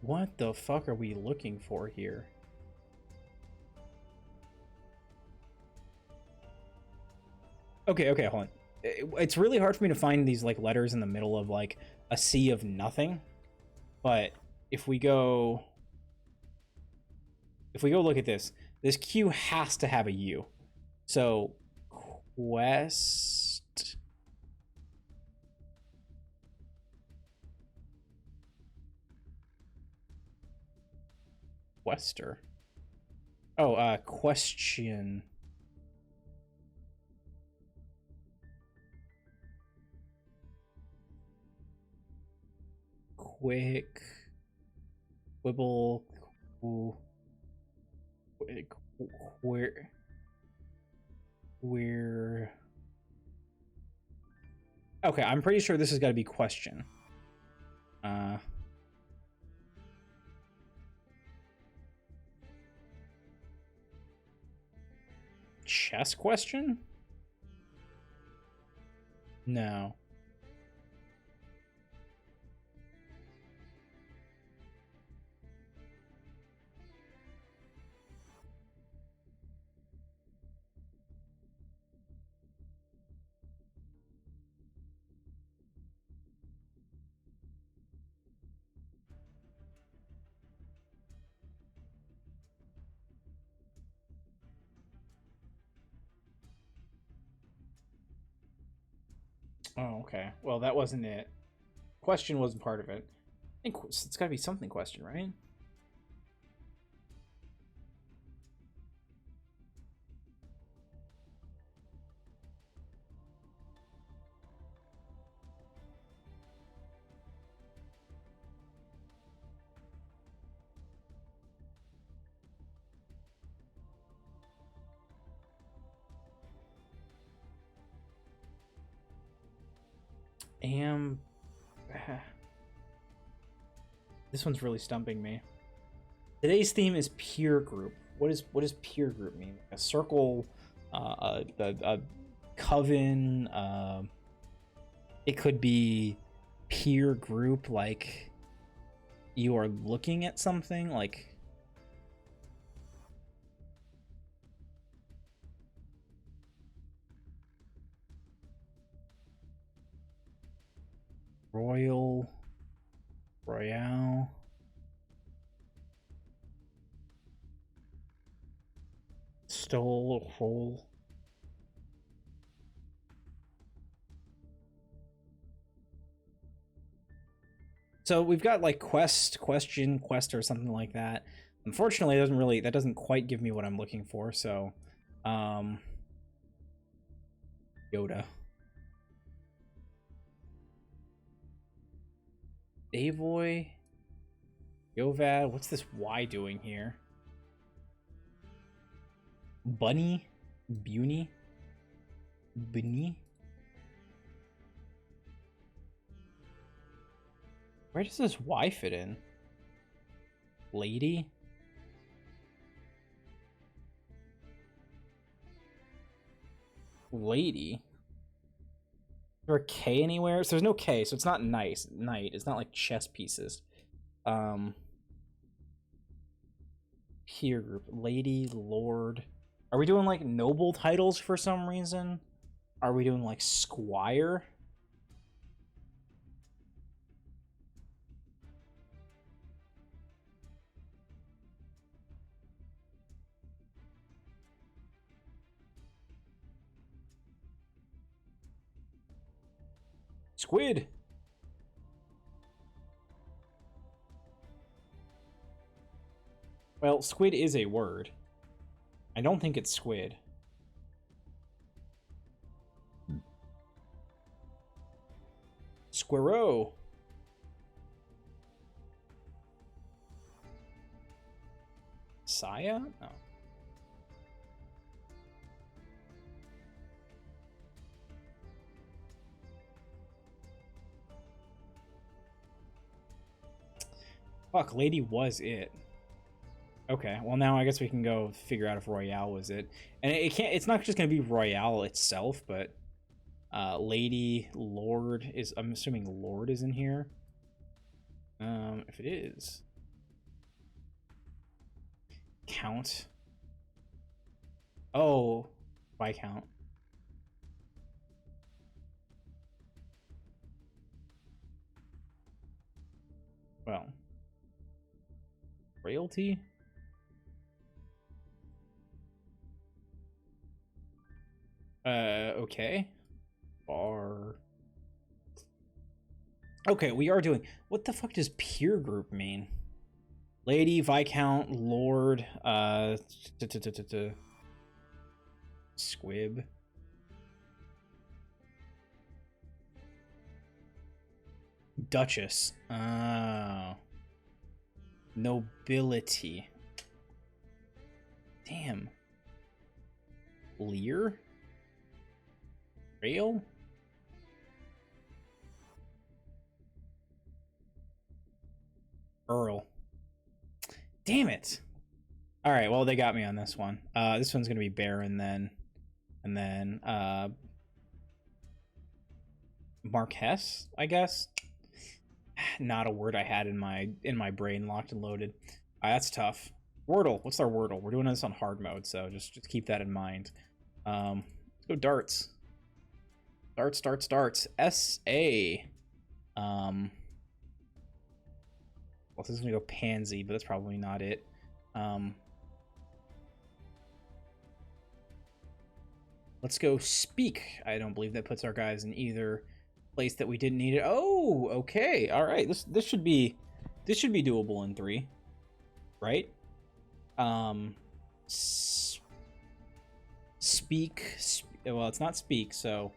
What the fuck are we looking for here? Okay, okay, hold on. It's really hard for me to find these like letters in the middle of like a sea of nothing. But if we go look at this Q has to have a U. So quest quester. Oh, question. Quick quibble where okay, I'm pretty sure this has got to be question. Chess question? No. Oh, okay. Well, that wasn't it. Question wasn't part of it. I think it's got to be something question, right? This one's really stumping me. Today's theme is peer group. What does peer group mean? A circle, a coven. It could be peer group, like you are looking at something, like royale. Stole whole. So we've got like quest, question, quest, or something like that. Unfortunately, that doesn't quite give me what I'm looking for. So, Yoda, Avoy, Yovad. What's this Y doing here? Bunny, Bunny. Where does this Y fit in? Lady? Lady? Is there a K anywhere? So there's no K, so it's not nice. Knight. It's not like chess pieces. Peer group. Lady, Lord. Are we doing like noble titles for some reason? Are we doing like squire? Squid. Well, squid is a word. I don't think it's squid. Squirrel. Saya? No. Fuck, lady was it. Okay, well now I guess we can go figure out if Royale was it. And it can't, it's not just gonna be Royale itself, but lady, lord is, I'm assuming lord is in here. If it is. Count. Oh, Viscount. Well. Royalty? Okay. Bar. Okay, we are doing... What the fuck does peer group mean? Lady, Viscount, Lord, Squib. Duchess. Oh. Nobility. Damn. Lear? Rail? Earl. Damn it. All right, well, they got me on this one. This one's going to be Baron then. And then Marquess, I guess. Not a word I had in my brain locked and loaded. That's tough. Wordle. What's our Wordle? We're doing this on hard mode, so just keep that in mind. Let's go darts. Darts. S-A. Well, this is gonna go pansy, but that's probably not it. Let's go speak. I don't believe that puts our guys in either place that we didn't need it. Oh, okay. All right. This should be doable in 3, right? Speak. Well, it's not speak, so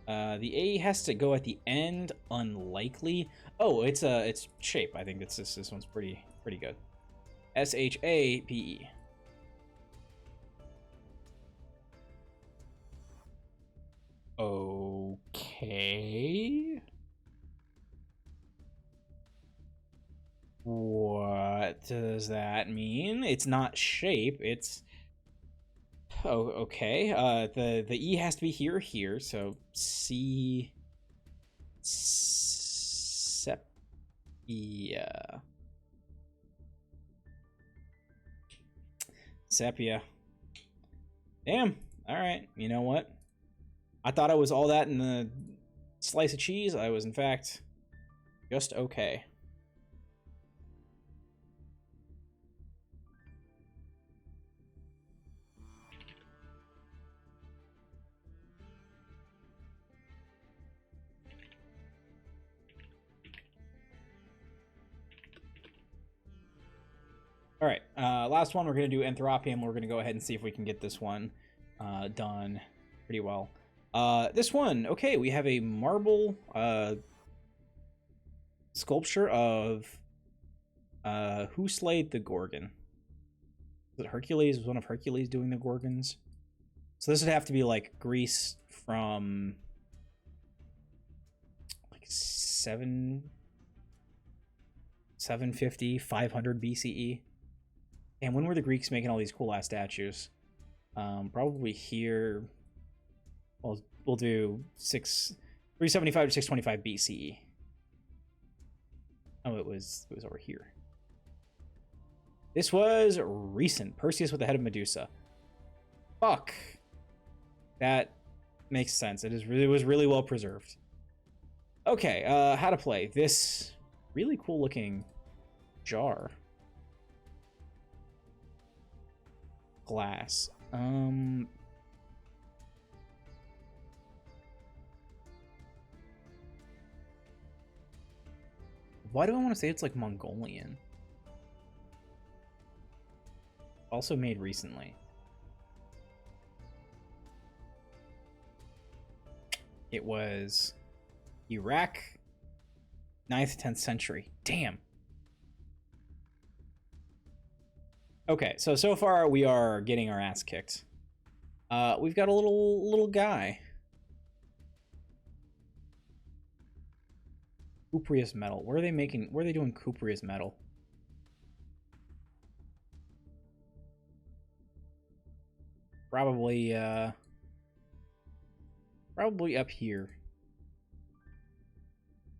the A has to go at the end. Unlikely. Oh, it's shape. I think this one's pretty good. S-H-A-P-E. Okay. What does that mean? It's not shape. It's... Oh, okay. The E has to be here. So C... Sepia. Sepia. Damn. All right. You know what? I thought I was all that in the slice of cheese. I was, in fact, just okay. All right, last one. We're going to do Anthropium. We're going to go ahead and see if we can get this one done pretty well. This one, okay, we have a marble sculpture of who slayed the Gorgon? Was it Hercules? Was one of Hercules doing the Gorgons? So this would have to be like Greece from like 750, 500 BCE. And when were the Greeks making all these cool ass statues? Probably here. We'll do 375 to 625 BCE. Oh, it was over here. This was recent. Perseus with the head of Medusa. Fuck. That makes sense. It was really well preserved. Okay, how to play this really cool looking jar. Glass. Why do I want to say it's like Mongolian? Also made recently. It was Iraq, 9th, 10th century. Damn. Okay, so far we are getting our ass kicked. We've got a little guy. Cupreous metal. Where are they doing cupreous metal? Probably up here.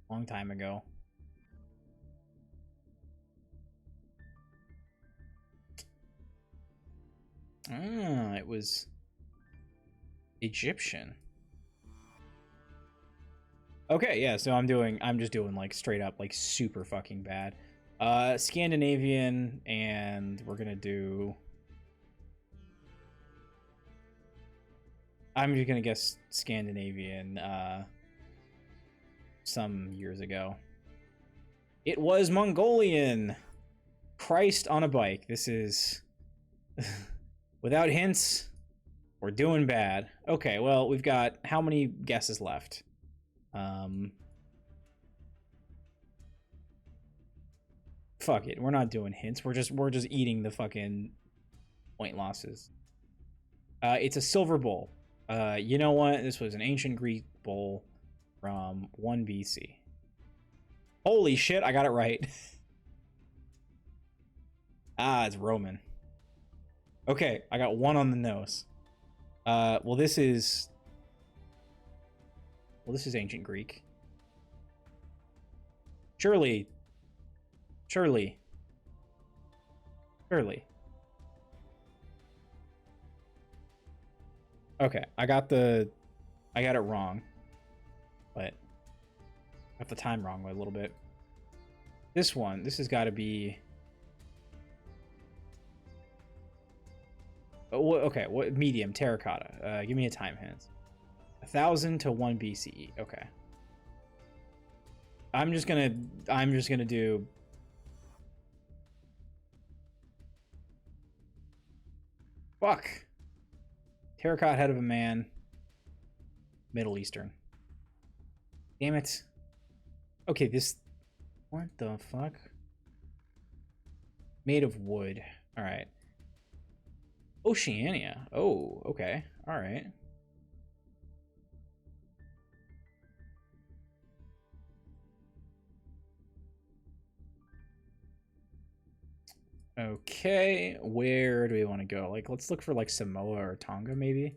Long time ago. Ah, it was Egyptian. Okay, yeah, so I'm just doing like straight up like super fucking bad. Scandinavian, and we're gonna do, I'm just gonna guess Scandinavian some years ago. It was Mongolian. Christ on a bike. This is without hints, we're doing bad. Okay, well, we've got how many guesses left? Fuck it. We're not doing hints. We're just eating the fucking point losses. It's a silver bowl. You know what? This was an ancient Greek bowl from 1 BC. Holy shit, I got it right. Ah, it's Roman. Okay, I got 1 on the nose. Well, this is ancient Greek. Surely. Okay, I got it wrong, but I got the time wrong by a little bit. This has got to be. Okay, what medium terracotta? Give me a time hint. 1000 to 1 BCE. Okay. I'm just gonna do. Fuck. Terracotta head of a man. Middle Eastern. Damn it. Okay, this. What the fuck? Made of wood. All right. Oceania. Oh, okay. All right. Okay, where do we want to go? Like, let's look for like Samoa or Tonga, maybe.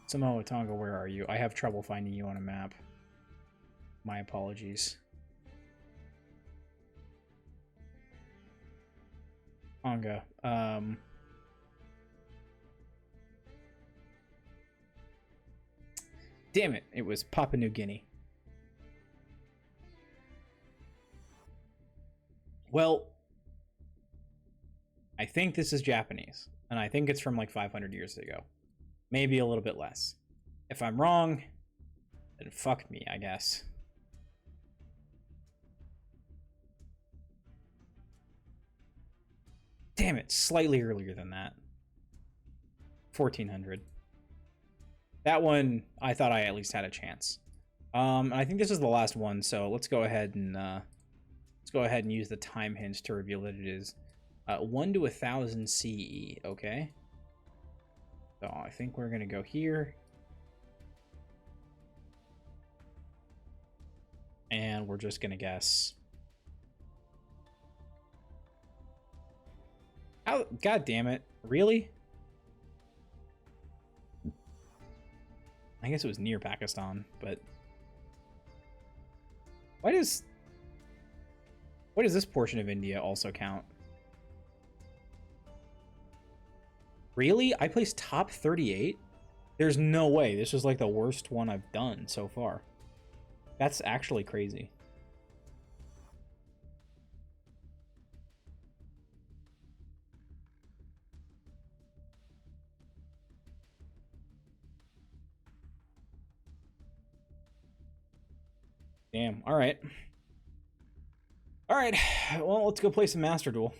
Samoa, Tonga, where are you? I have trouble finding you on a map. My apologies. Tonga. Damn it, it was Papua New Guinea. Well, I think this is Japanese, and I think it's from like 500 years ago. Maybe a little bit less. If I'm wrong, then fuck me, I guess. Damn it, slightly earlier than that. 1400. That one, I thought I at least had a chance. I think this is the last one, so let's go ahead and use the time hint to reveal that it is 1 to 1000 CE. Okay. So I think we're gonna go here, and we're just gonna guess. How? God damn it! Really? I guess it was near Pakistan, but Why does this portion of India also count? Really? I placed top 38? There's no way. This was like the worst one I've done so far. That's actually crazy. Damn. All right. All right. Well, let's go play some Master Duel.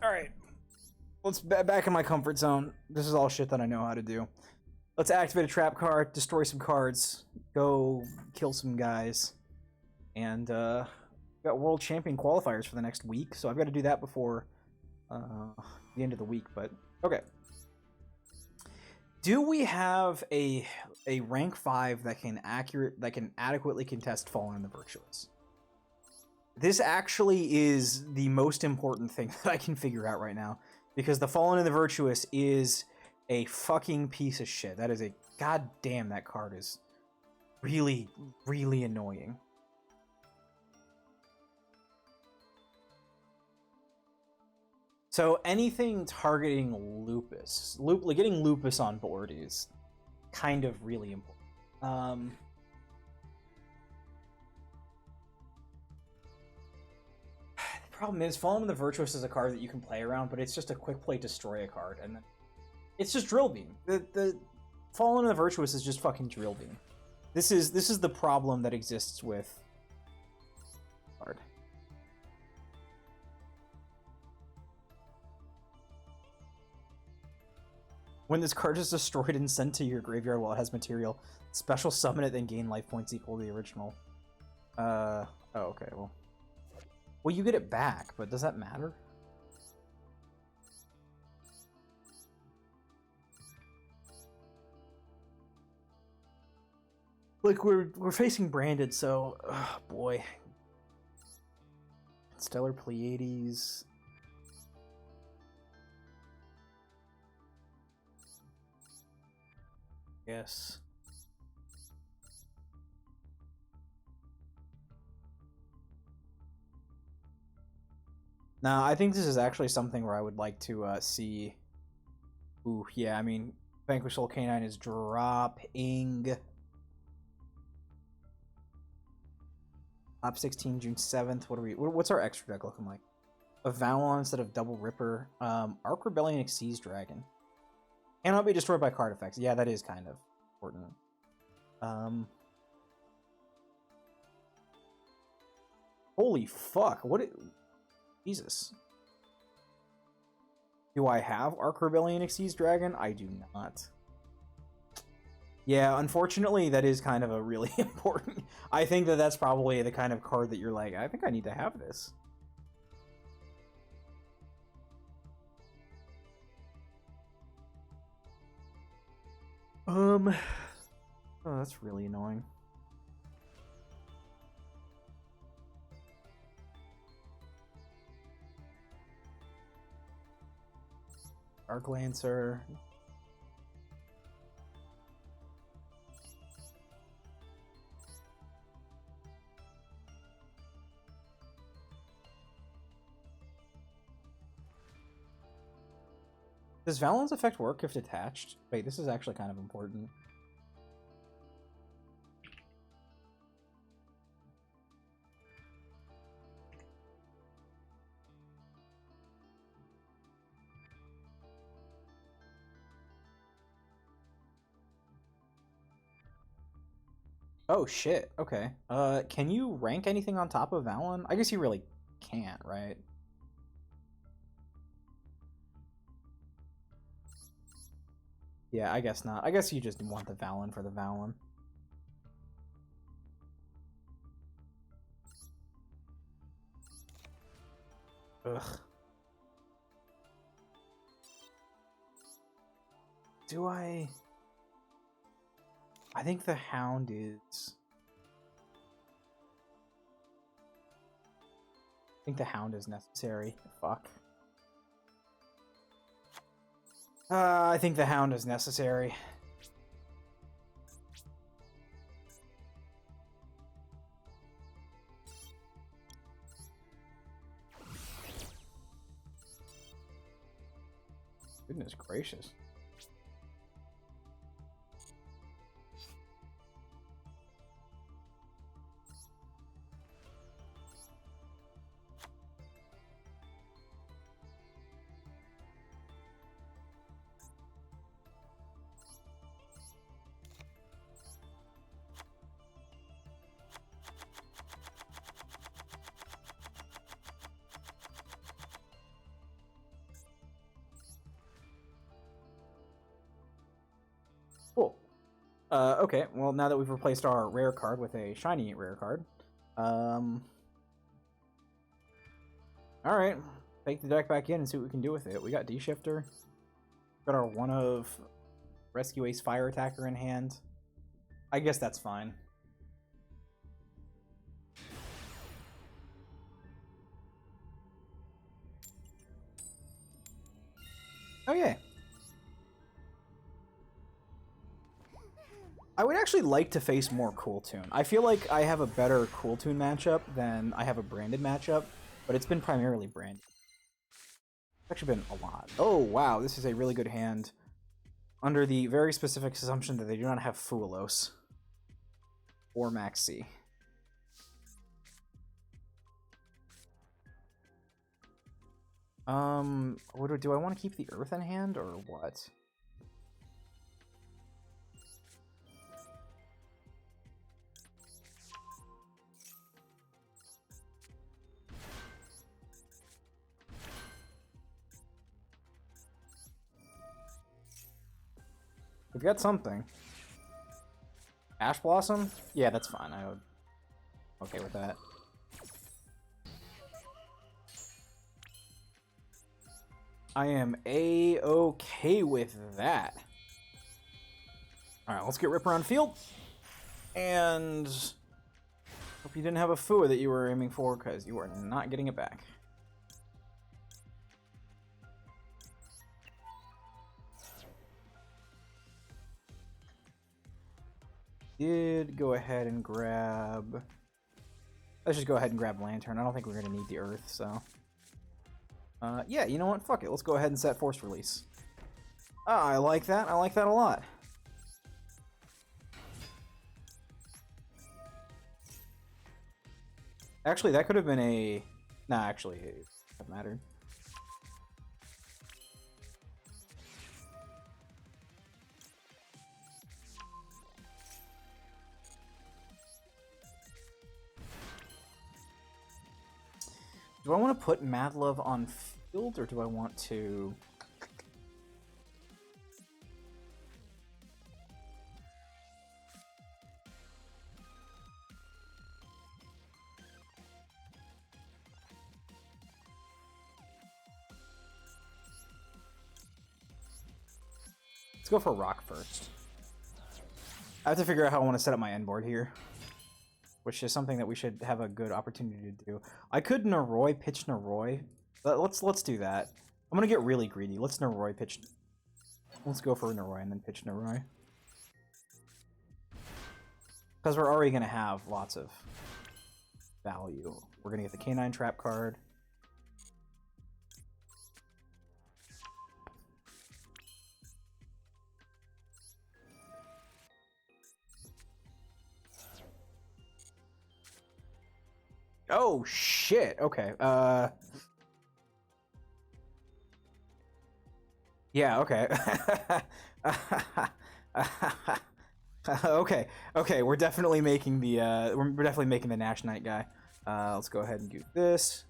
All right. Let's back in my comfort zone. This is all shit that I know how to do. Let's activate a trap card, destroy some cards, go kill some guys, and got world champion qualifiers for the next week. So I've got to do that before the end of the week. But okay. Do we have a rank 5 that can adequately contest Fallen and the Virtuous? This actually is the most important thing that I can figure out right now, because the Fallen and the Virtuous is a fucking piece of shit. That is a goddamn, that card is really, really annoying. So anything targeting Lupus, getting Lupus on board is kind of really important. The problem is, Fallen and the Virtuous is a card that you can play around, but it's just a quick play destroy a card, and then it's just Drill Beam. The Fallen and the Virtuous is just fucking Drill Beam. This is the problem that exists with card. When this card is destroyed and sent to your graveyard while it has material, special summon it, then gain life points equal to the original. Oh, okay, well. Well, you get it back, but does that matter? Like, we're facing Branded, so... Oh, boy. Stellar Pleiades... Yes. Now, I think this is actually something where I would like to see... Ooh, yeah, I mean, Vanquish Soul Canine is dropping... Top 16, June 7th. What's our extra deck looking like? A Valon instead of Double Ripper. Arc Rebellion Xyz Dragon. Cannot be destroyed by card effects. Yeah, that is kind of important. Holy fuck! Jesus. Do I have Arc Rebellion Xyz Dragon? I do not. Yeah, unfortunately, that is kind of a really important... I think that's probably the kind of card that you're like, I think I need to have this. Oh, that's really annoying. Arc Lancer. Does Valon's effect work if detached? Wait, this is actually kind of important. Oh shit, okay. Can you rank anything on top of Valon? I guess you really can't, right? Yeah, I guess not. I guess you just want the Valon for the Valon. Ugh. Do I think the Hound is... I think the Hound is necessary. Fuck. I think the Hound is necessary. Goodness gracious. Cool. Okay, well, now that we've replaced our rare card with a shiny rare card, alright, take the deck back in and see what we can do with it. We got D-Shifter, got our one of Rescue Ace Fire Attacker in hand. I guess that's fine. Oh, yeah. I would actually like to face more Cool Tune. I feel like I have a better Cool Tune matchup than I have a branded matchup, but it's been primarily branded. It's actually been a lot. Oh, wow, this is a really good hand. Under the very specific assumption that they do not have Fuelos. Or Maxi. Do I want to keep the Earth in hand, or what? We've got something. Ash Blossom? Yeah, that's fine. I'm okay with that. I am A-okay with that. Alright, let's get Ripper on field. And hope you didn't have a Fua that you were aiming for, because you are not getting it back. Did go ahead and grab... Let's just go ahead and grab Lantern. I don't think we're going to need the Earth, so... yeah, you know what? Fuck it. Let's go ahead and set Force Release. I like that. I like that a lot. Actually, that could have been a... Nah, actually, it doesn't matter. Do I want to put Mad Love on field, or do I want to... Let's go for Rock first. I have to figure out how I want to set up my end board here, which is something that we should have a good opportunity to do. I could Naroi pitch Naroi. Let's do that. I'm gonna get really greedy. Let's Naroi pitch. Let's go for Naroi and then pitch Naroi. Because we're already gonna have lots of value. We're gonna get the Canine Trap card. Oh shit. Okay. Yeah, okay. Okay. Okay, we're definitely making the we're definitely making the Nash Knight guy. Let's go ahead and do this.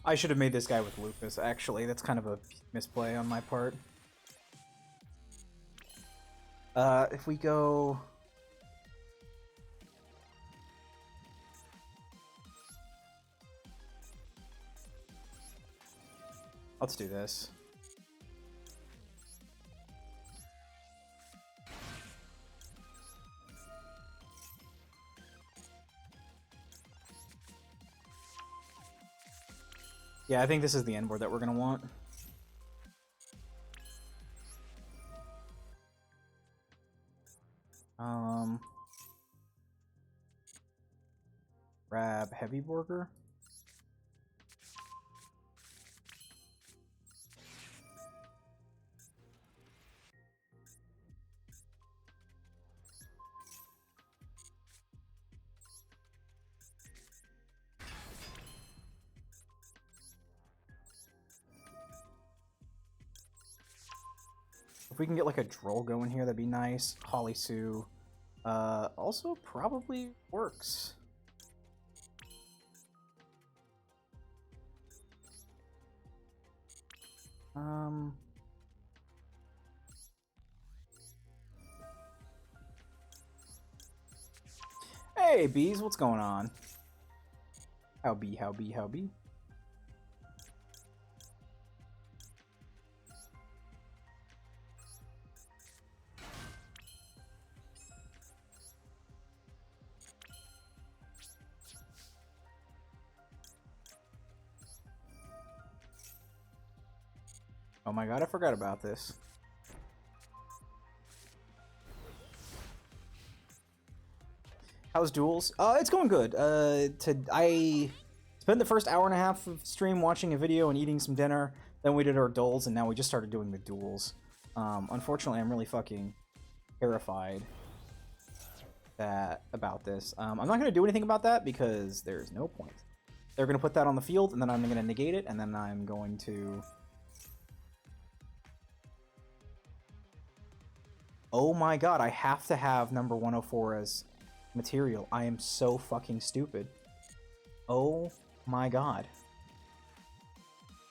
I should have made this guy with Lupus, actually. That's kind of a misplay on my part. If we go... Let's do this. Yeah, I think this is the end board that we're gonna want. Grab Heavy Burger. If we can get like a Droll going here, that'd be nice. Holly Sue. Also probably works. Hey, bees, what's going on? How be, how be, how be? Oh my god, I forgot about this. How's duels? It's going good. I spent the first hour and a half of stream watching a video and eating some dinner. Then we did our duels, and now we just started doing the duels. Unfortunately, I'm really fucking terrified about this. I'm not going to do anything about that because there's no point. They're going to put that on the field, and then I'm going to negate it, and then I'm going to... Oh my god, I have to have number 104 as material. I am so fucking stupid. Oh my god.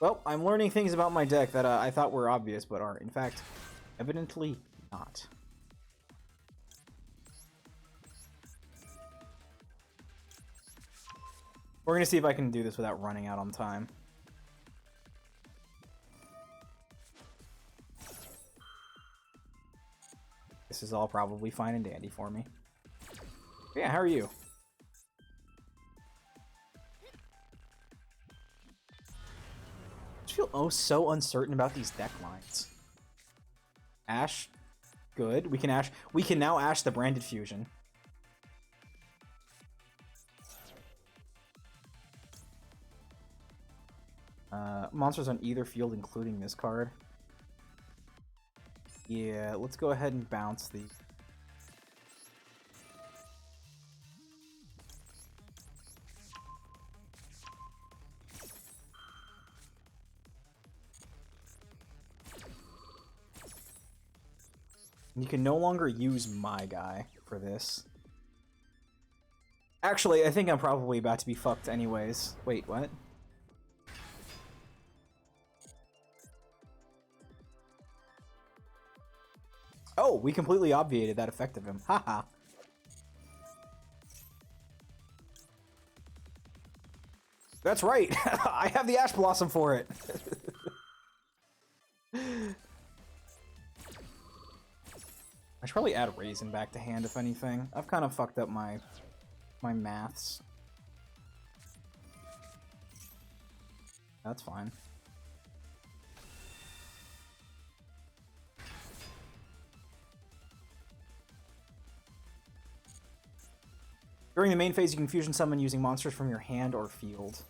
Well, I'm learning things about my deck that I thought were obvious, but are, in fact, evidently not. We're gonna see if I can do this without running out on time. This is all probably fine and dandy for me. But yeah, how are you? I just feel so uncertain about these deck lines. Ash, good. We can now Ash the Branded Fusion. Monsters on either field, including this card. Yeah, let's go ahead and bounce the... You can no longer use my guy for this. Actually, I think I'm probably about to be fucked anyways. Wait, what? Oh, we completely obviated that effect of him. Haha. That's right. I have the Ash Blossom for it. I should probably add Raisin back to hand, if anything. I've kind of fucked up my maths. That's fine. During the main phase, you can fusion summon using monsters from your hand or field.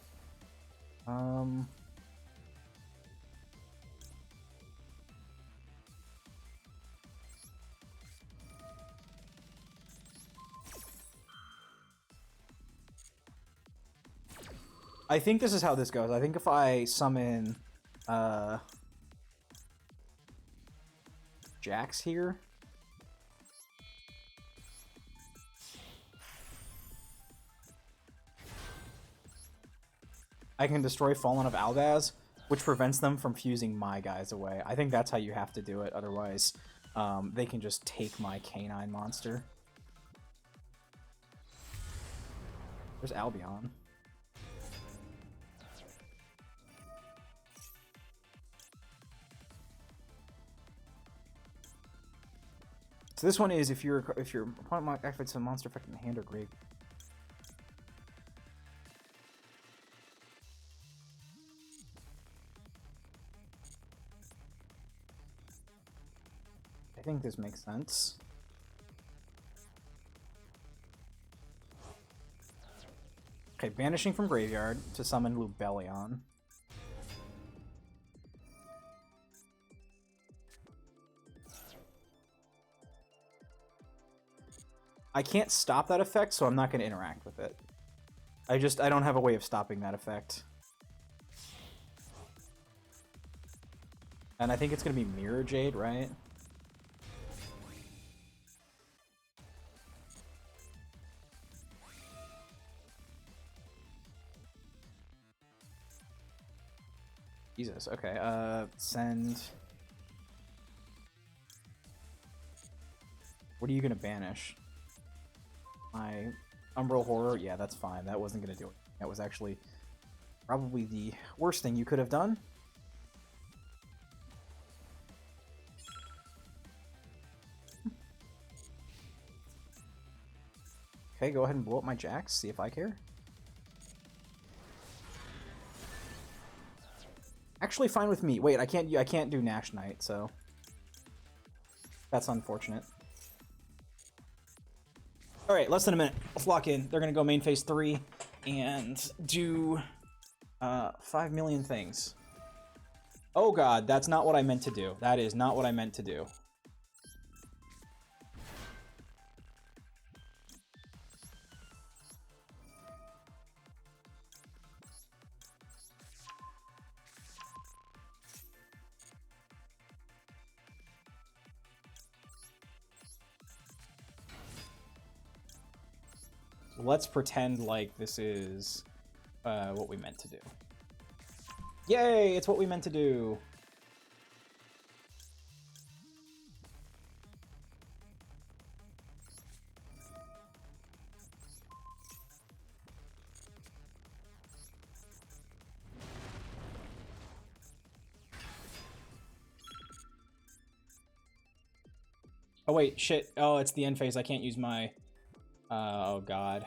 I think this is how this goes. I think if I summon Jax here, I can destroy Fallen of Aldaz, which prevents them from fusing my guys away. I think that's how you have to do it, otherwise they can just take my canine monster. There's Albion. So this one is if your opponent activates a monster affecting the hand or grave. I think this makes sense. Okay, banishing from graveyard to summon Lubellion. I can't stop that effect, so I'm not going to interact with it. I don't have a way of stopping that effect. And I think it's going to be Mirror Jade, right? Jesus, okay, send... What are you gonna banish? My Umbral Horror? Yeah, that's fine. That wasn't gonna do it. That was actually probably the worst thing you could have done. Okay, go ahead and blow up my Jax, see if I care. Actually fine with me. Wait, I can't do Nash Knight, so that's unfortunate. Alright, less than a minute. Let's lock in. They're gonna go main phase 3 and do 5 million things. Oh god, that's not what I meant to do. That is not what I meant to do. Let's pretend like this is what we meant to do. Yay! It's what we meant to do! Oh wait, shit. Oh, it's the end phase. I can't use my... oh god.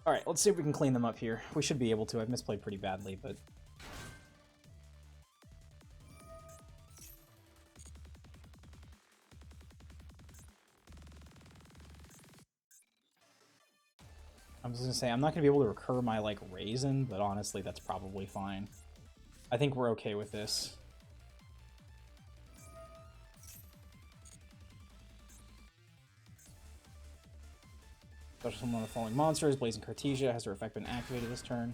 Alright, let's see if we can clean them up here. We should be able to. I've misplayed pretty badly, but... I was gonna say, I'm not gonna be able to recur my, like, Raisin, but honestly, that's probably fine. I think we're okay with this. Special summon one of the following monsters. Blazing Cartesia has her effect been activated this turn.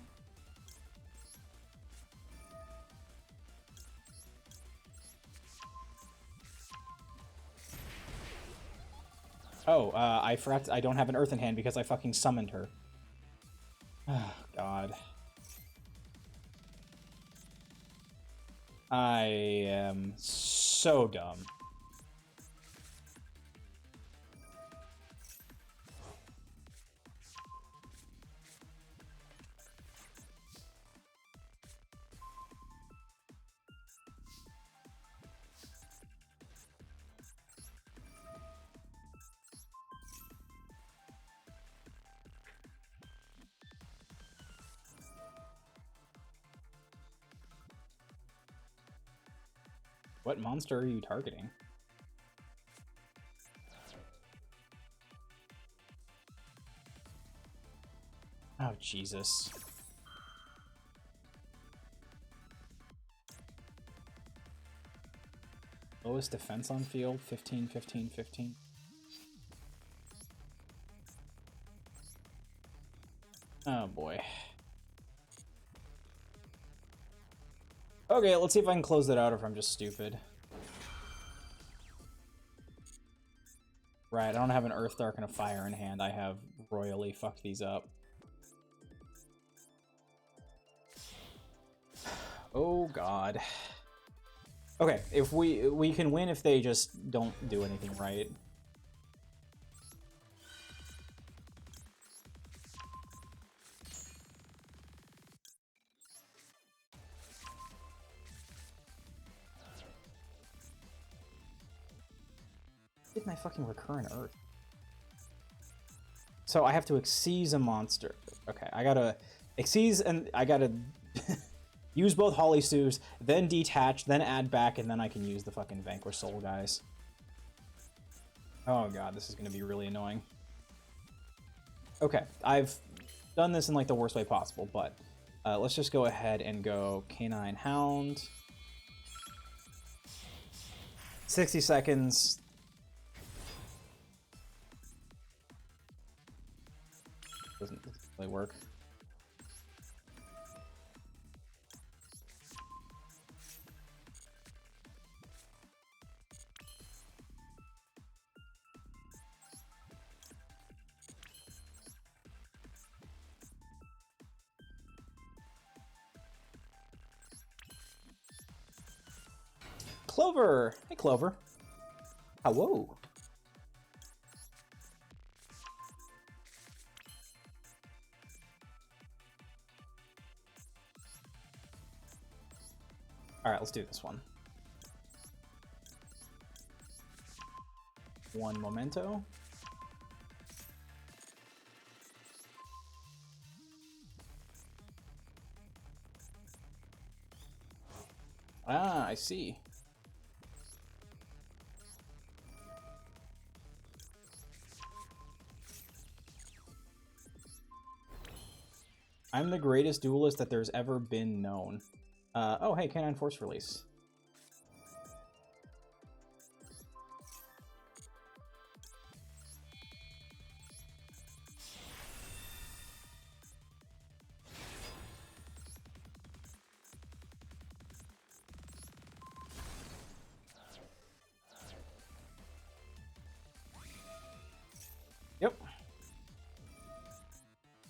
Oh, I forgot. I don't have an Earth in hand because I fucking summoned her. Oh, God. I am so dumb. What monster are you targeting? Oh, Jesus. Lowest defense on field, 15, 15, 15. Oh, boy. Okay, let's see if I can close that out or if I'm just stupid. Right, I don't have an Earth Dark and a Fire in hand. I have royally fucked these up. Oh god. Okay, if we can win if they just don't do anything right. Did my fucking recurrent earth? So I have to exceed a monster. Okay, I gotta exceed and I gotta use both Holly Stews, then detach, then add back, and then I can use the fucking Vanquish Soul guys. Oh god, this is gonna be really annoying. Okay, I've done this in like the worst way possible, but let's just go ahead and go Canine Hound. 60 seconds. Doesn't really work. Clover! Hey, Clover. Hello. Alright, let's do this one. One memento. Ah, I see. I'm the greatest duelist that there's ever been known. Oh, hey, Canine Force Release. Yep.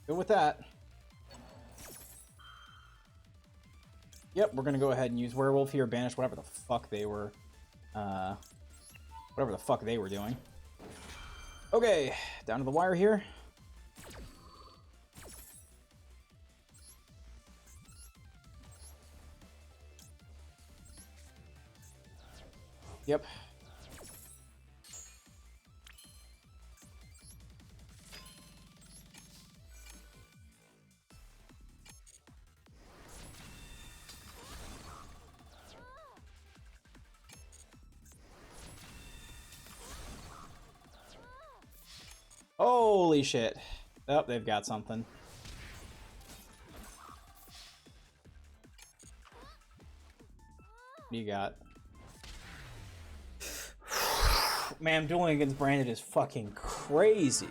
Good with that. Yep, we're gonna go ahead and use Werewolf here, banish whatever the fuck they were, doing. Okay, down to the wire here. Yep. Holy shit. Oh, they've got something. What do you got? Man, dueling against Branded is fucking crazy.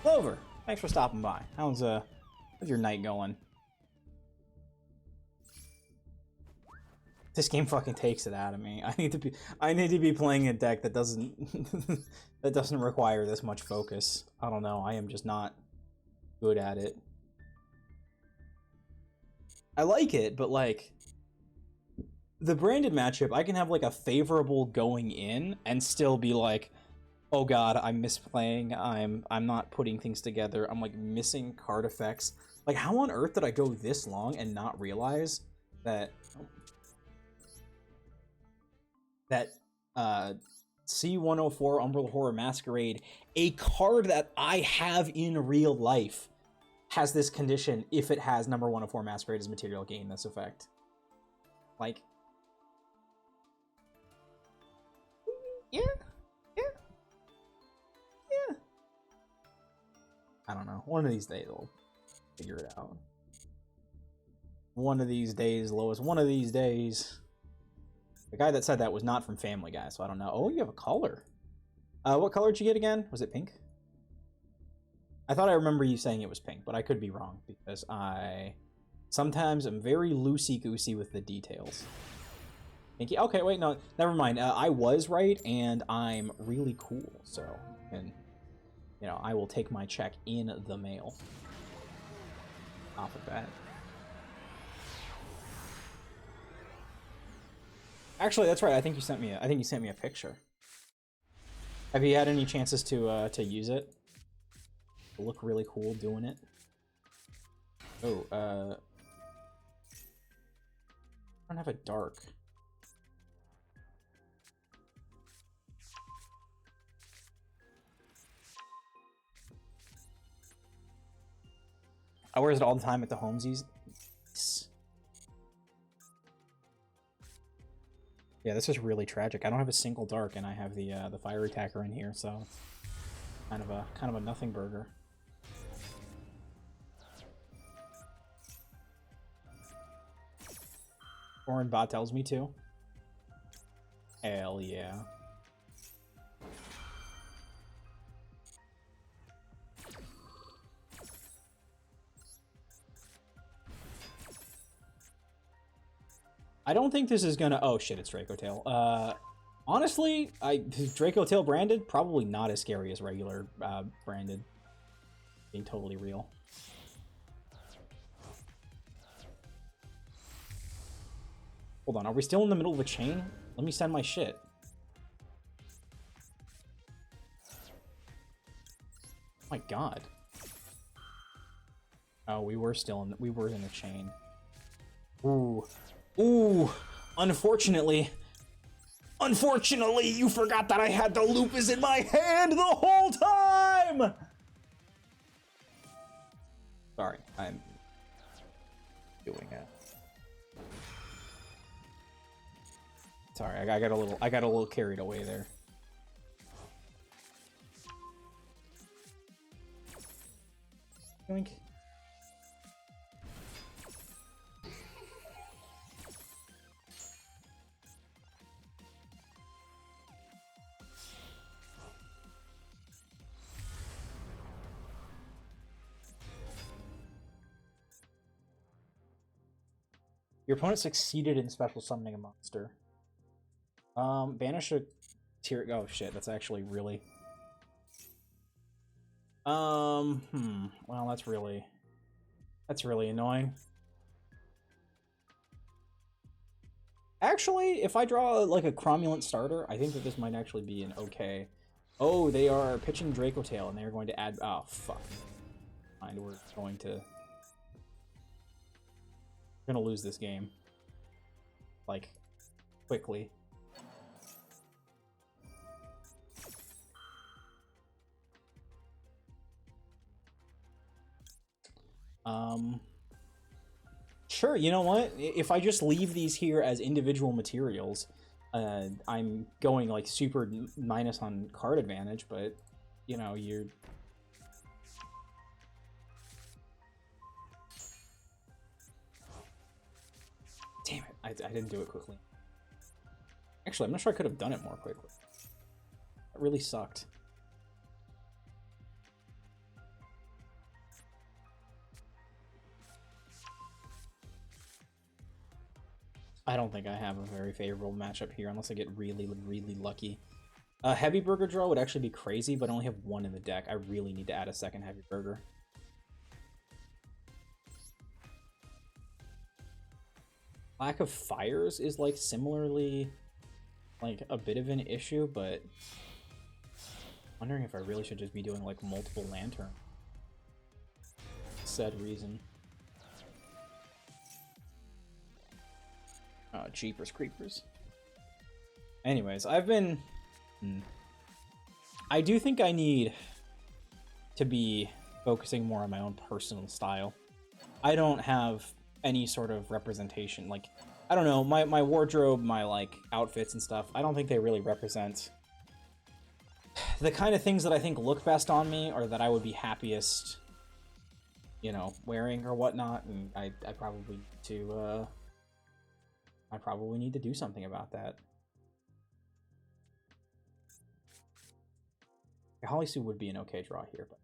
Clover, thanks for stopping by. How's your night going? This game fucking takes it out of me. I need to be playing a deck that doesn't that doesn't require this much focus. I don't know. I am just not good at it. I like it, but like the Branded matchup, I can have like a favorable going in and still be like, oh god, I'm misplaying. I'm not putting things together. I'm like missing card effects. Like, how on earth did I go this long and not realize that C104 Umbrella Horror Masquerade, a card that I have in real life, has this condition if it has number 104 Masquerade as material gain this effect. Like, yeah. I don't know. One of these days I'll figure it out. One of these days, Lois. One of these days. The guy that said that was not from Family Guy, so I don't know. Oh, you have a color. What color did you get again? Was it pink? I thought I remember you saying it was pink, but I could be wrong because I sometimes am very loosey-goosey with the details. Thank you. Okay, wait, no, never mind. I was right, and I'm really cool, so, and, you know, I will take my check in the mail. Off of that. Actually, that's right. I think you sent me a picture. Have you had any chances to use it? It'll look really cool doing it. Oh, I don't have a dark. I wear it all the time at the homesies. Yeah, this is really tragic. I don't have a single dark, and I have the fire attacker in here, so kind of a nothing burger. Foreign bot tells me to. Hell yeah. I don't think this is gonna... Oh shit, it's Draco Tail. Honestly, Draco Tail branded, probably not as scary as regular branded. Being totally real. Hold on, are we still in the middle of a chain? Let me send my shit. Oh my god. Oh, we were in a chain. Ooh. Ooh. Unfortunately, you forgot that I had the lupus in my hand the whole time! Sorry, I'm doing it. Sorry, I got a little carried away there. Yoink. Your opponent succeeded in special summoning a monster. Banish a tier. Oh shit, that's actually really. Well, that's really annoying. Actually, if I draw like a cromulent starter, I think that this might actually be an okay. Oh, they are pitching Draco Tail, and they are going to add. Oh fuck. Mind, we're gonna lose this game. Like, quickly. Sure, you know what? If I just leave these here as individual materials, I'm going like super minus on card advantage, but you know, you're... Damn it, I didn't do it quickly. Actually, I'm not sure I could have done it more quickly. That really sucked. I don't think I have a very favorable matchup here unless I get really, really lucky. A heavy burger draw would actually be crazy, but I only have one in the deck. I really need to add a second heavy burger. Lack of fires is like similarly like a bit of an issue, but I'm wondering if I really should just be doing like multiple lantern. Said reason. Jeepers creepers. Anyways, I've been... I do think I need to be focusing more on my own personal style. I don't have any sort of representation. Like, I don't know, my wardrobe, my, like, outfits and stuff, I don't think they really represent the kind of things that I think look best on me or that I would be happiest, you know, wearing or whatnot, and I probably need to do something about that. Holly Sue would be an okay draw here, but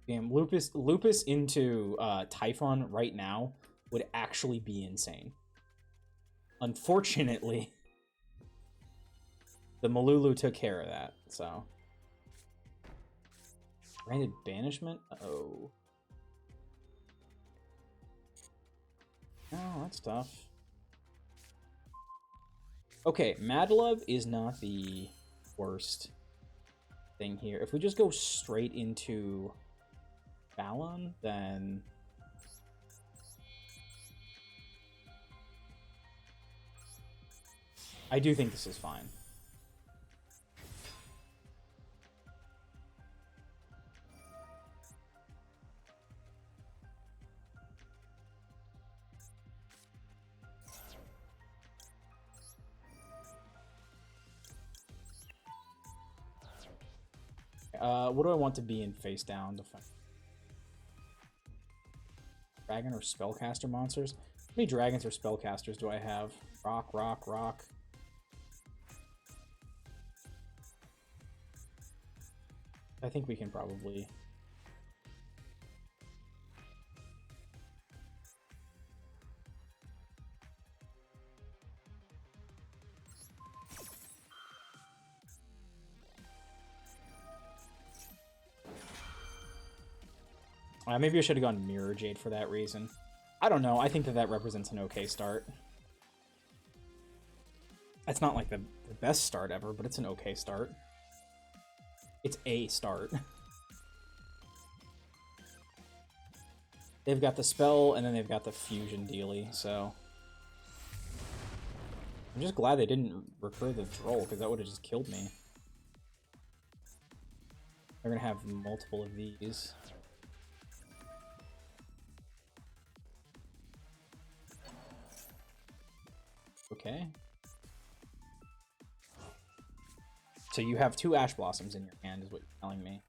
damn, Lupus into Typhon right now would actually be insane. Unfortunately, The Malulu took care of that, so. Granted banishment? Oh. Oh, that's tough. Okay, Mad Love is not the worst thing here. If we just go straight into Fallon, then... I do think this is fine. What do I want to be in face down? Dragon or spellcaster monsters? How many dragons or spellcasters do I have? Rock, rock, rock. I think we can probably... maybe I should have gone Mirror Jade for that reason. I don't know. I think that that represents an okay start. It's not like the best start ever, but it's an okay start. It's a start. They've got the spell, and then they've got the fusion dealy, so... I'm just glad they didn't recur the Droll, because that would have just killed me. They're gonna have multiple of these. Okay. So you have 2 Ash Blossoms in your hand, is what you're telling me.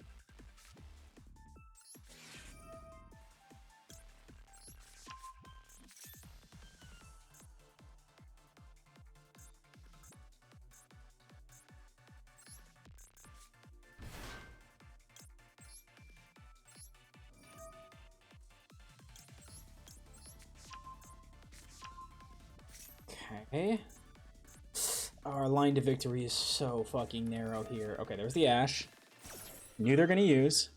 Okay. Our line to victory is so fucking narrow here. Okay, there's the Ash. Knew they're gonna use.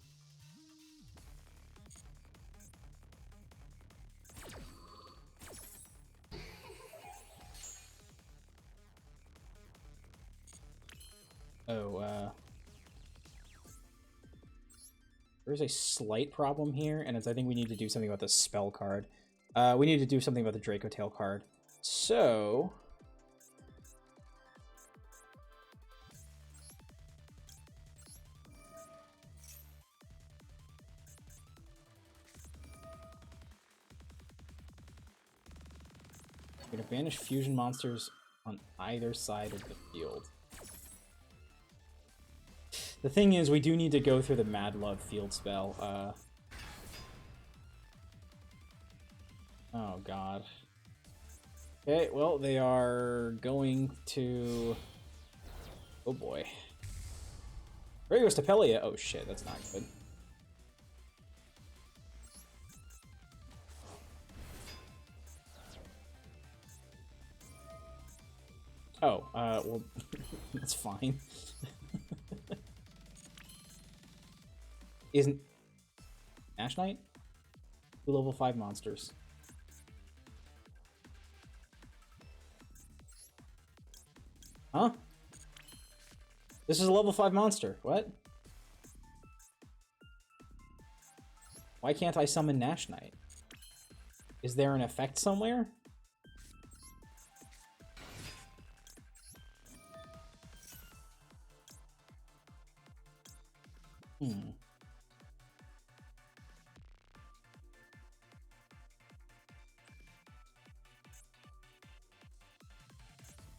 Oh, there's a slight problem here, and it's I think we need to do something about the spell card. We need to do something about the Draco Tail card. So... we're gonna banish fusion monsters on either side of the field. The thing is, we do need to go through the Mad Love field spell. Oh god. Okay, well, they are going to... Oh boy. There goes Tapelia. Oh shit, that's not good. Oh, well, that's fine. Isn't... Ash Knight? 2 level 5 monsters. Huh? This is a level 5 monster. What? Why can't I summon Nash Knight? Is there an effect somewhere? Hmm.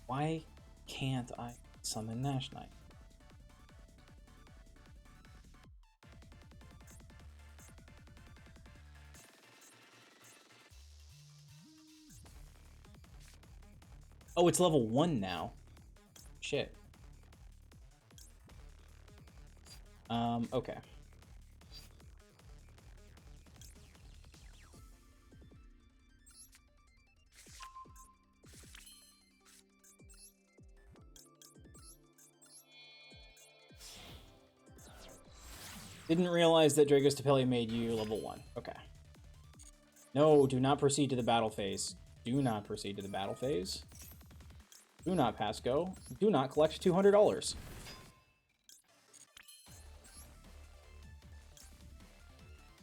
Why can't I summon Nash Knight? Oh, it's level 1 now. Shit. Okay. Didn't realize that Drago's Tapelia made you level 1. Okay. No, do not proceed to the battle phase. Do not proceed to the battle phase. Do not pass go. Do not collect $200.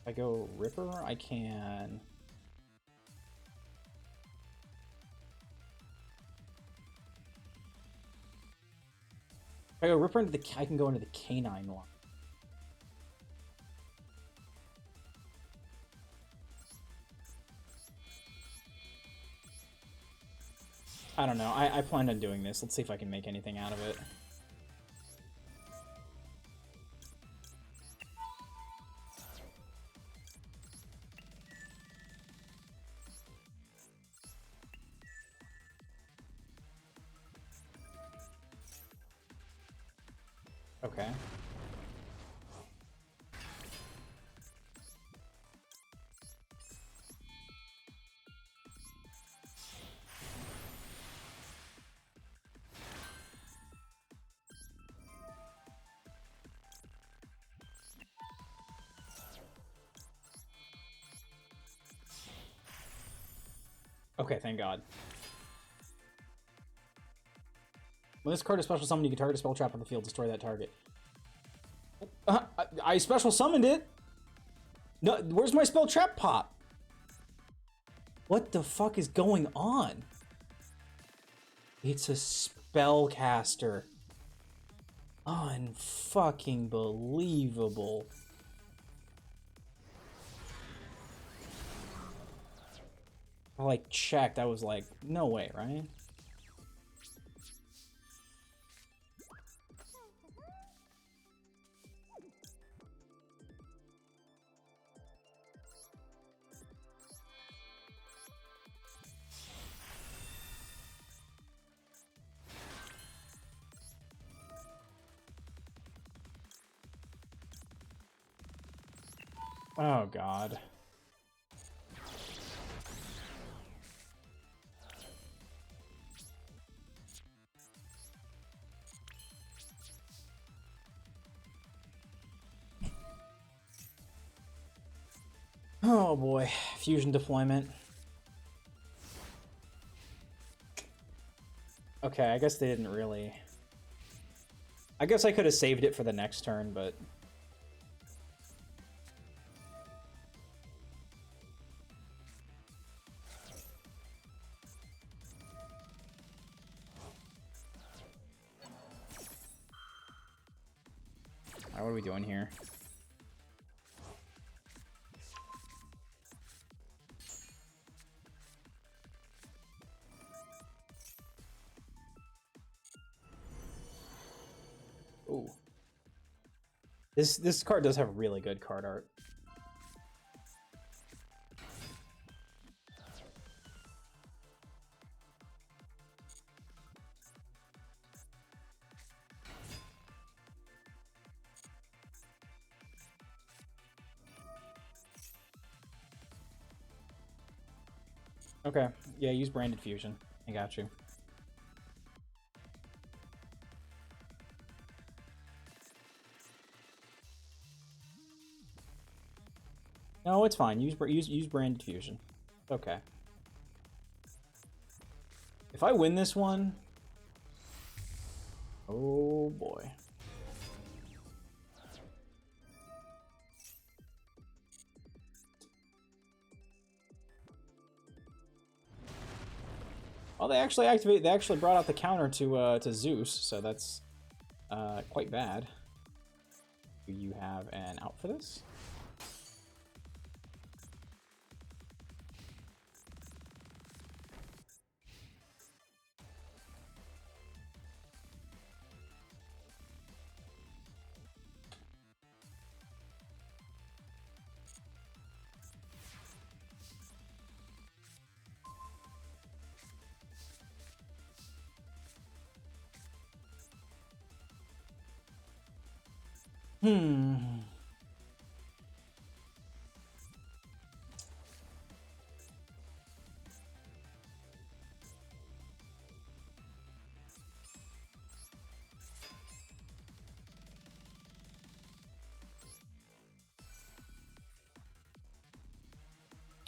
If I go Ripper, I can... If I go Ripper into the... I can go into the Canine line. I don't know. I planned on doing this. Let's see if I can make anything out of it. Okay. Okay, thank God. When this card is special summoned, you can target a spell trap on the field, destroy that target. I special summoned it! No, where's my spell trap pop? What the fuck is going on? It's a spellcaster. Unfucking believable. I like checked. I was like, no way, right? Oh God. Oh boy, fusion deployment. Okay, I guess they didn't really... I guess I could have saved it for the next turn, but... Alright, what are we doing here? Ooh. This card does have really good card art. Okay, yeah, use Branded Fusion. I got you. No, it's fine. Use Branded Fusion. Okay. If I win this one... Oh boy. Well, they actually brought out the counter to Zeus, so that's quite bad. Do you have an out for this? Hmm.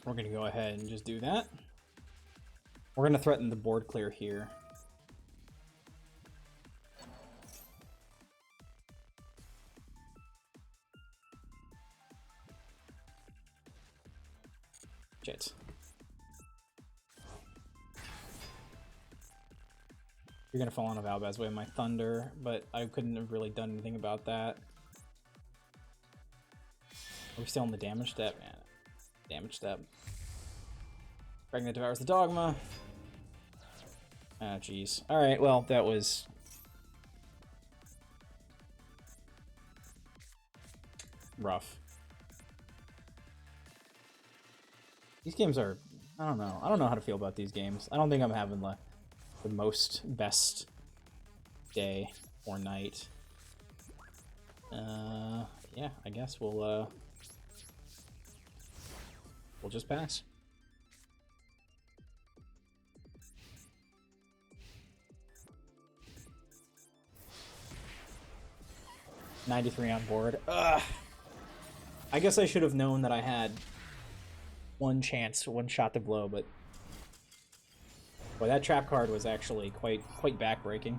We're gonna go ahead and just do that. We're gonna threaten the board clear here. Shit. You're gonna fall on a Valbaz with my Thunder, but I couldn't have really done anything about that. Are we still on the damage step? Man, damage step. Pregnant devours the Dogma. Ah, jeez. Alright, well, that was... rough. These games are... I don't know. I don't know how to feel about these games. I don't think I'm having the most best day or night. Yeah, I guess we'll just pass. $93 on board. Ugh. I guess I should have known that I had one chance, one shot to blow, but boy, that trap card was actually quite backbreaking.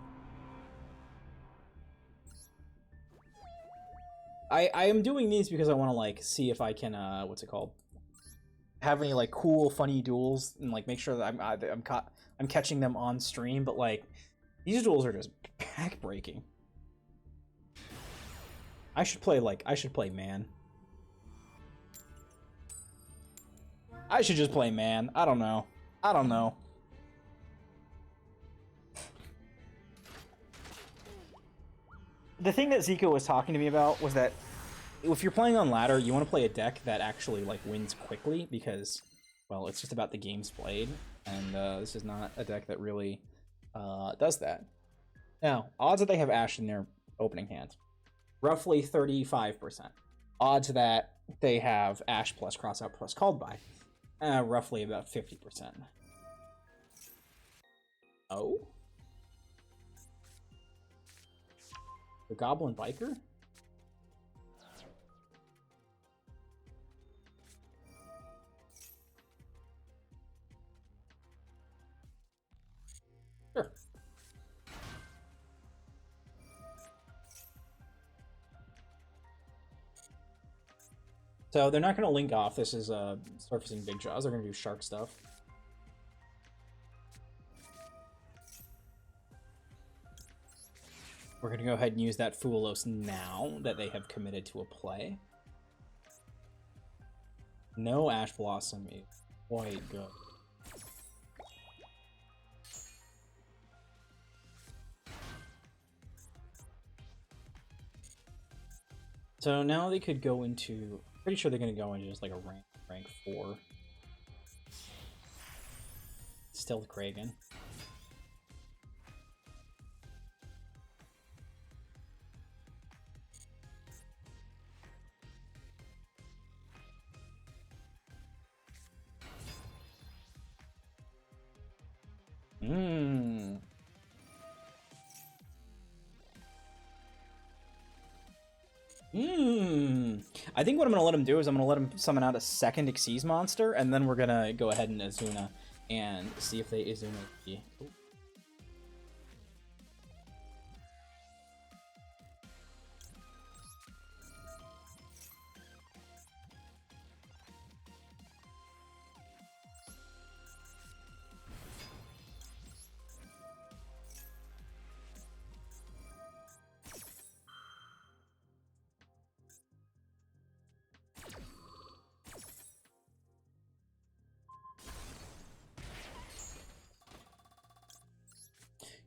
I am doing these because I want to like see if I can what's it called? Have any like cool, funny duels and like make sure that I'm catching them on stream. But like these duels are just backbreaking. I should play man. I should just play man. I don't know. I don't know. The thing that Zico was talking to me about was that if you're playing on ladder, you want to play a deck that actually like wins quickly because, well, it's just about the games played, and this is not a deck that really does that. Now, odds that they have Ash in their opening hand, roughly 35%. Odds that they have Ash plus Crossout plus Called By, roughly about 50%. Oh? The Goblin Biker? Sure. So they're not going to link off. This is surfacing Big Jaws. They're going to do shark stuff. We're going to go ahead and use that Foolos now that they have committed to a play. No Ash Blossom is quite good. So now they could go into... Pretty sure they're going to go into just like a rank 4. Stealth Kragan. I think what I'm going to let him do is I'm going to let him summon out a second Xyz monster, and then we're going to go ahead and Azuna and see if they Azuna the... Ooh.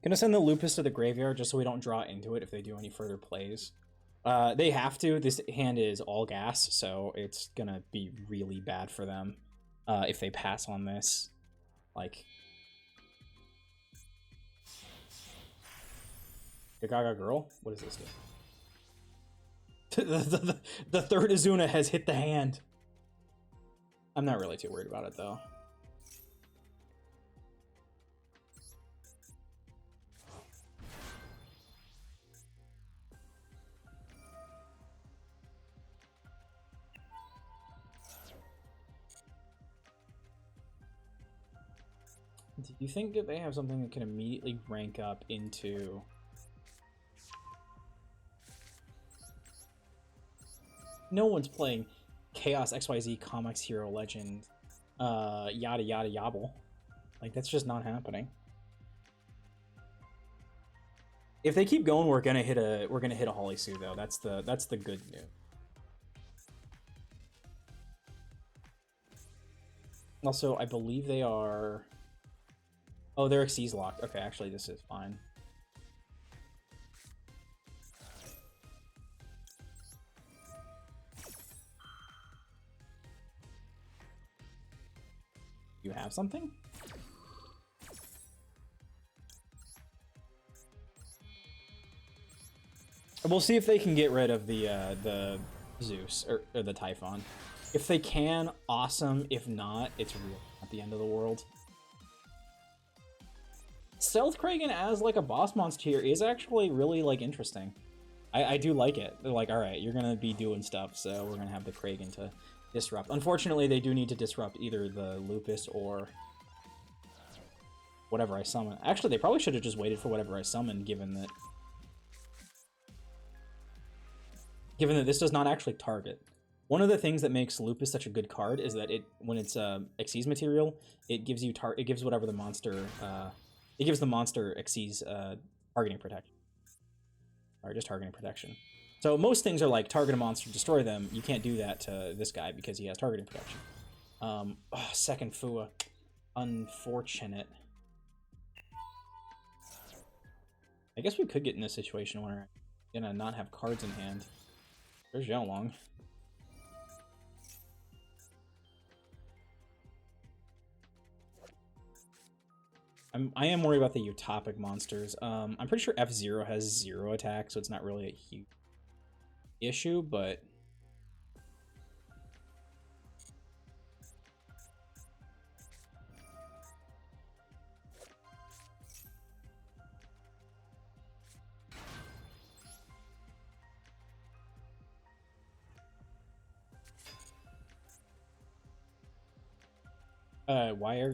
Gonna send the Lupus to the graveyard just so we don't draw into it if they do any further plays. They have to. This hand is all gas, so it's gonna be really bad for them if they pass on this. Like... The Gaga Girl? What does this do? The third Azuna has hit the hand. I'm not really too worried about it, though. Do you think that they have something that can immediately rank up into... No one's playing Chaos XYZ Comics Hero Legend, yada yada yabble. Like, that's just not happening. If they keep going, we're gonna hit a Holly Sue though. That's the good news. Also, I believe they are... Oh, they're Xyz locked. Okay, actually, this is fine. You have something? We'll see if they can get rid of the Zeus or the Typhon. If they can, awesome. If not, it's real at the end of the world. Stealth Kragan as like a boss monster here is actually really like interesting. I do like it. They're like, all right, you're gonna be doing stuff, so we're gonna have the Kragan to disrupt. Unfortunately, they do need to disrupt either the Lupus or whatever I summon. Actually, they probably should have just waited for whatever I summoned, given that this does not actually target. One of the things that makes Lupus such a good card is that when it's Xyz material, it gives you whatever the monster it gives the monster Xyz targeting protection. Or just targeting protection. So most things are like target a monster, destroy them. You can't do that to this guy because he has targeting protection. Second Fua. Unfortunate. I guess we could get in this situation where we're gonna not have cards in hand. There's Xiaolong. I am worried about the utopic monsters. I'm pretty sure F-Zero has 0 attack, so it's not really a huge issue, but...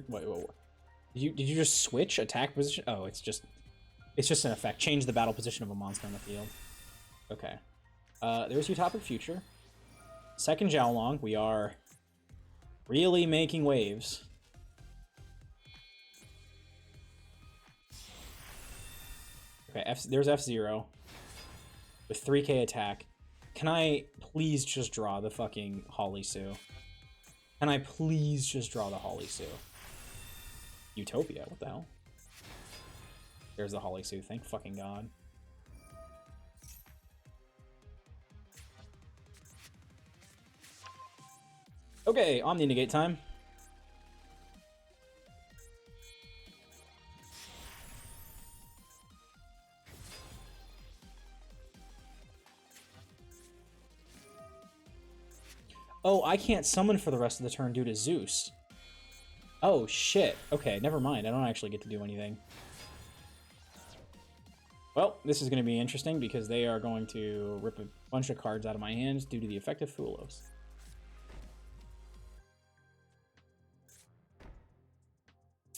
Wait. Did you just switch attack position? Oh, it's just an effect. Change the battle position of a monster on the field. Okay. There's Utopic Future. Second Xiaolong. We are really making waves. Okay, there's F-Zero with 3k attack. Can I please just draw the fucking Holly Sue? Can I please just draw the Holly Sue? Utopia, what the hell? There's the Holly Sue, thank fucking god. Okay, Omni Negate time. Oh, I can't summon for the rest of the turn due to Zeus. Oh, shit. Okay, never mind. I don't actually get to do anything. Well, this is going to be interesting because they are going to rip a bunch of cards out of my hands due to the effect of Fulos.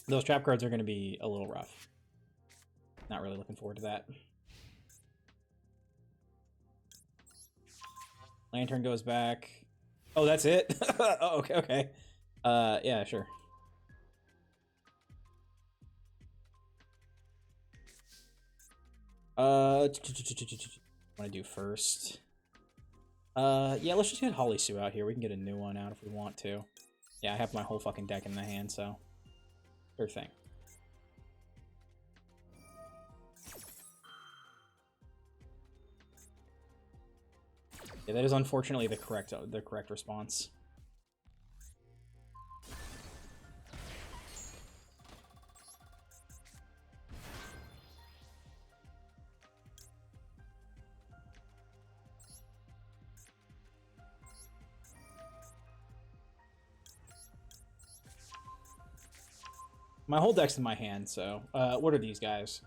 Those trap cards are going to be a little rough. Not really looking forward to that. Lantern goes back. Oh, that's it? Oh, okay. Yeah, sure. What do I do first? Yeah, let's just get Holly Sue out here. We can get a new one out if we want to. Yeah, I have my whole fucking deck in the hand, so sure thing. Yeah, that is unfortunately the correct response. My whole deck's in my hand, so what are these guys?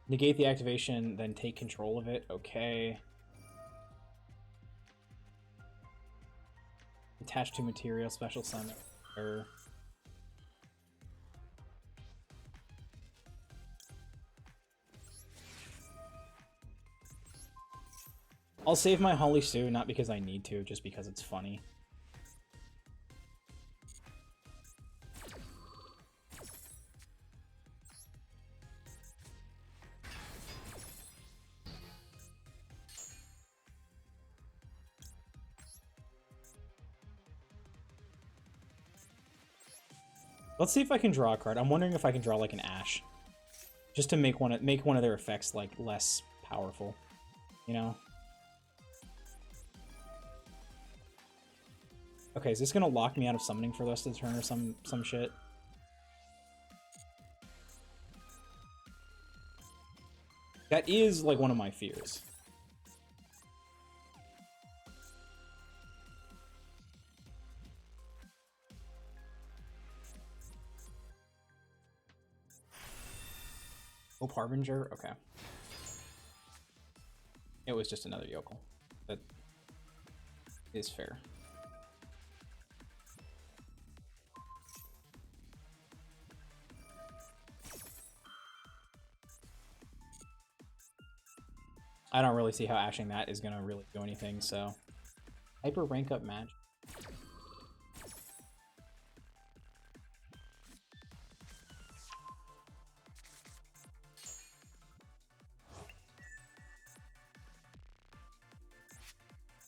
Negate the activation, then take control of it. Okay. Attach to material, special summon. I'll save my Holly Stew, not because I need to, just because it's funny. Let's see if I can draw a card. I'm wondering if I can draw like an Ash, just to make one of their effects like less powerful, you know. Okay, is this gonna lock me out of summoning for the rest of the turn or some shit? That is like one of my fears. Hope Harbinger? Okay. It was just another yokel. That is fair. I don't really see how ashing that is gonna really do anything, so... Hyper rank up match.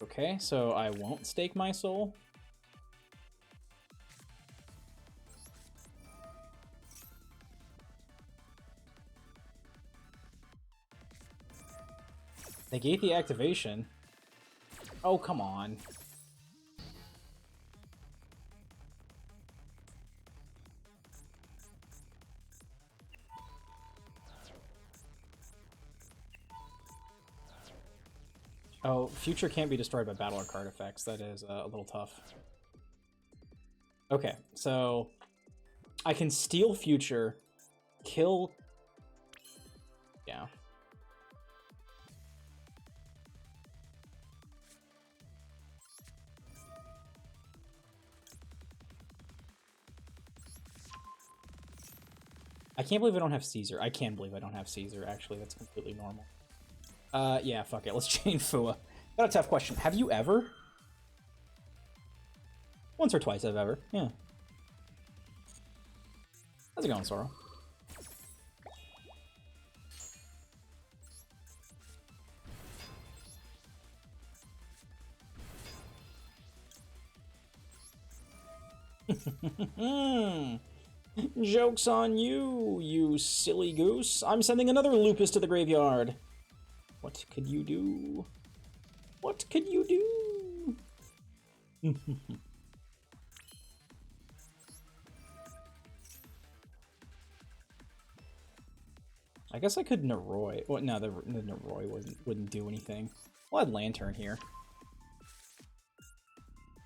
Okay, so I won't stake my soul. Negate the activation. Oh, come on. Oh, future can't be destroyed by battle or card effects. That is a little tough. Okay, so I can steal future, kill... Yeah. I can't believe I don't have Caesar. I can believe I don't have Caesar, actually. That's completely normal. Yeah, fuck it. Let's chain Fua. Got a tough question. Have you ever? Once or twice I've ever. Yeah. How's it going, Sorrow? Joke's on you, you silly goose. I'm sending another Lupus to the graveyard. What could you do? What could you do? I guess I could Naroi. Well, no, the Naroi wouldn't do anything. I'll add Lantern here.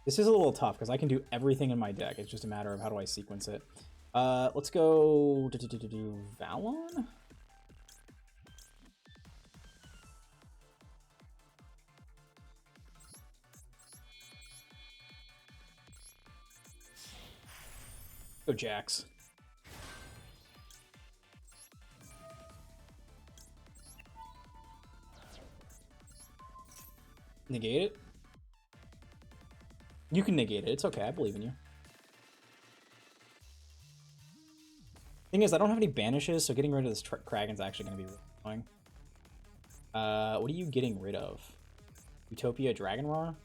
This is a little tough because I can do everything in my deck. It's just a matter of how do I sequence it. Let's go Valon? Go Jax. Negate it? You can negate it. It's okay. I believe in you. Thing is, I don't have any banishes, so getting rid of this Kraken's actually going to be really annoying. What are you getting rid of? Utopia Dragon Roar?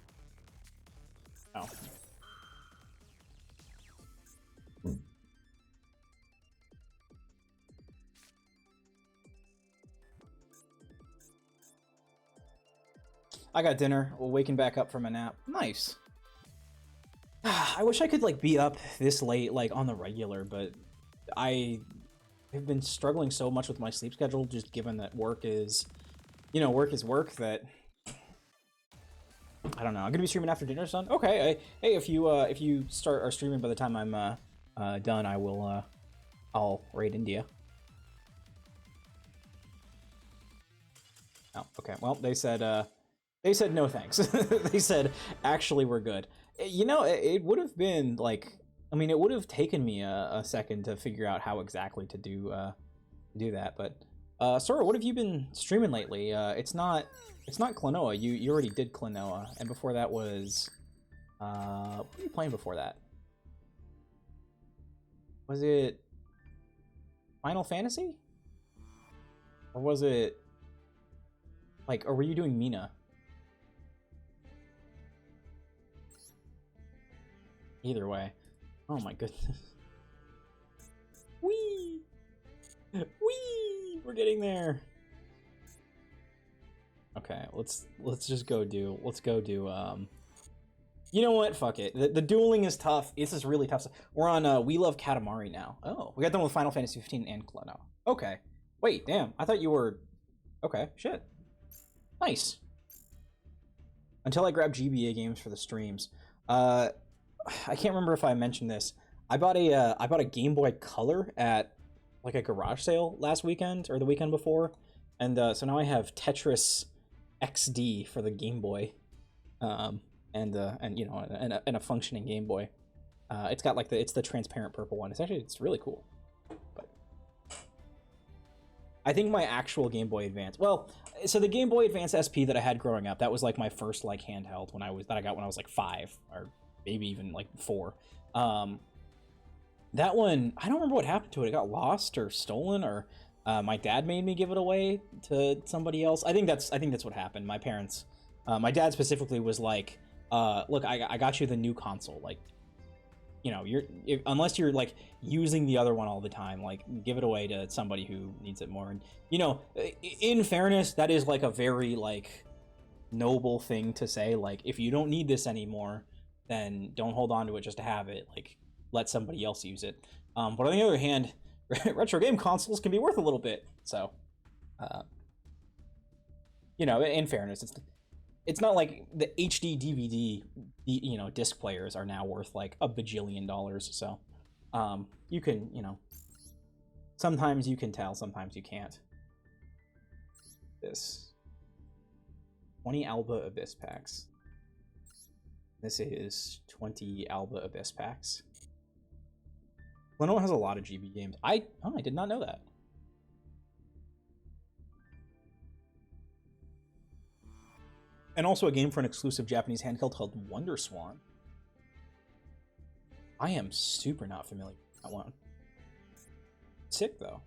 Oh. I got dinner. Waking back up from a nap. Nice. I wish I could like be up this late like on the regular, but I have been struggling so much with my sleep schedule just given that work is, you know, work is work that I don't know. I'm gonna be streaming after dinner, son. Okay. Hey, if you are streaming by the time I'm done, I will I'll raid India. Oh, okay. Well, they said no thanks. They said actually we're good. You know, it would have been like, I mean, it would have taken me a second to figure out how exactly to do that, but Sora, what have you been streaming lately? It's not Klonoa. You already did Klonoa, and before that was what were you playing before that? Was it Final Fantasy? Or was it like, or were you doing Mina? Either way. Oh my goodness. Whee! Whee! We're getting there. Okay, let's just go do you know what? Fuck it. The dueling is tough. This is really tough. We're on We Love Katamari now. Oh, we got done with Final Fantasy 15 and Klonoa. Okay. Wait, damn. I thought you were okay, shit. Nice. Until I grab GBA games for the streams. I can't remember if I mentioned this. I bought a Game Boy Color at like a garage sale last weekend or the weekend before, and so now I have Tetris XD for the Game Boy, and you know, and a functioning Game Boy. It's got like it's the transparent purple one. It's really cool. But I think my actual Game Boy Advance. Well, so the Game Boy Advance SP that I had growing up, that was like my first like handheld that I got when I was like 5 or maybe even like 4. That one, I don't remember what happened to it. It got lost or stolen, or my dad made me give it away to somebody else. I think that's what happened. My parents, my dad specifically was like, "Look, I got you the new console. Like, you know, unless you're like using the other one all the time, like give it away to somebody who needs it more." And you know, in fairness, that is like a very like noble thing to say. Like, if you don't need this anymore, then don't hold on to it just to have it. Like, let somebody else use it. But on the other hand, retro game consoles can be worth a little bit. So, you know, in fairness, it's not like the HD DVD, you know, disc players are now worth like $1 bajillion. So, you can, you know, sometimes you can tell, sometimes you can't. This 20 Alba Abyss packs. This is 20 Alba Abyss packs. Klonoa has a lot of GB games. I did not know that. And also a game for an exclusive Japanese handheld called Wonder Swan. I am super not familiar with that one. Sick though.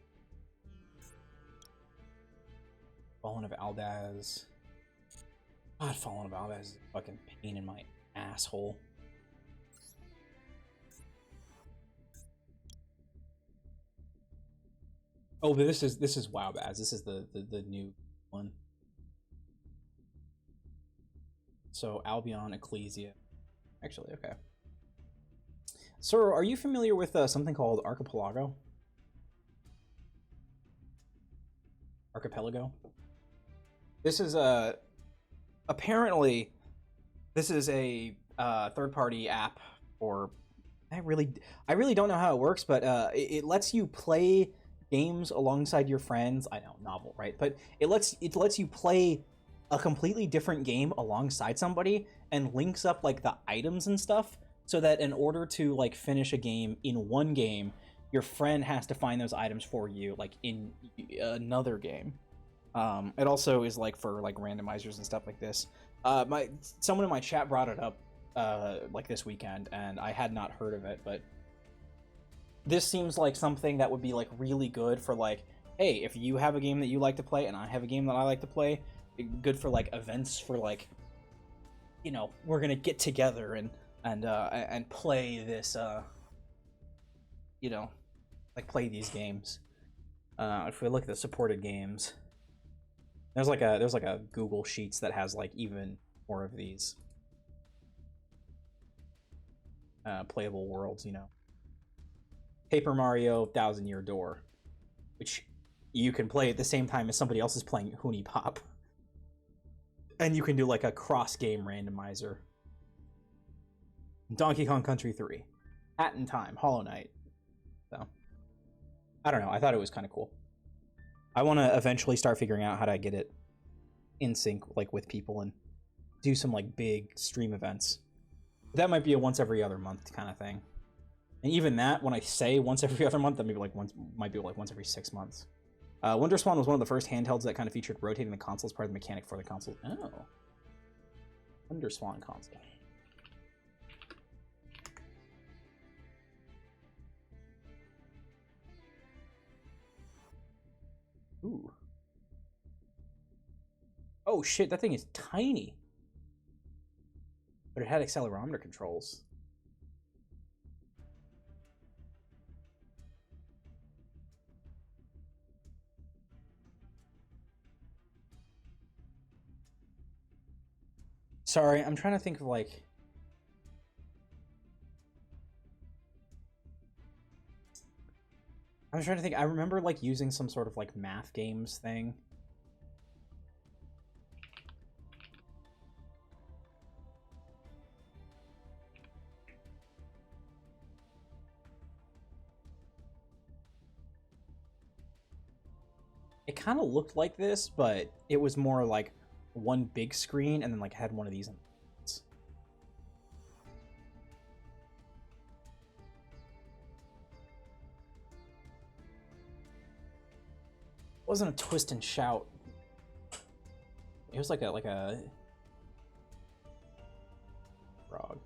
Fallen of Aldaz. God, Fallen of Aldaz is a fucking pain in my asshole. Oh, but this is WoW Baz. This is the new one. So Albion, Ecclesia. Actually, okay. Sir, are you familiar with something called Archipelago? Archipelago? This is apparently this is a third-party app, or I really don't know how it works, but it lets you play games alongside your friends. I know, novel, right? But it lets you play a completely different game alongside somebody and links up like the items and stuff, so that in order to like finish a game in one game, your friend has to find those items for you like in another game. It also is like for like randomizers and stuff like this. Someone in my chat brought it up like this weekend, and I had not heard of it, but this seems like something that would be like really good for like, hey, if you have a game that you like to play and I have a game that I like to play, good for like events for like, you know, we're gonna get together and play this, you know, like play these games. If we look at the supported games, there's like a Google Sheets that has like even more of these playable worlds, you know. Paper Mario 1000-Year Door, which you can play at the same time as somebody else is playing Hoonie Pop. And you can do like a cross-game randomizer. Donkey Kong Country 3, Hat in Time, Hollow Knight. So, I don't know, I thought it was kind of cool. I want to eventually start figuring out how to get it in sync like with people and do some like big stream events. That might be a once every other month kind of thing. And even that, when I say once every other month, that might be like once every 6 months. Wonder Swan was one of the first handhelds that kind of featured rotating the console as part of the mechanic for the console. Oh. Wonder Swan console. Ooh. Oh shit, that thing is tiny. But it had accelerometer controls. Sorry, I'm trying to think of like... I was trying to think, I remember like using some sort of like math games thing. It kind of looked like this, but it was more like one big screen and then like had one of these in it. It wasn't a twist and shout. It was like a frog.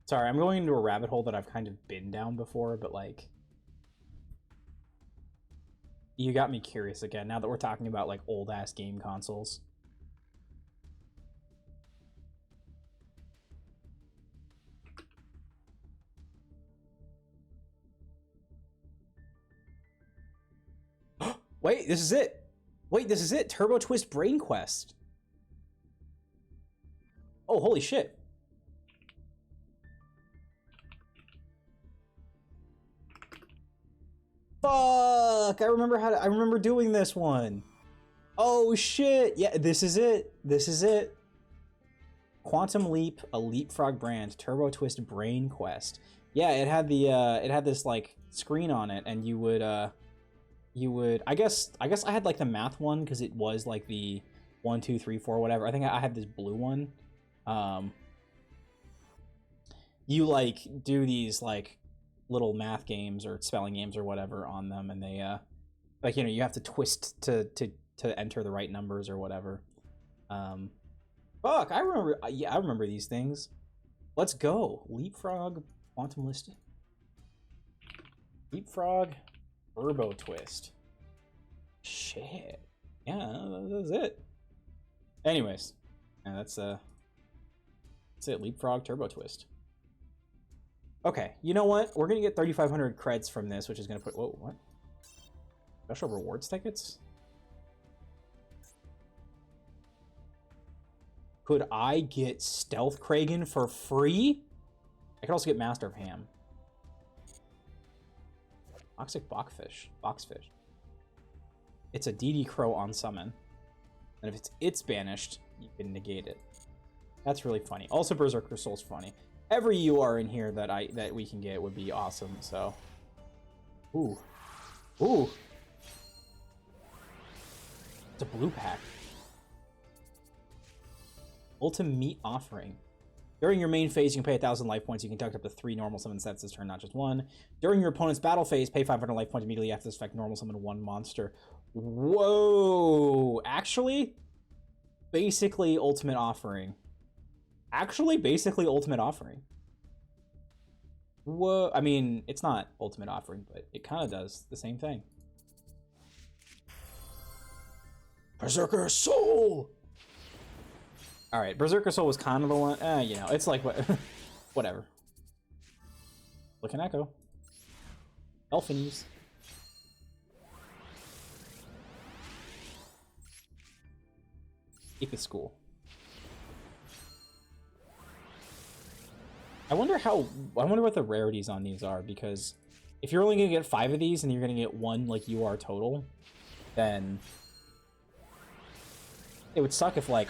Sorry, I'm going into a rabbit hole that I've kind of been down before, but like, you got me curious again now that we're talking about like old ass game consoles. Wait, this is it. Wait, this is it. Turbo Twist Brain Quest. Oh, holy shit. Fuck! I remember doing this one. Oh shit! Yeah, this is it. This is it. Quantum Leap, a Leapfrog brand, Turbo Twist Brain Quest. Yeah, it had the it had this like screen on it, and you would I guess I had like the math one because it was like the 1, 2, 3, 4, whatever. I think I had this blue one. You like do these like little math games or spelling games or whatever on them, and they like, you know, you have to twist to enter the right numbers or whatever. Fuck, I remember. Yeah, I remember these things. Let's go. Leapfrog, Quantum List. Leapfrog, Turbo Twist. Shit. Yeah, that's it. Anyways, yeah, that's it. Leapfrog, Turbo Twist. Okay, you know what? We're gonna get 3,500 creds from this, which is gonna put... Whoa, what? Special rewards tickets? Could I get Stealth Kragen for free? I could also get Master of Ham. Toxic Boxfish. It's a DD Crow on summon. And if it's banished, you can negate it. That's really funny. Also, Berserker Soul's funny. Every UR in here that we can get would be awesome, so. Ooh. Ooh. It's a blue pack. Ultimate Offering. During your main phase, you can pay 1,000 life points. You can conduct up to 3 normal summon sets this turn, not just 1. During your opponent's battle phase, pay 500 life points immediately after this effect. Normal summon 1 monster. Whoa! Actually, basically Ultimate Offering. Ultimate Offering. Whoa! I mean, it's not Ultimate Offering, but it kind of does the same thing. Berserker Soul! Alright, Berserker Soul was kind of the one... you know, it's like... whatever. Look an Echo. Elfinese. Ape is school. I wonder what the rarities on these are, because if you're only gonna get 5 of these and you're gonna get 1 like UR total, then it would suck if like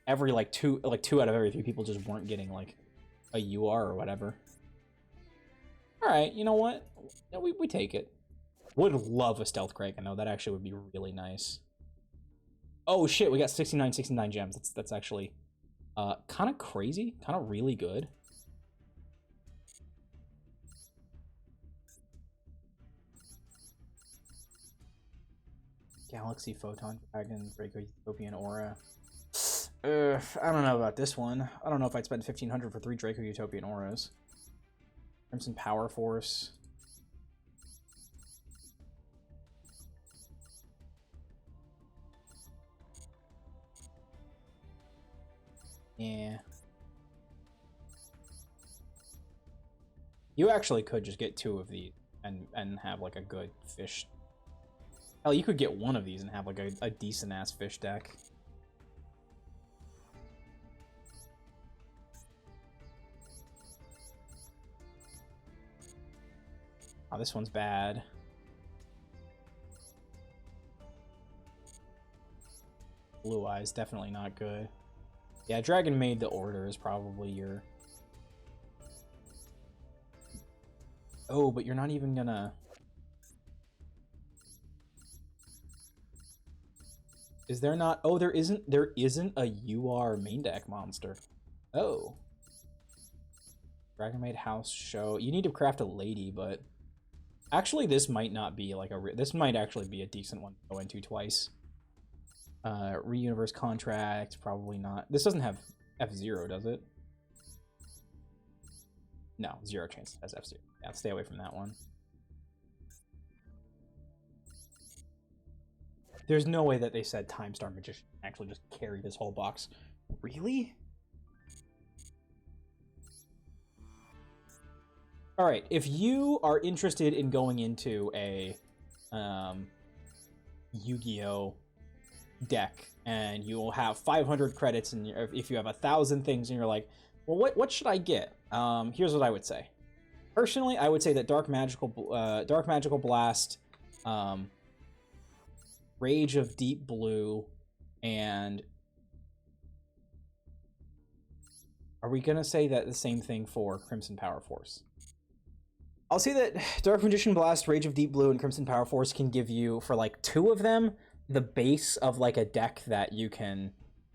every like two out of every 3 people just weren't getting like a UR or whatever. All right, you know what? Yeah, we take it. Would love a Stealth Kraken though. That actually would be really nice. Oh shit, we got 69 gems. That's actually kind of crazy, kind of really good. Galaxy, Photon, Dragon, Draco, Utopian, Aura. I don't know about this one. I don't know if I'd spend 1,500 for 3 Draco Utopian Auras. Crimson Power Force. Yeah. You actually could just get 2 of these and have like a good fish. Hell, you could get 1 of these and have like a decent ass fish deck. Oh, this one's bad. Blue Eyes, definitely not good. Yeah, Dragon Maid the Order is probably your... Oh, but you're not even gonna... Is there not... Oh, there isn't a UR main deck monster. Oh. Dragon Maid House Show. You need to craft a lady, but... Actually, this might not be like a... This might actually be a decent one to go into twice. Re-Universe Contract, probably not. This doesn't have F-Zero, does it? No, 0 chance it has F-Zero. Yeah, stay away from that one. There's no way that they said Time Star Magician actually just carry this whole box. Really? Alright, if you are interested in going into a Yu-Gi-Oh! Deck and you will have 500 credits, and if you have 1,000 things and you're like, well, what should I get? Here's what I would say. Personally, I would say that Dark Magical Blast, Rage of Deep Blue, and are we gonna say that the same thing for Crimson Power Force? I'll say that Dark Magician Blast, Rage of Deep Blue, and Crimson Power Force can give you, for like 2 of them, the base of like a deck that you can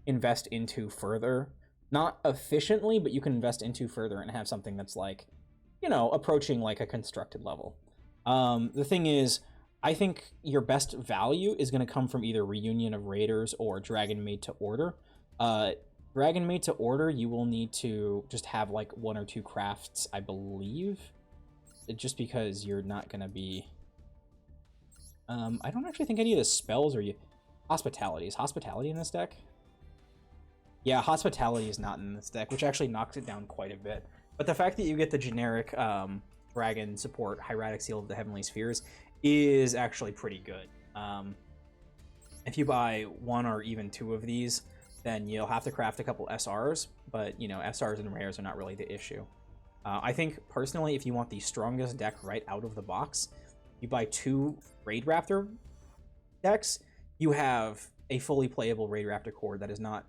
invest into further. Not efficiently, but you can invest into further and have something that's like, you know, approaching like a constructed level. The thing is, I think your best value is going to come from either Reunion of Raiders or Dragon Maid to Order. Dragon Maid to Order, you will need to just have like 1 or 2 crafts, I believe. Just because you're not going to be... I don't actually think any of the spells are... Hospitality. Is Hospitality in this deck? Yeah, Hospitality is not in this deck, which actually knocks it down quite a bit. But the fact that you get the generic Dragon support Hieratic Seal of the Heavenly Spheres is actually pretty good. If you buy 1 or even 2 of these, then you'll have to craft a couple SRs, but, you know, SRs and rares are not really the issue. I think, personally, if you want the strongest deck right out of the box, you buy 2 Raid Raptor decks, you have a fully playable Raid Raptor core that is not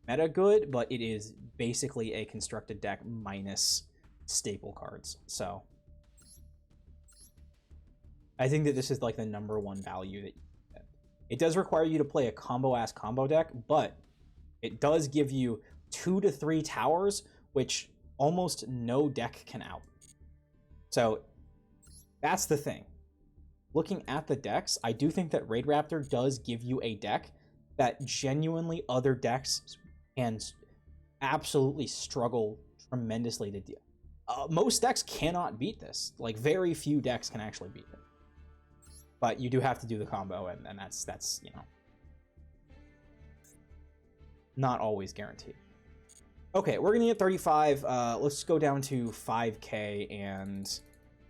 meta good, but it is basically a constructed deck minus staple cards. So I think that this is like the #1 value that you get. It does require you to play a combo-ass combo deck, but it does give you 2 to 3 towers, which almost no deck can out. So that's the thing. Looking at the decks, I do think that Raid Raptor does give you a deck that genuinely other decks can absolutely struggle tremendously to deal. Most decks cannot beat this. Like, very few decks can actually beat it. But you do have to do the combo, and that's you know, not always guaranteed. Okay, we're gonna get 35. Let's go down to 5K and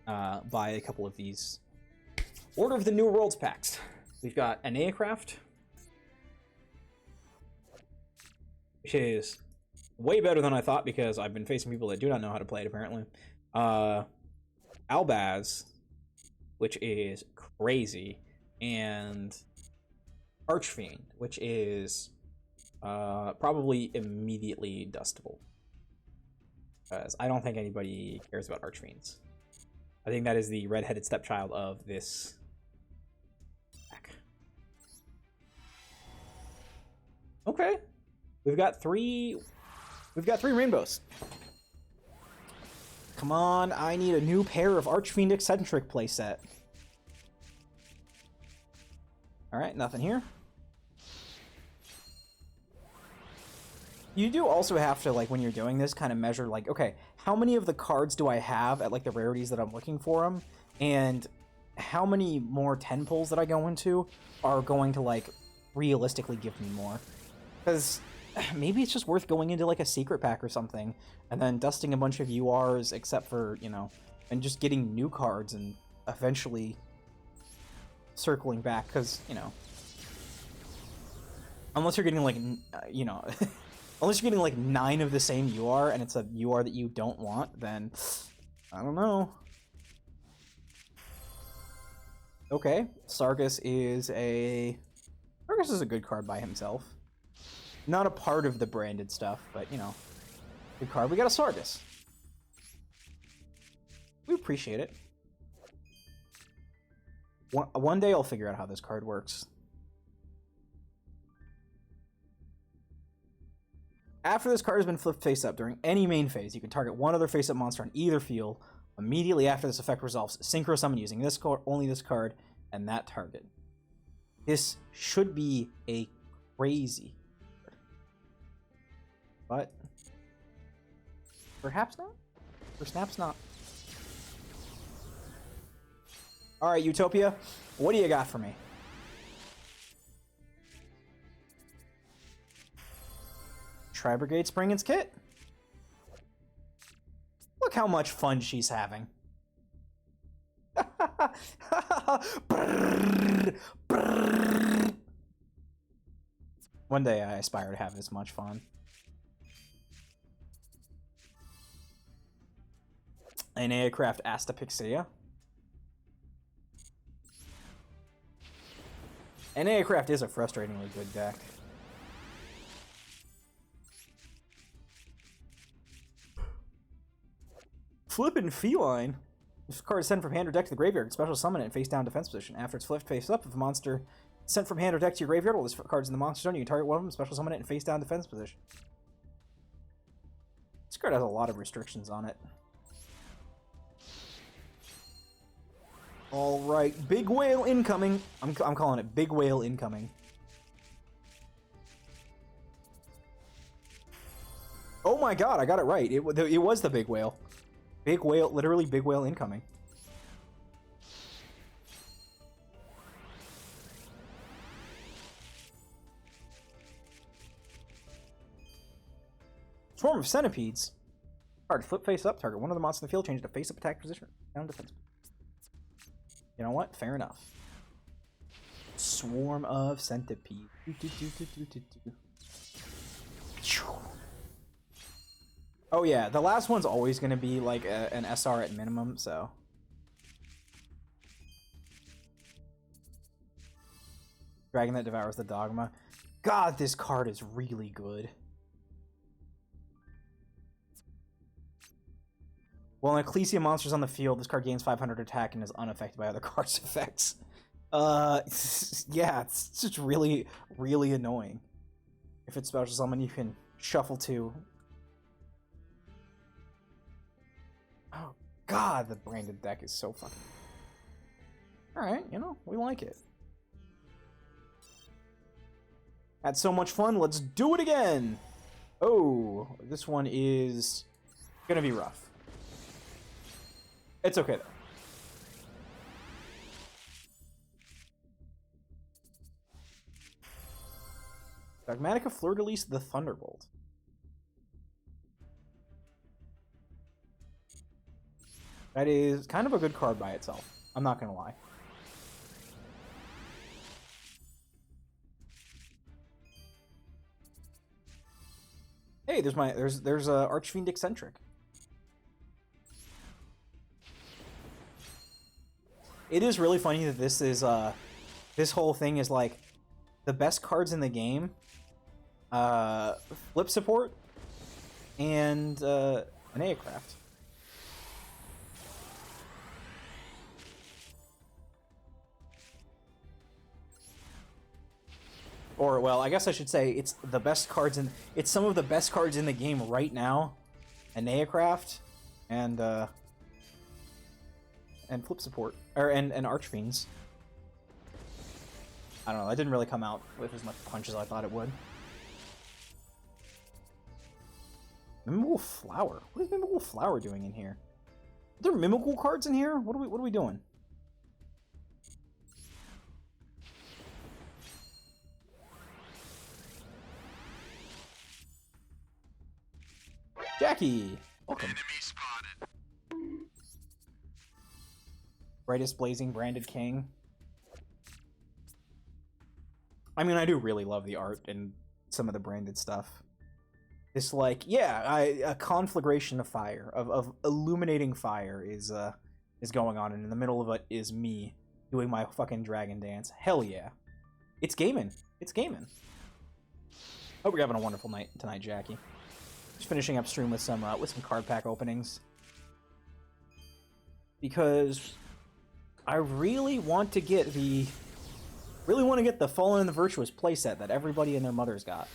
buy a couple of these Order of the New Worlds packs. We've got Aneacraft, which is way better than I thought because I've been facing people that do not know how to play it, apparently. Albaz, which is crazy, and Archfiend, which is probably immediately dustable. Because I don't think anybody cares about Archfiends. I think that is the redheaded stepchild of this pack. Okay. We've got three rainbows. Come on, I need a new pair of Archfiend Eccentric playset. Alright, nothing here. You do also have to, like, when you're doing this, kind of measure, like, okay, how many of the cards do I have at, like, the rarities that I'm looking for them? And how many more 10 pulls that I go into are going to, like, realistically give me more? Because maybe it's just worth going into, like, a secret pack or something, and then dusting a bunch of URs, except for, you know, and just getting new cards and eventually circling back, because, you know, unless you're getting, like, you know... Unless you're getting, like, 9 of the same UR, and it's a UR that you don't want, then... I don't know. Okay, Sargus is a good card by himself. Not a part of the branded stuff, but, you know, good card. We got a Sargus. We appreciate it. One day I'll figure out how this card works. After this card has been flipped face up during any main phase, you can target one other face up monster on either field. Immediately after this effect resolves, synchro summon using this card, only this card, and that target. This should be a crazy card. But perhaps not? Perhaps not. Alright, Utopia, what do you got for me? Tri-Brigade Springen's kit. Look how much fun she's having. One day I aspire to have this much fun. An aircraft Astapixia. An aircraft is a frustratingly good deck. Flippin' Feline. This card is sent from hand or deck to the graveyard. Special summon it in face down defense position. After it's flipped face up, if a monster is sent from hand or deck to your graveyard, while this card's in the monster zone, you can target one of them, special summon it in face down defense position. This card has a lot of restrictions on it. Alright, Big Whale incoming. I'm calling it Big Whale incoming. Oh my god, I got it right. It was the Big Whale. Big Whale, literally Big Whale incoming. Swarm of Centipedes. Card, flip face up, target one of the monsters in the field, change it to face up attack position. Down defense. You know what? Fair enough. Swarm of Centipedes. Oh yeah, the last one's always going to be like an SR at minimum, so. Dragon that devours the dogma. God, this card is really good. While an Ecclesia monster's on the field, this card gains 500 attack and is unaffected by other cards' effects. Yeah, it's just really, really annoying. If it's special summon, you can shuffle 2. Oh, God, the branded deck is so fucking... Alright, you know, we like it. Had so much fun, let's do it again! Oh, this one is gonna be rough. It's okay, though. Dogmatica Fleur-de-Lis the Thunderbolt. That is kind of a good card by itself. I'm not gonna lie. Hey, there's Archfiend Eccentric. It is really funny that this is this whole thing is like the best cards in the game, flip support, and an aircraft. Or, well, I guess I should say it's the best cards in... It's some of the best cards in the game right now. Aneacraft and Flip Support. And Archfiends. I don't know, that didn't really come out with as much punch as I thought it would. Mimical Flower? What is Mimical Flower doing in here? Are there Mimical cards in here? What are we doing? Jackie! Welcome. Brightest Blazing Branded King. I mean, I do really love the art and some of the branded stuff. It's like, yeah, a conflagration of fire, of illuminating fire is going on, and in the middle of it is me doing my fucking dragon dance. Hell yeah. It's gaming. It's gaming. Hope you're having a wonderful night tonight, Jackie. Just finishing up stream with some card pack openings. Because I really want to get the Fallen and the Virtuous playset that everybody and their mothers got.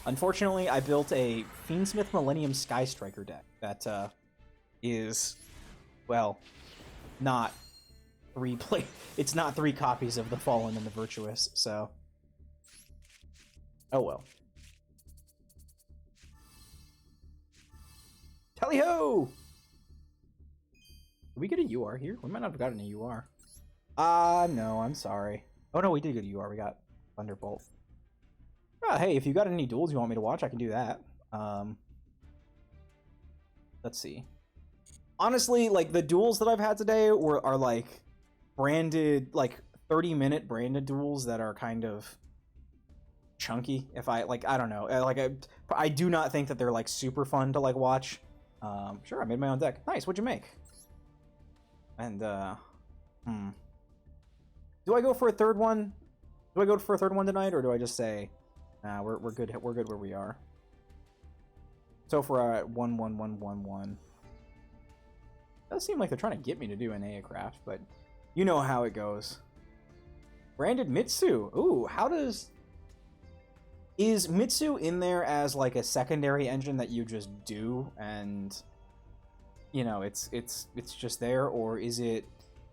Unfortunately, I built a Fiendsmith Millennium Sky Striker deck that is, well, not it's not 3 copies of the Fallen and the Virtuous, so oh well. Tally-ho! Did we get a UR here? We might not have gotten a UR. No, I'm sorry. Oh no, we did get a UR. We got Thunderbolt. Hey, if you got any duels you want me to watch, I can do that. Let's see. Honestly, like, the duels that I've had today are like branded, like 30-minute branded duels that are kind of chunky. If I don't know, I do not think that they're like super fun to like watch. Sure, I made my own deck. Nice. What'd you make? And do I go for a third one? Do I go for a third one tonight, or do I just say, nah, we're good. We're good where we are. So for at 1-1-1-1-1. Does seem like they're trying to get me to do an Aircraft, but you know how it goes. Branded Mitsu. Ooh, is Mitsu in there as like a secondary engine that you just do, and you know it's just there, or is it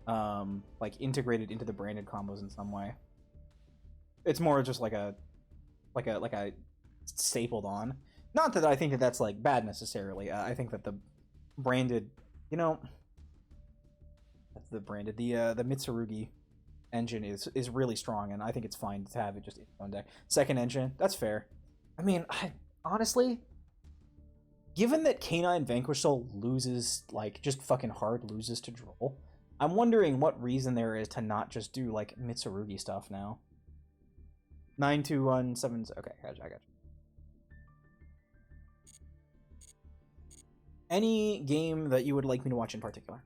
like integrated into the branded combos in some way? It's more just like a stapled on. Not that I think that that's like bad necessarily. I think that the branded, you know, the Mitsurugi engine is really strong, and I think it's fine to have it just in its own deck. Second engine, that's fair. I mean, honestly, given that Canine Vanquish Soul loses, like, just fucking hard loses to Droll, I'm wondering what reason there is to not just do, like, Mitsurugi stuff now. 9-2-1-7... Okay, I got you. Any game that you would like me to watch in particular?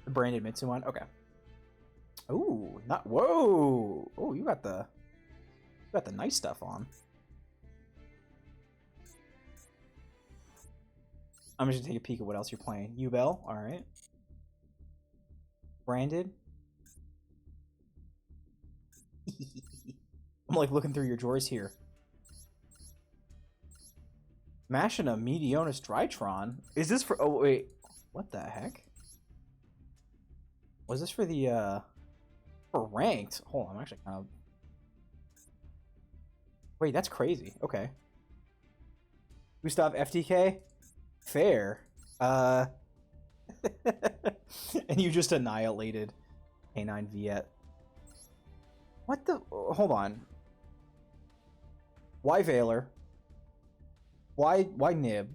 The branded Mitsu one? Okay. Ooh, not... Whoa! Oh, you got the nice stuff on. I'm just gonna take a peek at what else you're playing. Yubel, alright. Branded. I'm like looking through your drawers here. Mashing a Meteonis Drytron? Is this for... Oh, wait. What the heck? Was this for the, for ranked? Hold on, I'm actually kind of... Wait, that's crazy. Okay. Gustav FTK? Fair. And you just annihilated K9 Viet. What the... Hold on. Why Valor? Why Nib?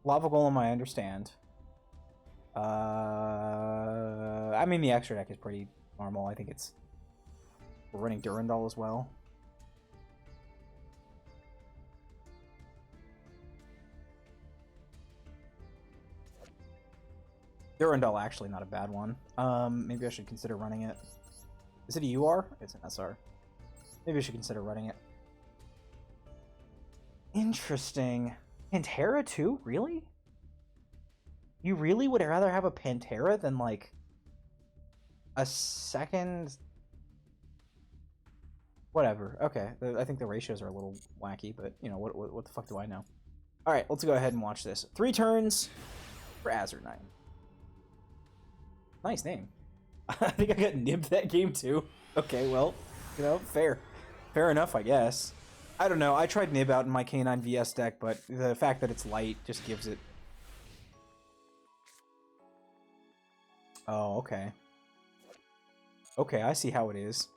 Lava Golem, I understand. I mean, the extra deck is pretty normal. I think it's... We're running Durandal as well. Durandal actually not a bad one. Maybe I should consider running it. Is it a UR? It's an SR. Maybe I should consider running it. Interesting. Pantera too? Really? You really would rather have a Pantera than like a second? Whatever. Okay. I think the ratios are a little wacky, but you know, what the fuck do I know? All right, let's go ahead and watch this. 3 turns for Azernine. Nice name. I think I got nibbed that game too. Okay, well, you know, fair enough, I guess. I don't know. I tried nib out in my K9 VS deck, but the fact that it's light just gives it. Oh, okay. Okay, I see how it is.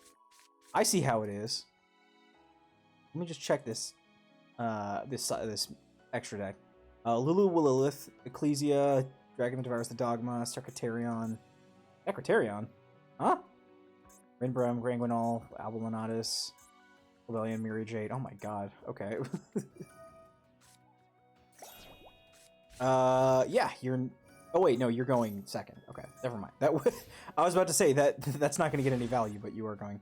I see how it is. Let me just check this. This extra deck. Lulu Willilith, Ecclesia, Dragon that Devours the Dogma, Secretarion. Secretarion? Huh? Rinbrum, Granguinol, Albulanatus, Rebellion, Mirror Jade. Oh my god. Okay. Yeah, you're. Oh wait, no, you're going second. Okay, never mind. That I was about to say that's not going to get any value, but you are going.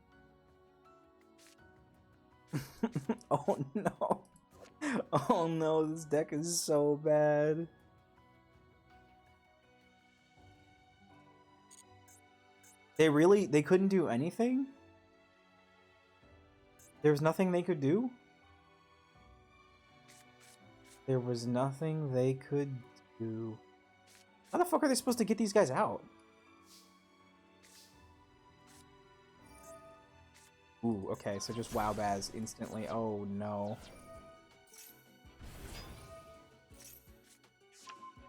Oh no. Oh no, this deck is so bad. They couldn't do anything? There was nothing they could do? There was nothing they could do. How the fuck are they supposed to get these guys out? Ooh, okay, so just WoW Baz instantly. Oh no.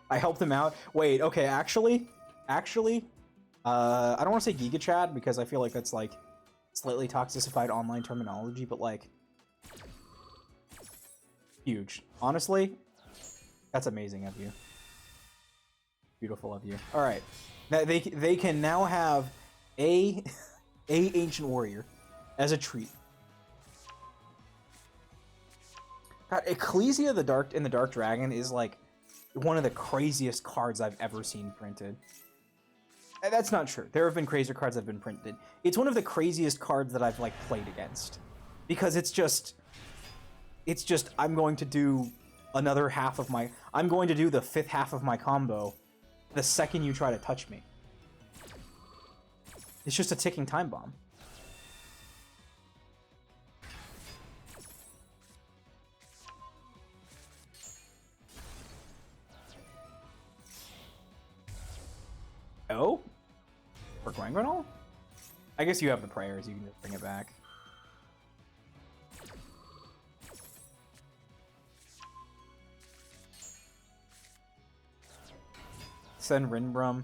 I helped him out. Wait, okay, actually, I don't want to say Giga Chad because I feel like that's like slightly toxicified online terminology, but like huge. Honestly, that's amazing of you. Beautiful of you. All right, they can now have a Ancient Warrior as a treat. God, Ecclesia the Dark Dragon is like one of the craziest cards I've ever seen printed. That's not true. There have been crazier cards that have been printed. It's one of the craziest cards that I've like played against. Because it's just I'm going to do another half of my I'm going to do the 5th half of my combo the second you try to touch me. It's just a ticking time bomb. Oh? For Granguinol? I guess you have the prayers, you can just bring it back. Send Rinbrum.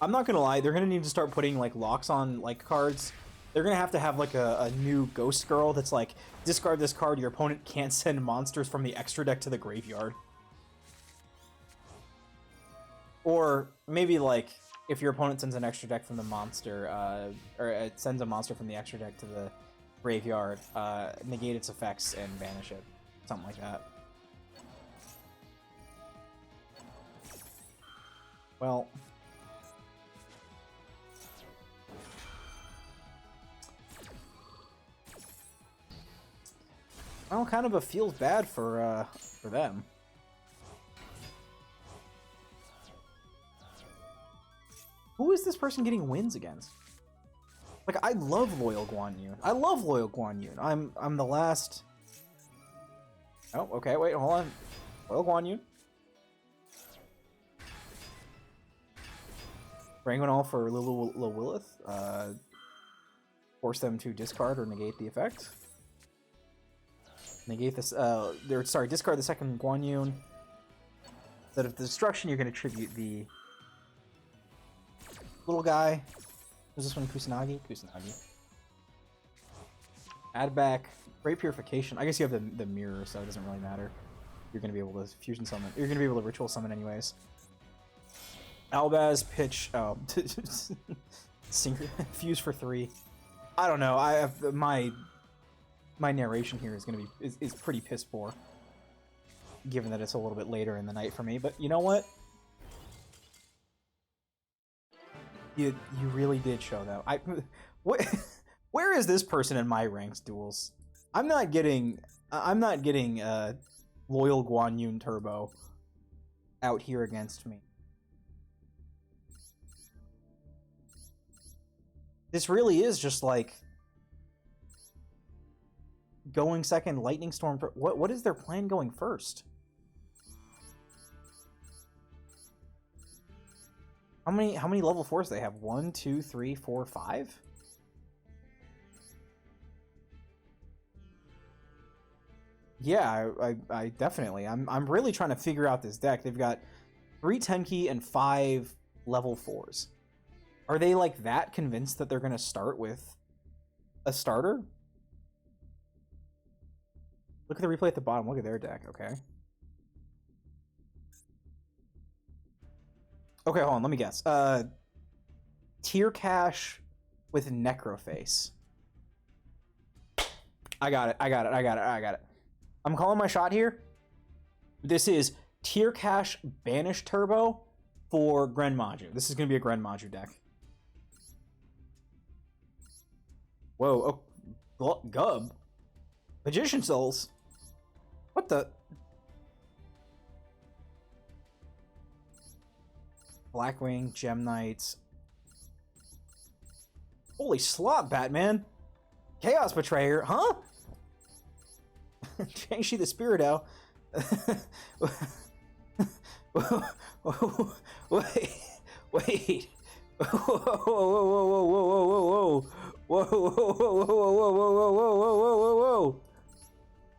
I'm not gonna lie, they're gonna need to start putting like locks on like cards. They're gonna have to have like a new Ghost Girl that's like, discard this card, your opponent can't send monsters from the extra deck to the graveyard. Or maybe like if your opponent sends an extra deck from the monster, or it sends a monster from the extra deck to the graveyard, negate its effects and banish it. Something like that. Well, kind of feels bad for them. Who is this person getting wins against? Like, I love Loyal Guan Yu. I love Loyal Guan Yu. I'm the last. Oh, okay. Wait, hold on. Loyal Guan Yu. Granguinol for Lulu Willith. Force them to discard or negate the effect. Negate this. Sorry, discard the second Guan Yu. Instead of the destruction, you're going to tribute the little guy. Was this one Kusanagi? Kusanagi. Add back. Great Purification. I guess you have the mirror, so it doesn't really matter. You're going to be able to fusion summon. You're going to be able to ritual summon anyways. Albaz, pitch. Oh. Fuse for 3. I don't know. I have my narration here is going to be is pretty piss poor. Given that it's a little bit later in the night for me, but you know what? You really did show that. Where is this person in my ranks duels? I'm not getting I'm not getting Loyal Guan Yun Turbo out here against me. This really is just like going second, Lightning Storm. What is their plan going first? How many level 4s do they have? 1, 2, 3, 4, 5? Yeah, I definitely. I'm really trying to figure out this deck. They've got 3 10-key and 5 level 4s. Are they like that convinced that they're going to start with a starter? Look at the replay at the bottom. Look at their deck. Okay. Okay, hold on. Let me guess. Tier Cash with Necroface. I got it. I'm calling my shot here. This is Tier Cash Banish Turbo for Grenmaju. This is going to be a Grenmaju deck. Whoa. Oh, Gub. Magician Souls. What the? Blackwing, Gem Knights. Holy slop, Batman. Chaos Betrayer, huh? Changshi the Spirito. Wait. Whoa.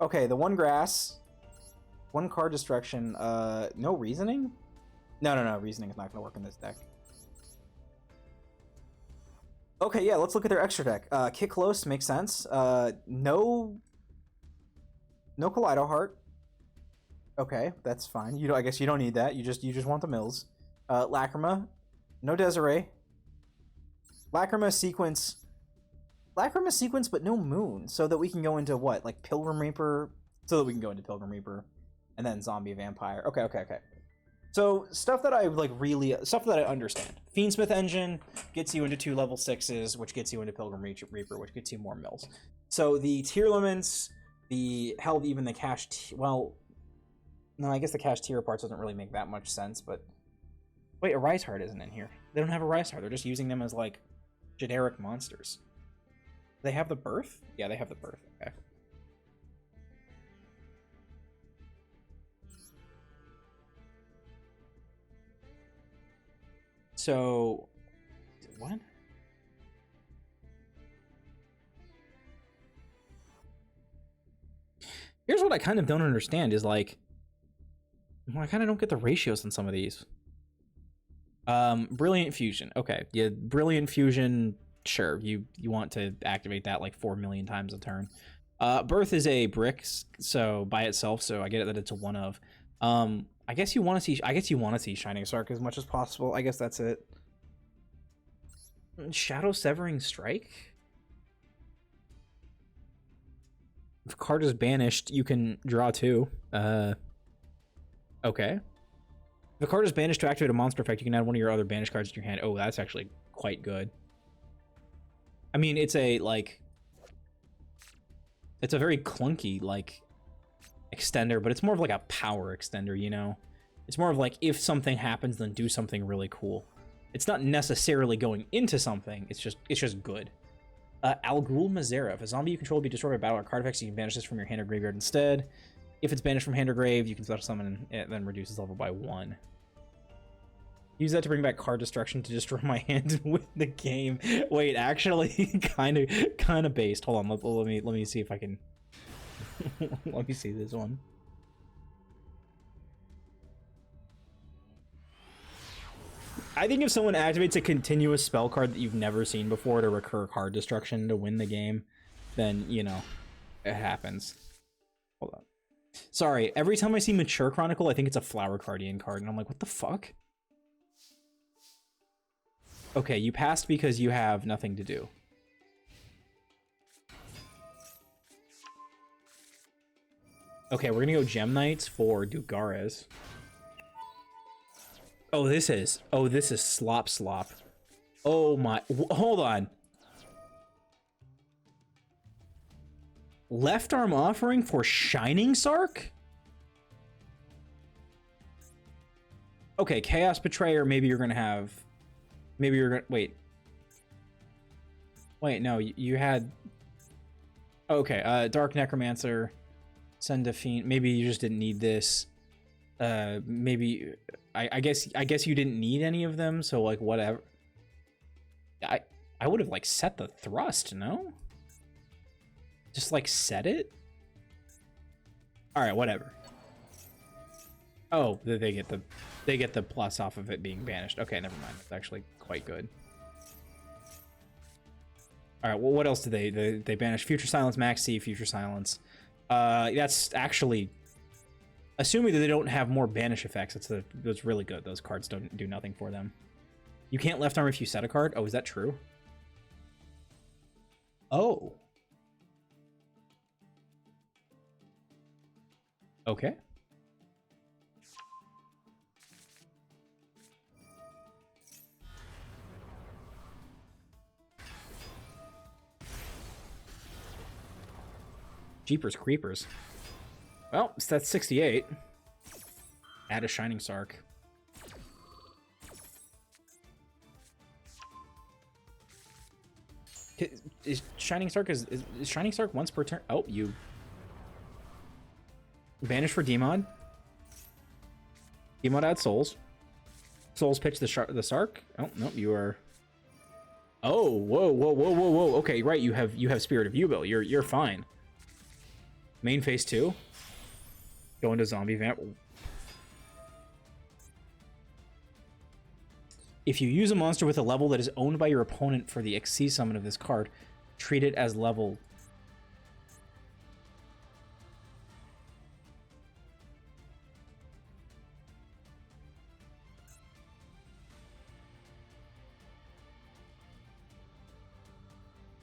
Okay, the one grass. One card destruction. No reasoning? No. Reasoning is not going to work in this deck. Okay, yeah, let's look at their extra deck. Kick Close makes sense. No Kaleido Heart. Okay, that's fine. I guess you don't need that. You just want the mills. Lacrima. No Desiree. Lacrima sequence, but no Moon, so that we can go into what, like Pilgrim Reaper, and then Zombie Vampire. Okay. So stuff that I understand. Fiendsmith Engine gets you into 2 level 6s, which gets you into Pilgrim Reaper, which gets you more mills. So the tier limits, even the cash. Well, no, I guess the cash tier parts doesn't really make that much sense. But wait, a Rise Heart isn't in here. They don't have a Rise Heart. They're just using them as like generic monsters. They have the birth? Yeah, they have the birth. Okay. So, what? Here's what I kind of don't understand is like, well, I kind of don't get the ratios on some of these. Brilliant Fusion. Okay, yeah, Brilliant Fusion. Sure, you want to activate that like 4 million times a turn. Birth is a brick, so by itself, so I get it that it's a one of. I guess you want to see Shining Spark as much as possible. I guess that's it. Shadow Severing Strike. If a card is banished, you can draw 2. Okay. If a card is banished to activate a monster effect, you can add one of your other banished cards to your hand. Oh, that's actually quite good. I mean, it's a very clunky, like, extender, but it's more of like a power extender, you know? It's more of like, if something happens, then do something really cool. It's not necessarily going into something, it's just good. Al Ghul Mazera. If a zombie you control be destroyed by battle or card effects, you can banish this from your hand or graveyard instead. If it's banished from hand or grave, you can special summon it, then reduces level by 1. Use that to bring back card destruction to destroy my hand and win the game. Wait, actually, kind of based. Hold on, let me see if I can. Let me see this one. I think if someone activates a continuous spell card that you've never seen before to recur card destruction to win the game, then, you know, it happens. Hold on. Sorry, every time I see Mature Chronicle, I think it's a Flower Guardian card, and I'm like, what the fuck? Okay, you passed because you have nothing to do. Okay, we're gonna go Gem Knights for Dugares. Oh, this is slop. Oh my, hold on. Left arm offering for Shining Sark? Okay, Chaos Betrayer, maybe you're gonna have... Maybe you're gonna... Wait. Wait, no, you had... Okay, Dark Necromancer, Send a Fiend. Maybe you just didn't need this. Maybe... I guess you didn't need any of them, so, like, whatever. I would have, like, set the thrust, no? Just, like, set it? Alright, whatever. Oh, they get the plus off of it being banished. Okay, never mind. It's actually quite good. Alright, well, what else did they banish? Future Silence, Max C, Future Silence. That's actually... Assuming that they don't have more banish effects, that's really good. Those cards don't do nothing for them. You can't left arm if you set a card? Oh, is that true? Oh. Okay. Jeepers Creepers. Well, that's 68. Add a Shining Sark. Is Shining Sark is Shining Sark once per turn? Oh, you banish for Demod. Demod add souls. Souls pitch the Sark. Oh no, you are. Oh, whoa. Okay, right. You have Spirit of Yubil. You're fine. Main phase 2. Go into Zombie Vamp. If you use a monster with a level that is owned by your opponent for the XC summon of this card, treat it as level.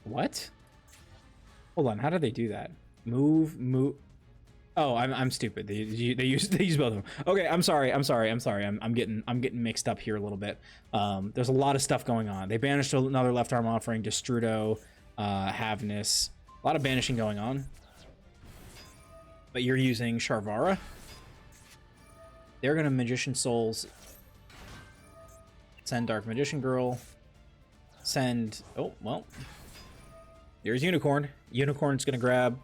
What? Hold on, how did they do that? Move. Oh, I'm stupid. They use both of them. Okay, I'm sorry. I'm getting mixed up here a little bit. There's a lot of stuff going on. They banished another left arm offering, Destrudo, Havness. A lot of banishing going on. But you're using Sharvara. They're gonna Magician Souls. Send Dark Magician Girl. Send. Oh well. There's Unicorn. Unicorn's gonna grab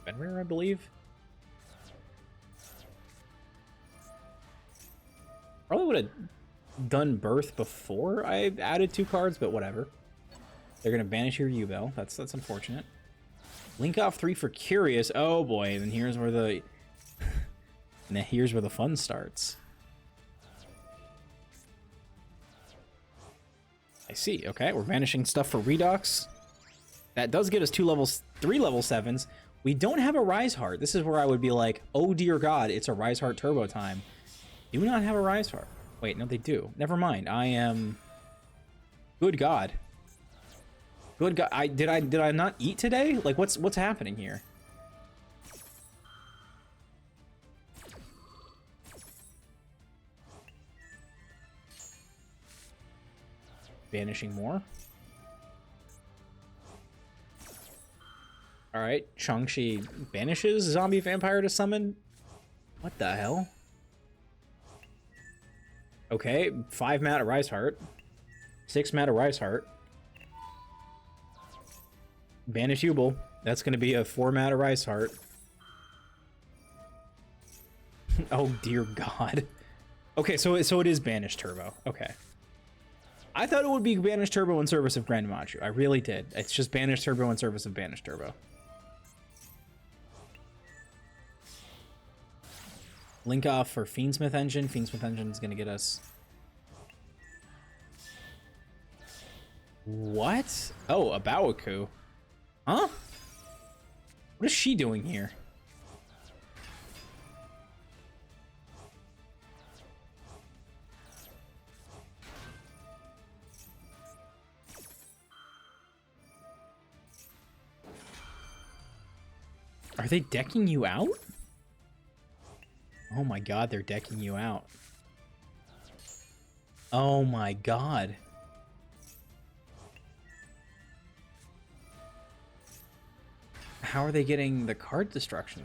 Fenrir, I believe. Probably would have done Birth before I added 2 cards, but whatever. They're gonna banish your Yubel. That's unfortunate. Link off 3 for Curious. Oh boy, and here's where the fun starts. I see. Okay, we're banishing stuff for Redox. That does get us 3 level 7s. We don't have a Rise Heart. This is where I would be like, oh dear God, it's a Rise Heart turbo time. Do not have a Rise Heart. Wait, no, they do. Never mind. I am. Good God. Good God. Did I not eat today? Like, what's happening here? Banishing more. Alright, Shang-Chi banishes Zombie Vampire to summon? What the hell? Okay, 5 mana Rise Heart. 6 mana Rise Heart. Banish Yubel. That's going to be a 4 mana Rise Heart. Oh dear God. Okay, so it is Banished Turbo. Okay. I thought it would be Banished Turbo in service of Grand Machu. I really did. It's just Banished Turbo in service of Banished Turbo. Link off for Fiendsmith Engine. Fiendsmith Engine is going to get us... What? Oh, a Bawaku. Huh? What is she doing here? Are they decking you out? Oh my God, they're decking you out. Oh my God. how are they getting the card destruction?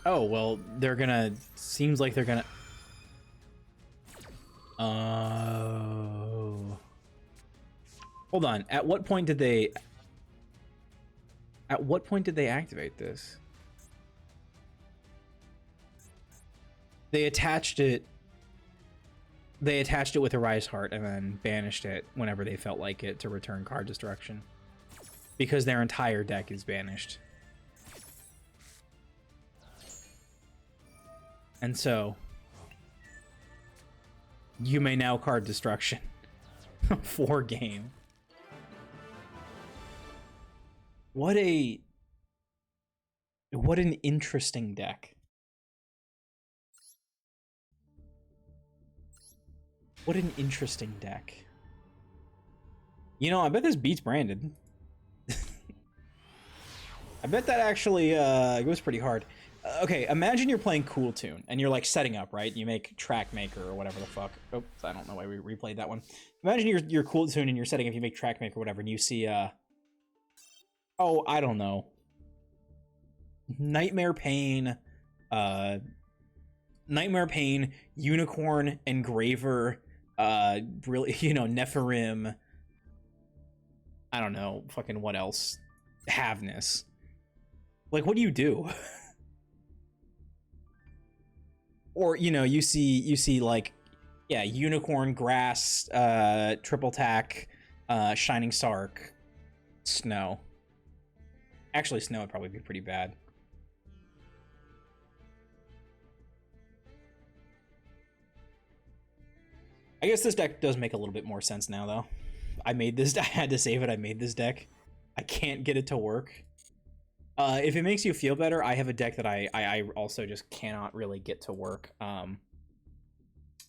Oh, well, they're gonna... Seems like they're gonna... Oh... Hold on. At what point did they... At what point did they activate this? They attached it... They attached it with a Rise Heart and then banished it whenever they felt like it to return card destruction. Because their entire deck is banished. And so, you may now card destruction. 4 game. What an interesting deck. What an interesting deck. You know, I bet this beats Branded. I bet that actually goes pretty hard. Okay, imagine you're playing Cool Tune and you're like setting up, right? You make Track Maker or whatever the fuck. Oh, I don't know why we replayed that one. Imagine you're Cool Tune and you're setting up, you make Track Maker or whatever, and you see oh, I don't know. Nightmare Pain, Unicorn, Engraver, really, you know, Nephirim. I don't know, fucking what else? Havness. Like, what do you do? Or, you know, you see like, yeah, Unicorn, Grass, Triple Tack, Shining Sark, Snow. Actually, Snow would probably be pretty bad. I guess this deck does make a little bit more sense now, though. I made this, I had to save it, I made this deck. I can't get it to work. If it makes you feel better, I have a deck that I also just cannot really get to work.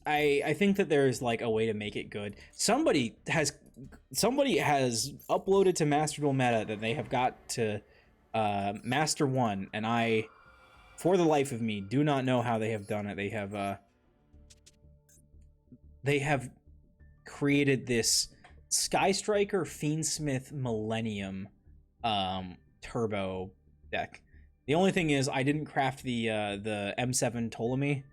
I think that there's like a way to make it good. Somebody has uploaded to Master Duel Meta that they have got to Master 1, and I, for the life of me, do not know how they have done it. They have created this Sky Striker Fiendsmith Millennium turbo deck. The only thing is I didn't craft the M7 Ptolemy,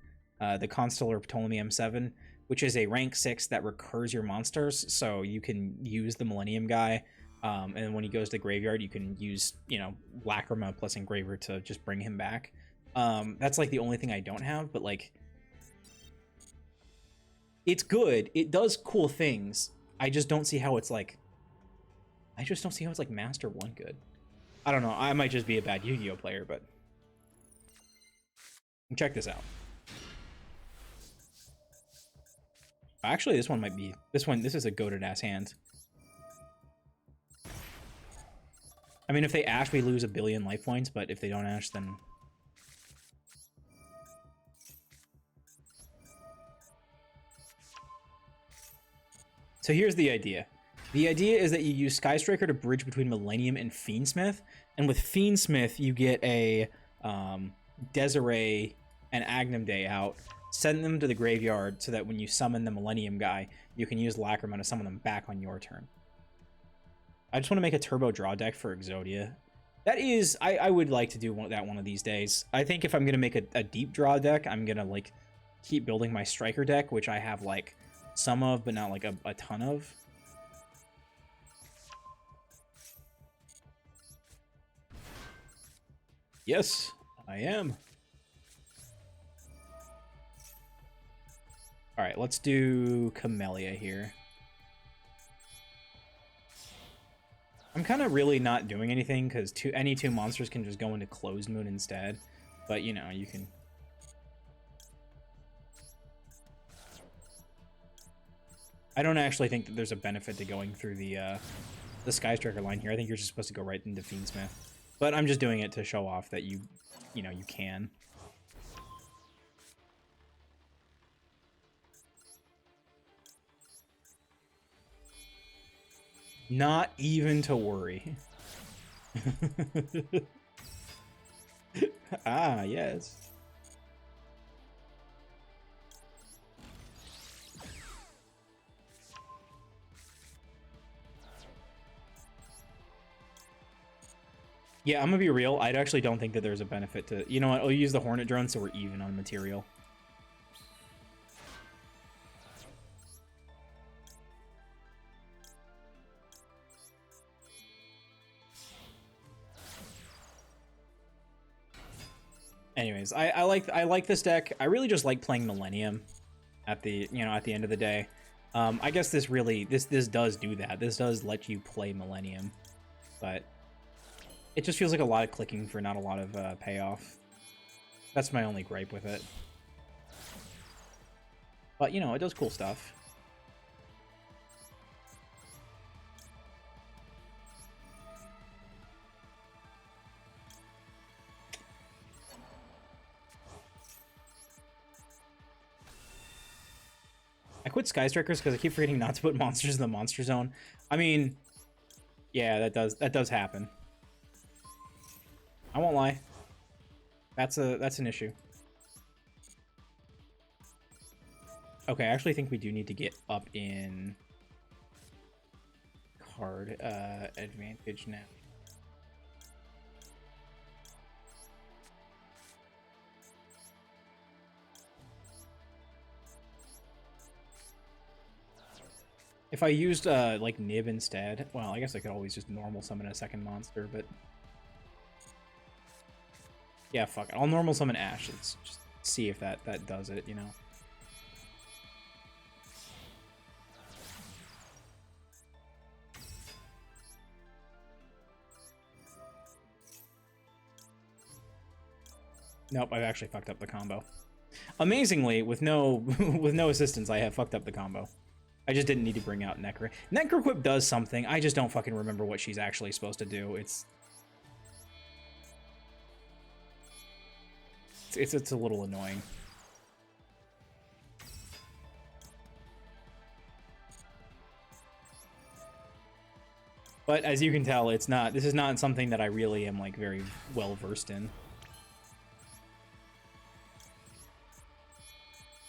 the Constellar Ptolemy M7, which is a rank 6 that recurs your monsters, so you can use the Millennium guy, and when he goes to the graveyard, you can use, you know, Lacrima plus Engraver to just bring him back. That's like the only thing I don't have, but like, it's good. It does cool things. I just don't see how it's like, Master 1 good. I don't know. I might just be a bad Yu-Gi-Oh player, but check this out. Actually, this one might be... This is a goated ass hand. I mean, if they Ash, we lose 1 billion life points, but if they don't Ash, then... So here's the idea. The idea is that you use Sky Striker to bridge between Millennium and Fiendsmith, and with Fiendsmith, you get a Desiree and Agnum Day out, send them to the graveyard so that when you summon the Millennium guy, you can use Lacrima to summon them back on your turn. I just want to make a turbo draw deck for Exodia. That is, I would like to do that one of these days. I think if I'm going to make a deep draw deck, I'm going to like keep building my Striker deck, which I have like some of, but not like a ton of. Yes, I am. All right, let's do Camellia here. I'm kind of really not doing anything because any 2 monsters can just go into Closed Moon instead. But, you know, you can... I don't actually think that there's a benefit to going through the Sky Striker line here. I think you're just supposed to go right into Fiendsmith. But I'm just doing it to show off that you know, you can. Not even to worry. Ah, yes. Yeah, I'm gonna be real. I actually don't think that there's a benefit to... You know what? I'll use the Hornet drone so we're even on material. Anyways, I like this deck. I really just like playing Millennium at the at the end of the day. I guess this does do that. This does let you play Millennium, but it just feels like a lot of clicking for not a lot of payoff. That's my only gripe with it. But you know, it does cool stuff. I quit Sky Strikers because I keep forgetting not to put monsters in the monster zone. I mean, yeah, that does happen. I won't lie. That's an issue. Okay, I actually think we do need to get up in card advantage now. If I used like Nib instead, well, I guess I could always just normal summon a second monster, but yeah, fuck it. I'll normal summon Ash. Let's just see if that does it, you know. Nope, I've actually fucked up the combo. Amazingly, with no with no assistance, I have fucked up the combo. I just didn't need to bring out Necro. Necroquip does something. I just don't fucking remember what she's actually supposed to do. It's a little annoying. But as you can tell, this is not something that I really am like very well versed in.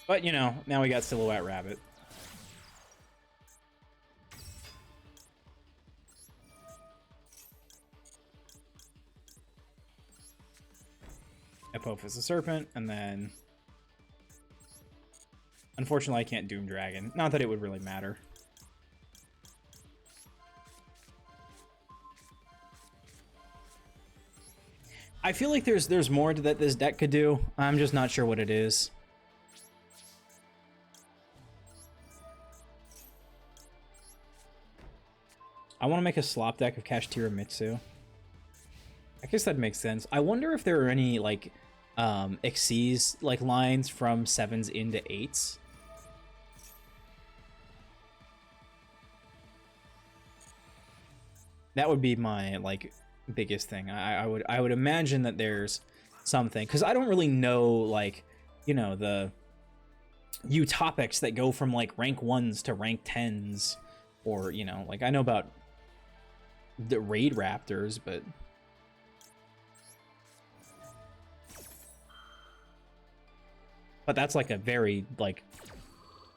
But you know, now we got Silhouette Rabbit. Apophis the Serpent, and then unfortunately I can't Doom Dragon. Not that it would really matter. I feel like there's more that this deck could do. I'm just not sure what it is. I want to make a slop deck of Kashtira Mitsu. I guess that makes sense. I wonder if there are any like Xyz like lines from 7s into 8s. That would be my like biggest thing. I would imagine that there's something, because I don't really know like, you know, the utopics that go from like rank 1s to rank 10s, or you know, like I know about the Raid Raptors, but that's like a very like,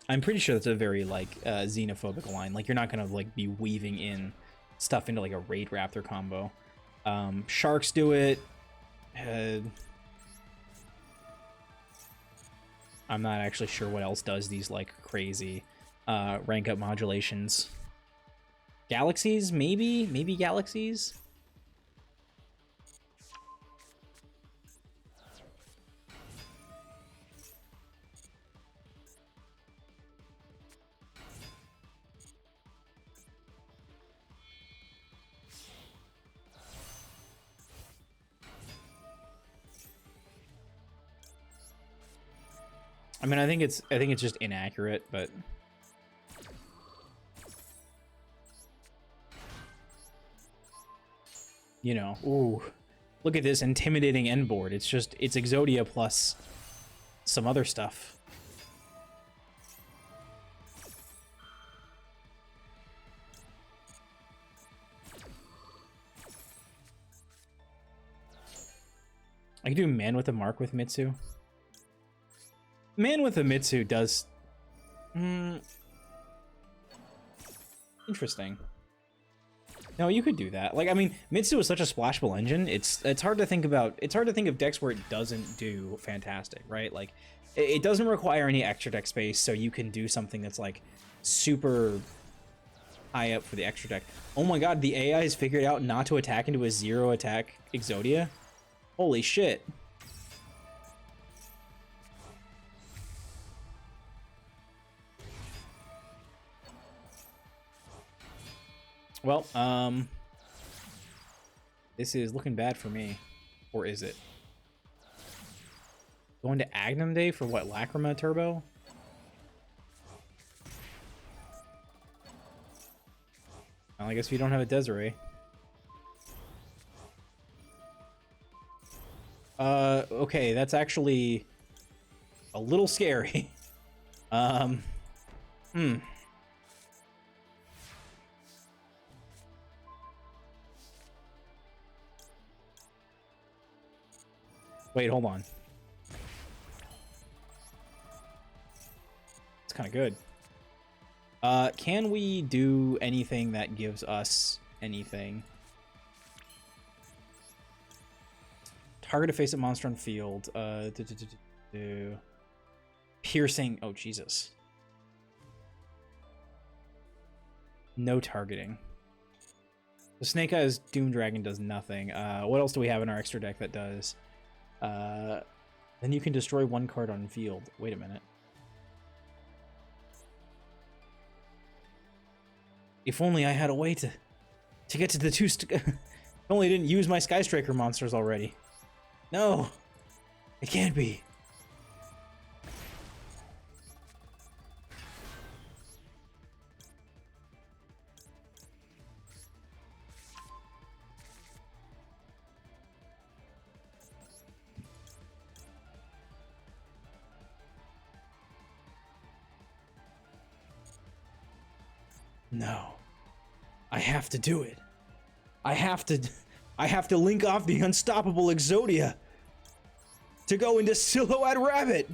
I'm pretty sure that's a very like xenophobic line. Like you're not gonna like be weaving in stuff into like a Raid Raptor combo. Sharks do it. I'm not actually sure what else does these like crazy rank up modulations. Galaxies, maybe Galaxies. I mean, I think it's just inaccurate, but you know, ooh, look at this intimidating end board. It's Exodia plus some other stuff. I can do Man with a Mark with Mitsu. Man with a Mitsu does... Interesting. No, you could do that. Like, I mean, Mitsu is such a splashable engine. It's hard to think about. It's hard to think of decks where it doesn't do fantastic, right? Like, it doesn't require any extra deck space, so you can do something that's like super high up for the extra deck. Oh my god, the AI has figured out not to attack into a 0 attack Exodia. Holy shit. Well, this is looking bad for me. Or is it? Going to Agnum Day for what, Lacrima Turbo? Well, I guess we don't have a Desiree. Okay, that's actually a little scary. Wait, hold on. It's kind of good. Can we do anything that gives us anything? Target a face-up monster on field. Piercing. Oh, Jesus. No targeting. The Snake Eyes Doom Dragon does nothing. What else do we have in our extra deck that does? Then you can destroy one card on field. Wait a minute. If only I had a way to get to the two. If only I didn't use my Sky Striker monsters already. No, it can't be. No. I have to do it. I have to link off the unstoppable Exodia to go into Silhouette Rabbit.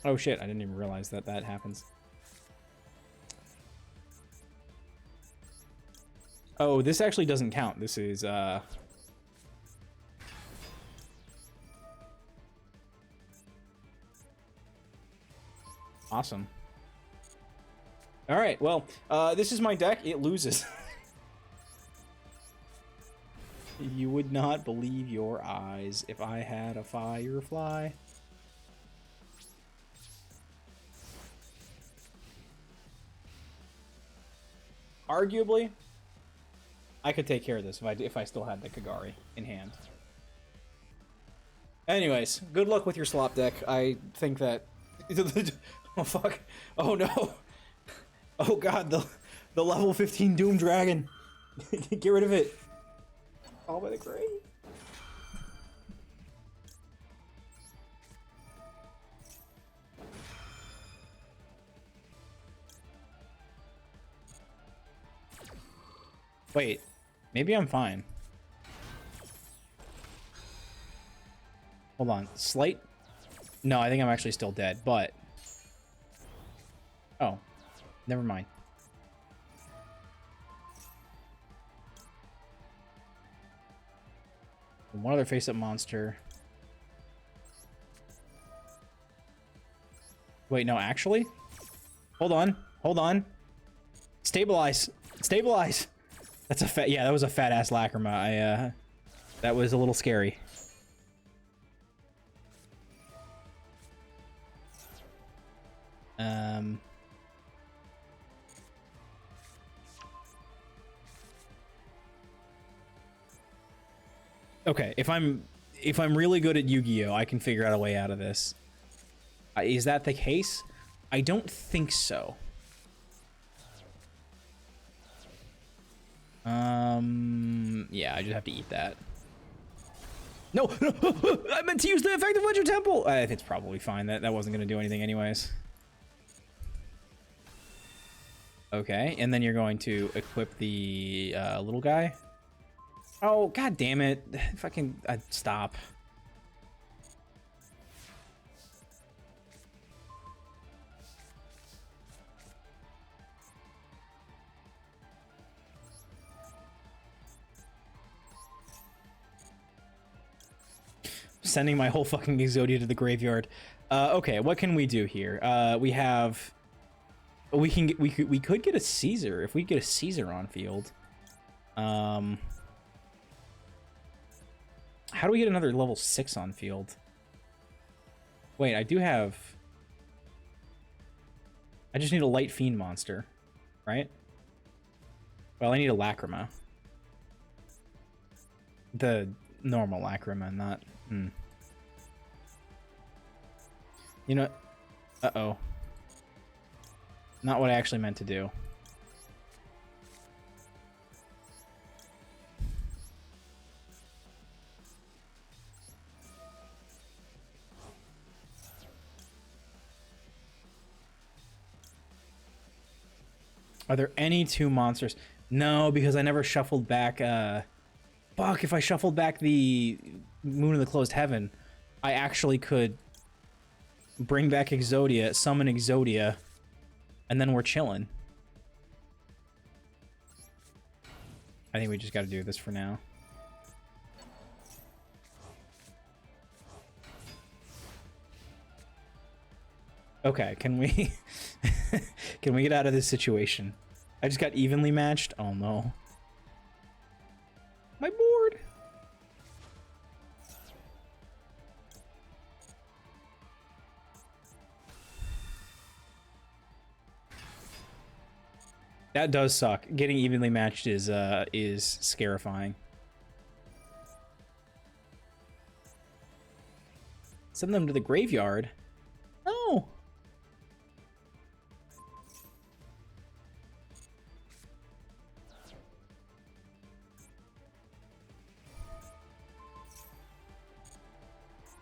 Oh shit, I didn't even realize that that happens. Oh, this actually doesn't count. This is awesome. All right, well, this is my deck. It loses. You would not believe your eyes if I had a Firefly. Arguably, I could take care of this if I still had the Kagari in hand. Anyways, good luck with your slop deck. I think that... Oh, fuck. Oh, no. Oh, God, the level 15 Doom Dragon. Get rid of it. All by the grave. Wait, maybe I'm fine. Hold on, slight? No, I think I'm actually still dead, but... Oh, never mind. One other face-up monster. Wait, no, actually? Hold on, hold on. Stabilize, stabilize! That's a fat, yeah, that was a fat-ass Lacrima. That was a little scary. Okay, if I'm really good at Yu-Gi-Oh, I can figure out a way out of this. Is that the case? I don't think so. Yeah, I just have to eat that. No, no, I meant to use the effective Ledger Temple. It's probably fine. That wasn't gonna do anything anyways. Okay, and then you're going to equip the little guy. Oh, god damn it! Fucking stop. sending my whole fucking Exodia to the graveyard. Okay, what can we do here? We could get a Caesar if we get a Caesar on field. How do we get another level 6 on field? Wait, I just need a light fiend monster, right? Well, I need a Lacrima. The normal Lacrima, not... You know... Uh-oh. Not what I actually meant to do. Are there any 2 monsters? No, because I never shuffled back, Fuck, if I shuffled back the Moon of the Closed Heaven, I actually could bring back Exodia, summon Exodia, and then we're chilling. I think we just gotta do this for now. Okay, can we... can we get out of this situation? I just got evenly matched? Oh no. My board! That does suck. Getting evenly matched is scarifying. Send them to the graveyard? No!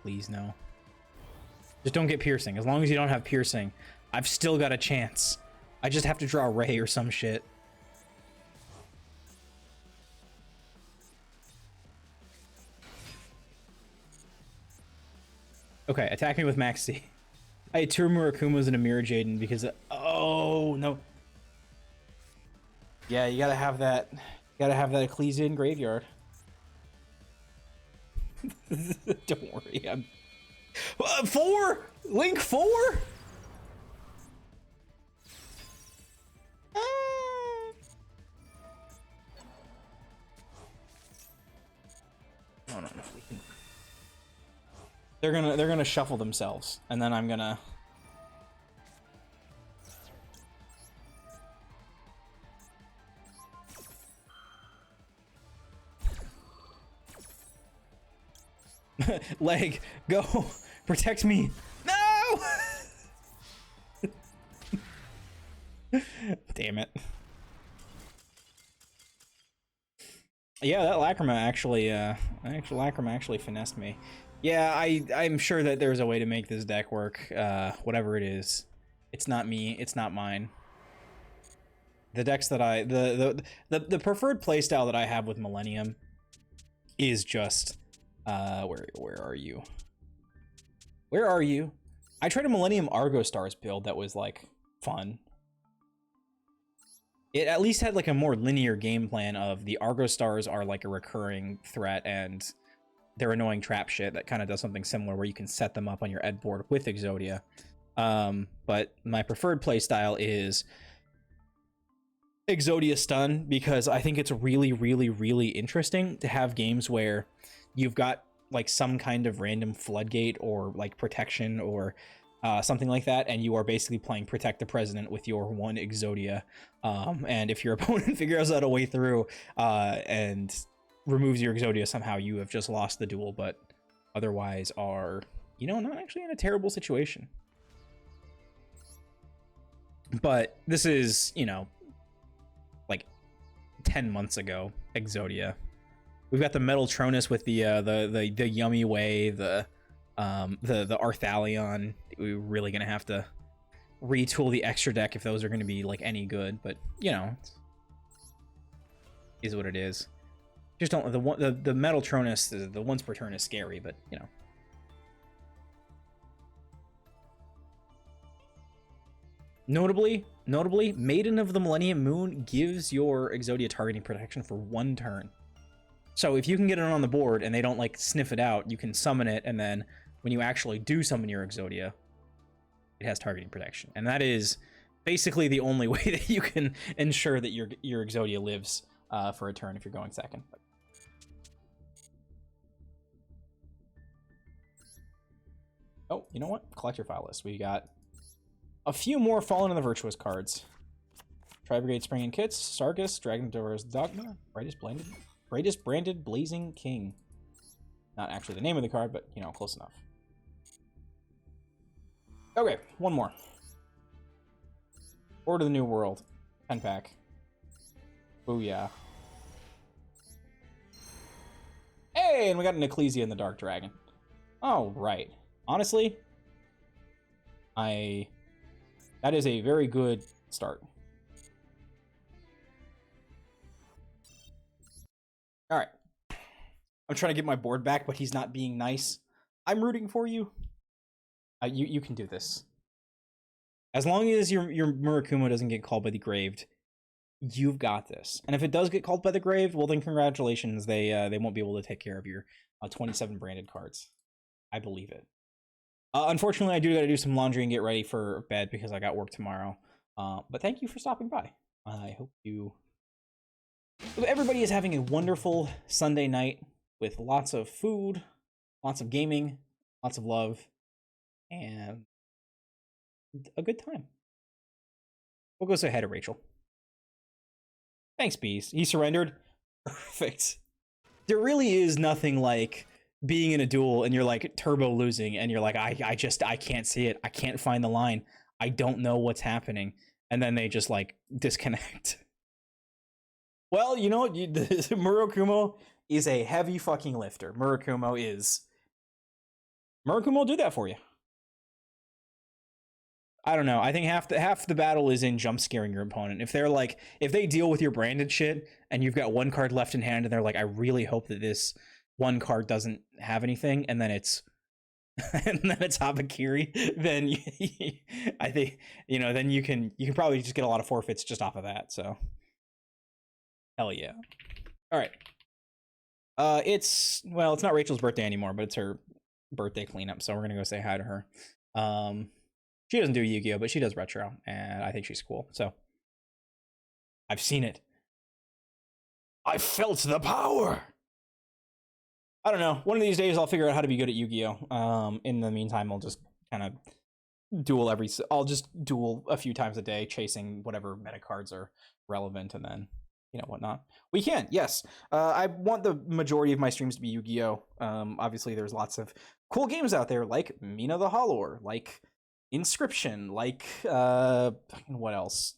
Please, no. Just don't get piercing. As long as you don't have piercing, I've still got a chance. I just have to draw a Ray or some shit. Okay, attack me with Max C. I had 2 Murakumas and a Mirror Jaden because... Oh, no. Yeah, you gotta have that... You gotta have that Ecclesian graveyard. Don't worry, I'm... 4? Link 4? Oh, no, we can... They're gonna shuffle themselves, and then I'm gonna... Leg, go! Protect me! No! Damn it. Yeah, that Lacrima actually, Lacrima actually finessed me. Yeah, I'm sure that there's a way to make this deck work, whatever it is. It's not me, it's not mine. The decks that the preferred playstyle that I have with Millennium is just, where are you? Where are you? I tried a Millennium Argo Stars build that was, like, fun. It at least had, like, a more linear game plan of the Argo Stars are, like, a recurring threat, and they're annoying trap shit that kind of does something similar where you can set them up on your Ed board with Exodia. But my preferred playstyle is Exodia Stun, because I think it's really, really, really interesting to have games where you've got like some kind of random floodgate or like protection or something like that, and you are basically playing Protect the President with your 1 Exodia, and if your opponent figures out a way through and removes your Exodia somehow, you have just lost the duel, but otherwise are, you know, not actually in a terrible situation. But this is, you know, like 10 months ago, Exodia. We've got the Metal Tronus with the Yummy Way, the Arthalion. We're really gonna have to retool the extra deck if those are gonna be like any good, but you know, is what it is. Just don't the Metal Tronus, the once per turn is scary, but you know. Notably, Maiden of the Millennium Moon gives your Exodia targeting protection for 1 turn. So if you can get it on the board and they don't like sniff it out, you can summon it, and then when you actually do summon your Exodia, it has targeting protection. And that is basically the only way that you can ensure that your Exodia lives for a turn if you're going second. Oh, you know what? Collect your file list. We got a few more Fallen in the Virtuous cards. Tri-Brigade Spring and Kits, Sargus, Dragon Doors Dogma, Brightest Branded Blazing King. Not actually the name of the card, but, you know, close enough. Okay, one more. Order of the New World. 10-pack. Booyah. Hey, and we got an Ecclesia and the Dark Dragon. Oh, right. Honestly, that is a very good start. All right. I'm trying to get my board back, but he's not being nice. I'm rooting for you. You can do this. As long as your Murakumo doesn't get called by the Graved, you've got this. And if it does get called by the Graved, well then congratulations. They won't be able to take care of your 27 branded cards. I believe it. Unfortunately, I do got to do some laundry and get ready for bed because I got work tomorrow. But thank you for stopping by. I hope everybody is having a wonderful Sunday night with lots of food, lots of gaming, lots of love, and a good time. We'll go say hi to Rachel. Thanks, Bees. He surrendered. Perfect. There really is nothing like being in a duel and you're like turbo losing and you're like, I can't see it. I can't find the line. I don't know what's happening. And then they just like disconnect. Well, you know what? Murakumo is a heavy fucking lifter. Murakumo will do that for you. I don't know. I think half the battle is in jump scaring your opponent. If they deal with your branded shit and you've got one card left in hand and they're like, I really hope that this one card doesn't have anything, and then it's Habakiri, then I think, you know, then you can probably just get a lot of forfeits just off of that. So hell yeah. All right. It's not Rachel's birthday anymore, but it's her birthday cleanup, so we're gonna go say hi to her. She doesn't do Yu-Gi-Oh, but she does retro, and I think she's cool. So I've seen it. I felt the power. I don't know. One of these days I'll figure out how to be good at Yu-Gi-Oh. In the meantime, I'll just kind of I'll just duel a few times a day, chasing whatever meta cards are relevant, and then, you know, whatnot. We can, yes. I want the majority of my streams to be Yu-Gi-Oh. Obviously, there's lots of cool games out there, like Mina the Hollower, like Inscription, like what else?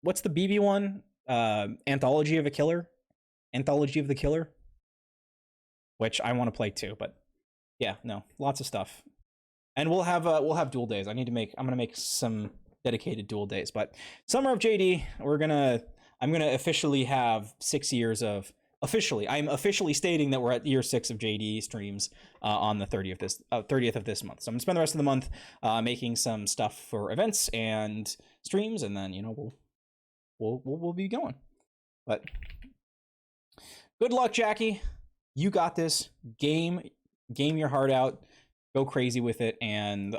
What's the BB one? Anthology of the Killer, which I want to play too. But yeah, no, lots of stuff. And we'll have duel days. I'm gonna make some dedicated duel days. But Summer of JD, I'm gonna officially have 6 years of I'm officially stating that we're at year 6 of JD streams on the 30th of this month. So I'm gonna spend the rest of the month making some stuff for events and streams, and then, you know, we'll be going. But good luck, Jackie. You got this. Game your heart out. Go crazy with it and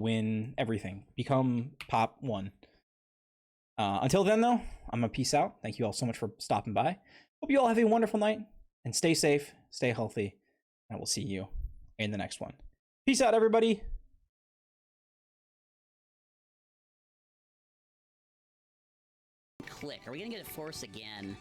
win everything. Become Pop 1. Until then, though, I'm gonna peace out. Thank you all so much for stopping by. Hope you all have a wonderful night, and stay safe, stay healthy, and I will see you in the next one. Peace out, everybody. Click. Are we gonna get a force again?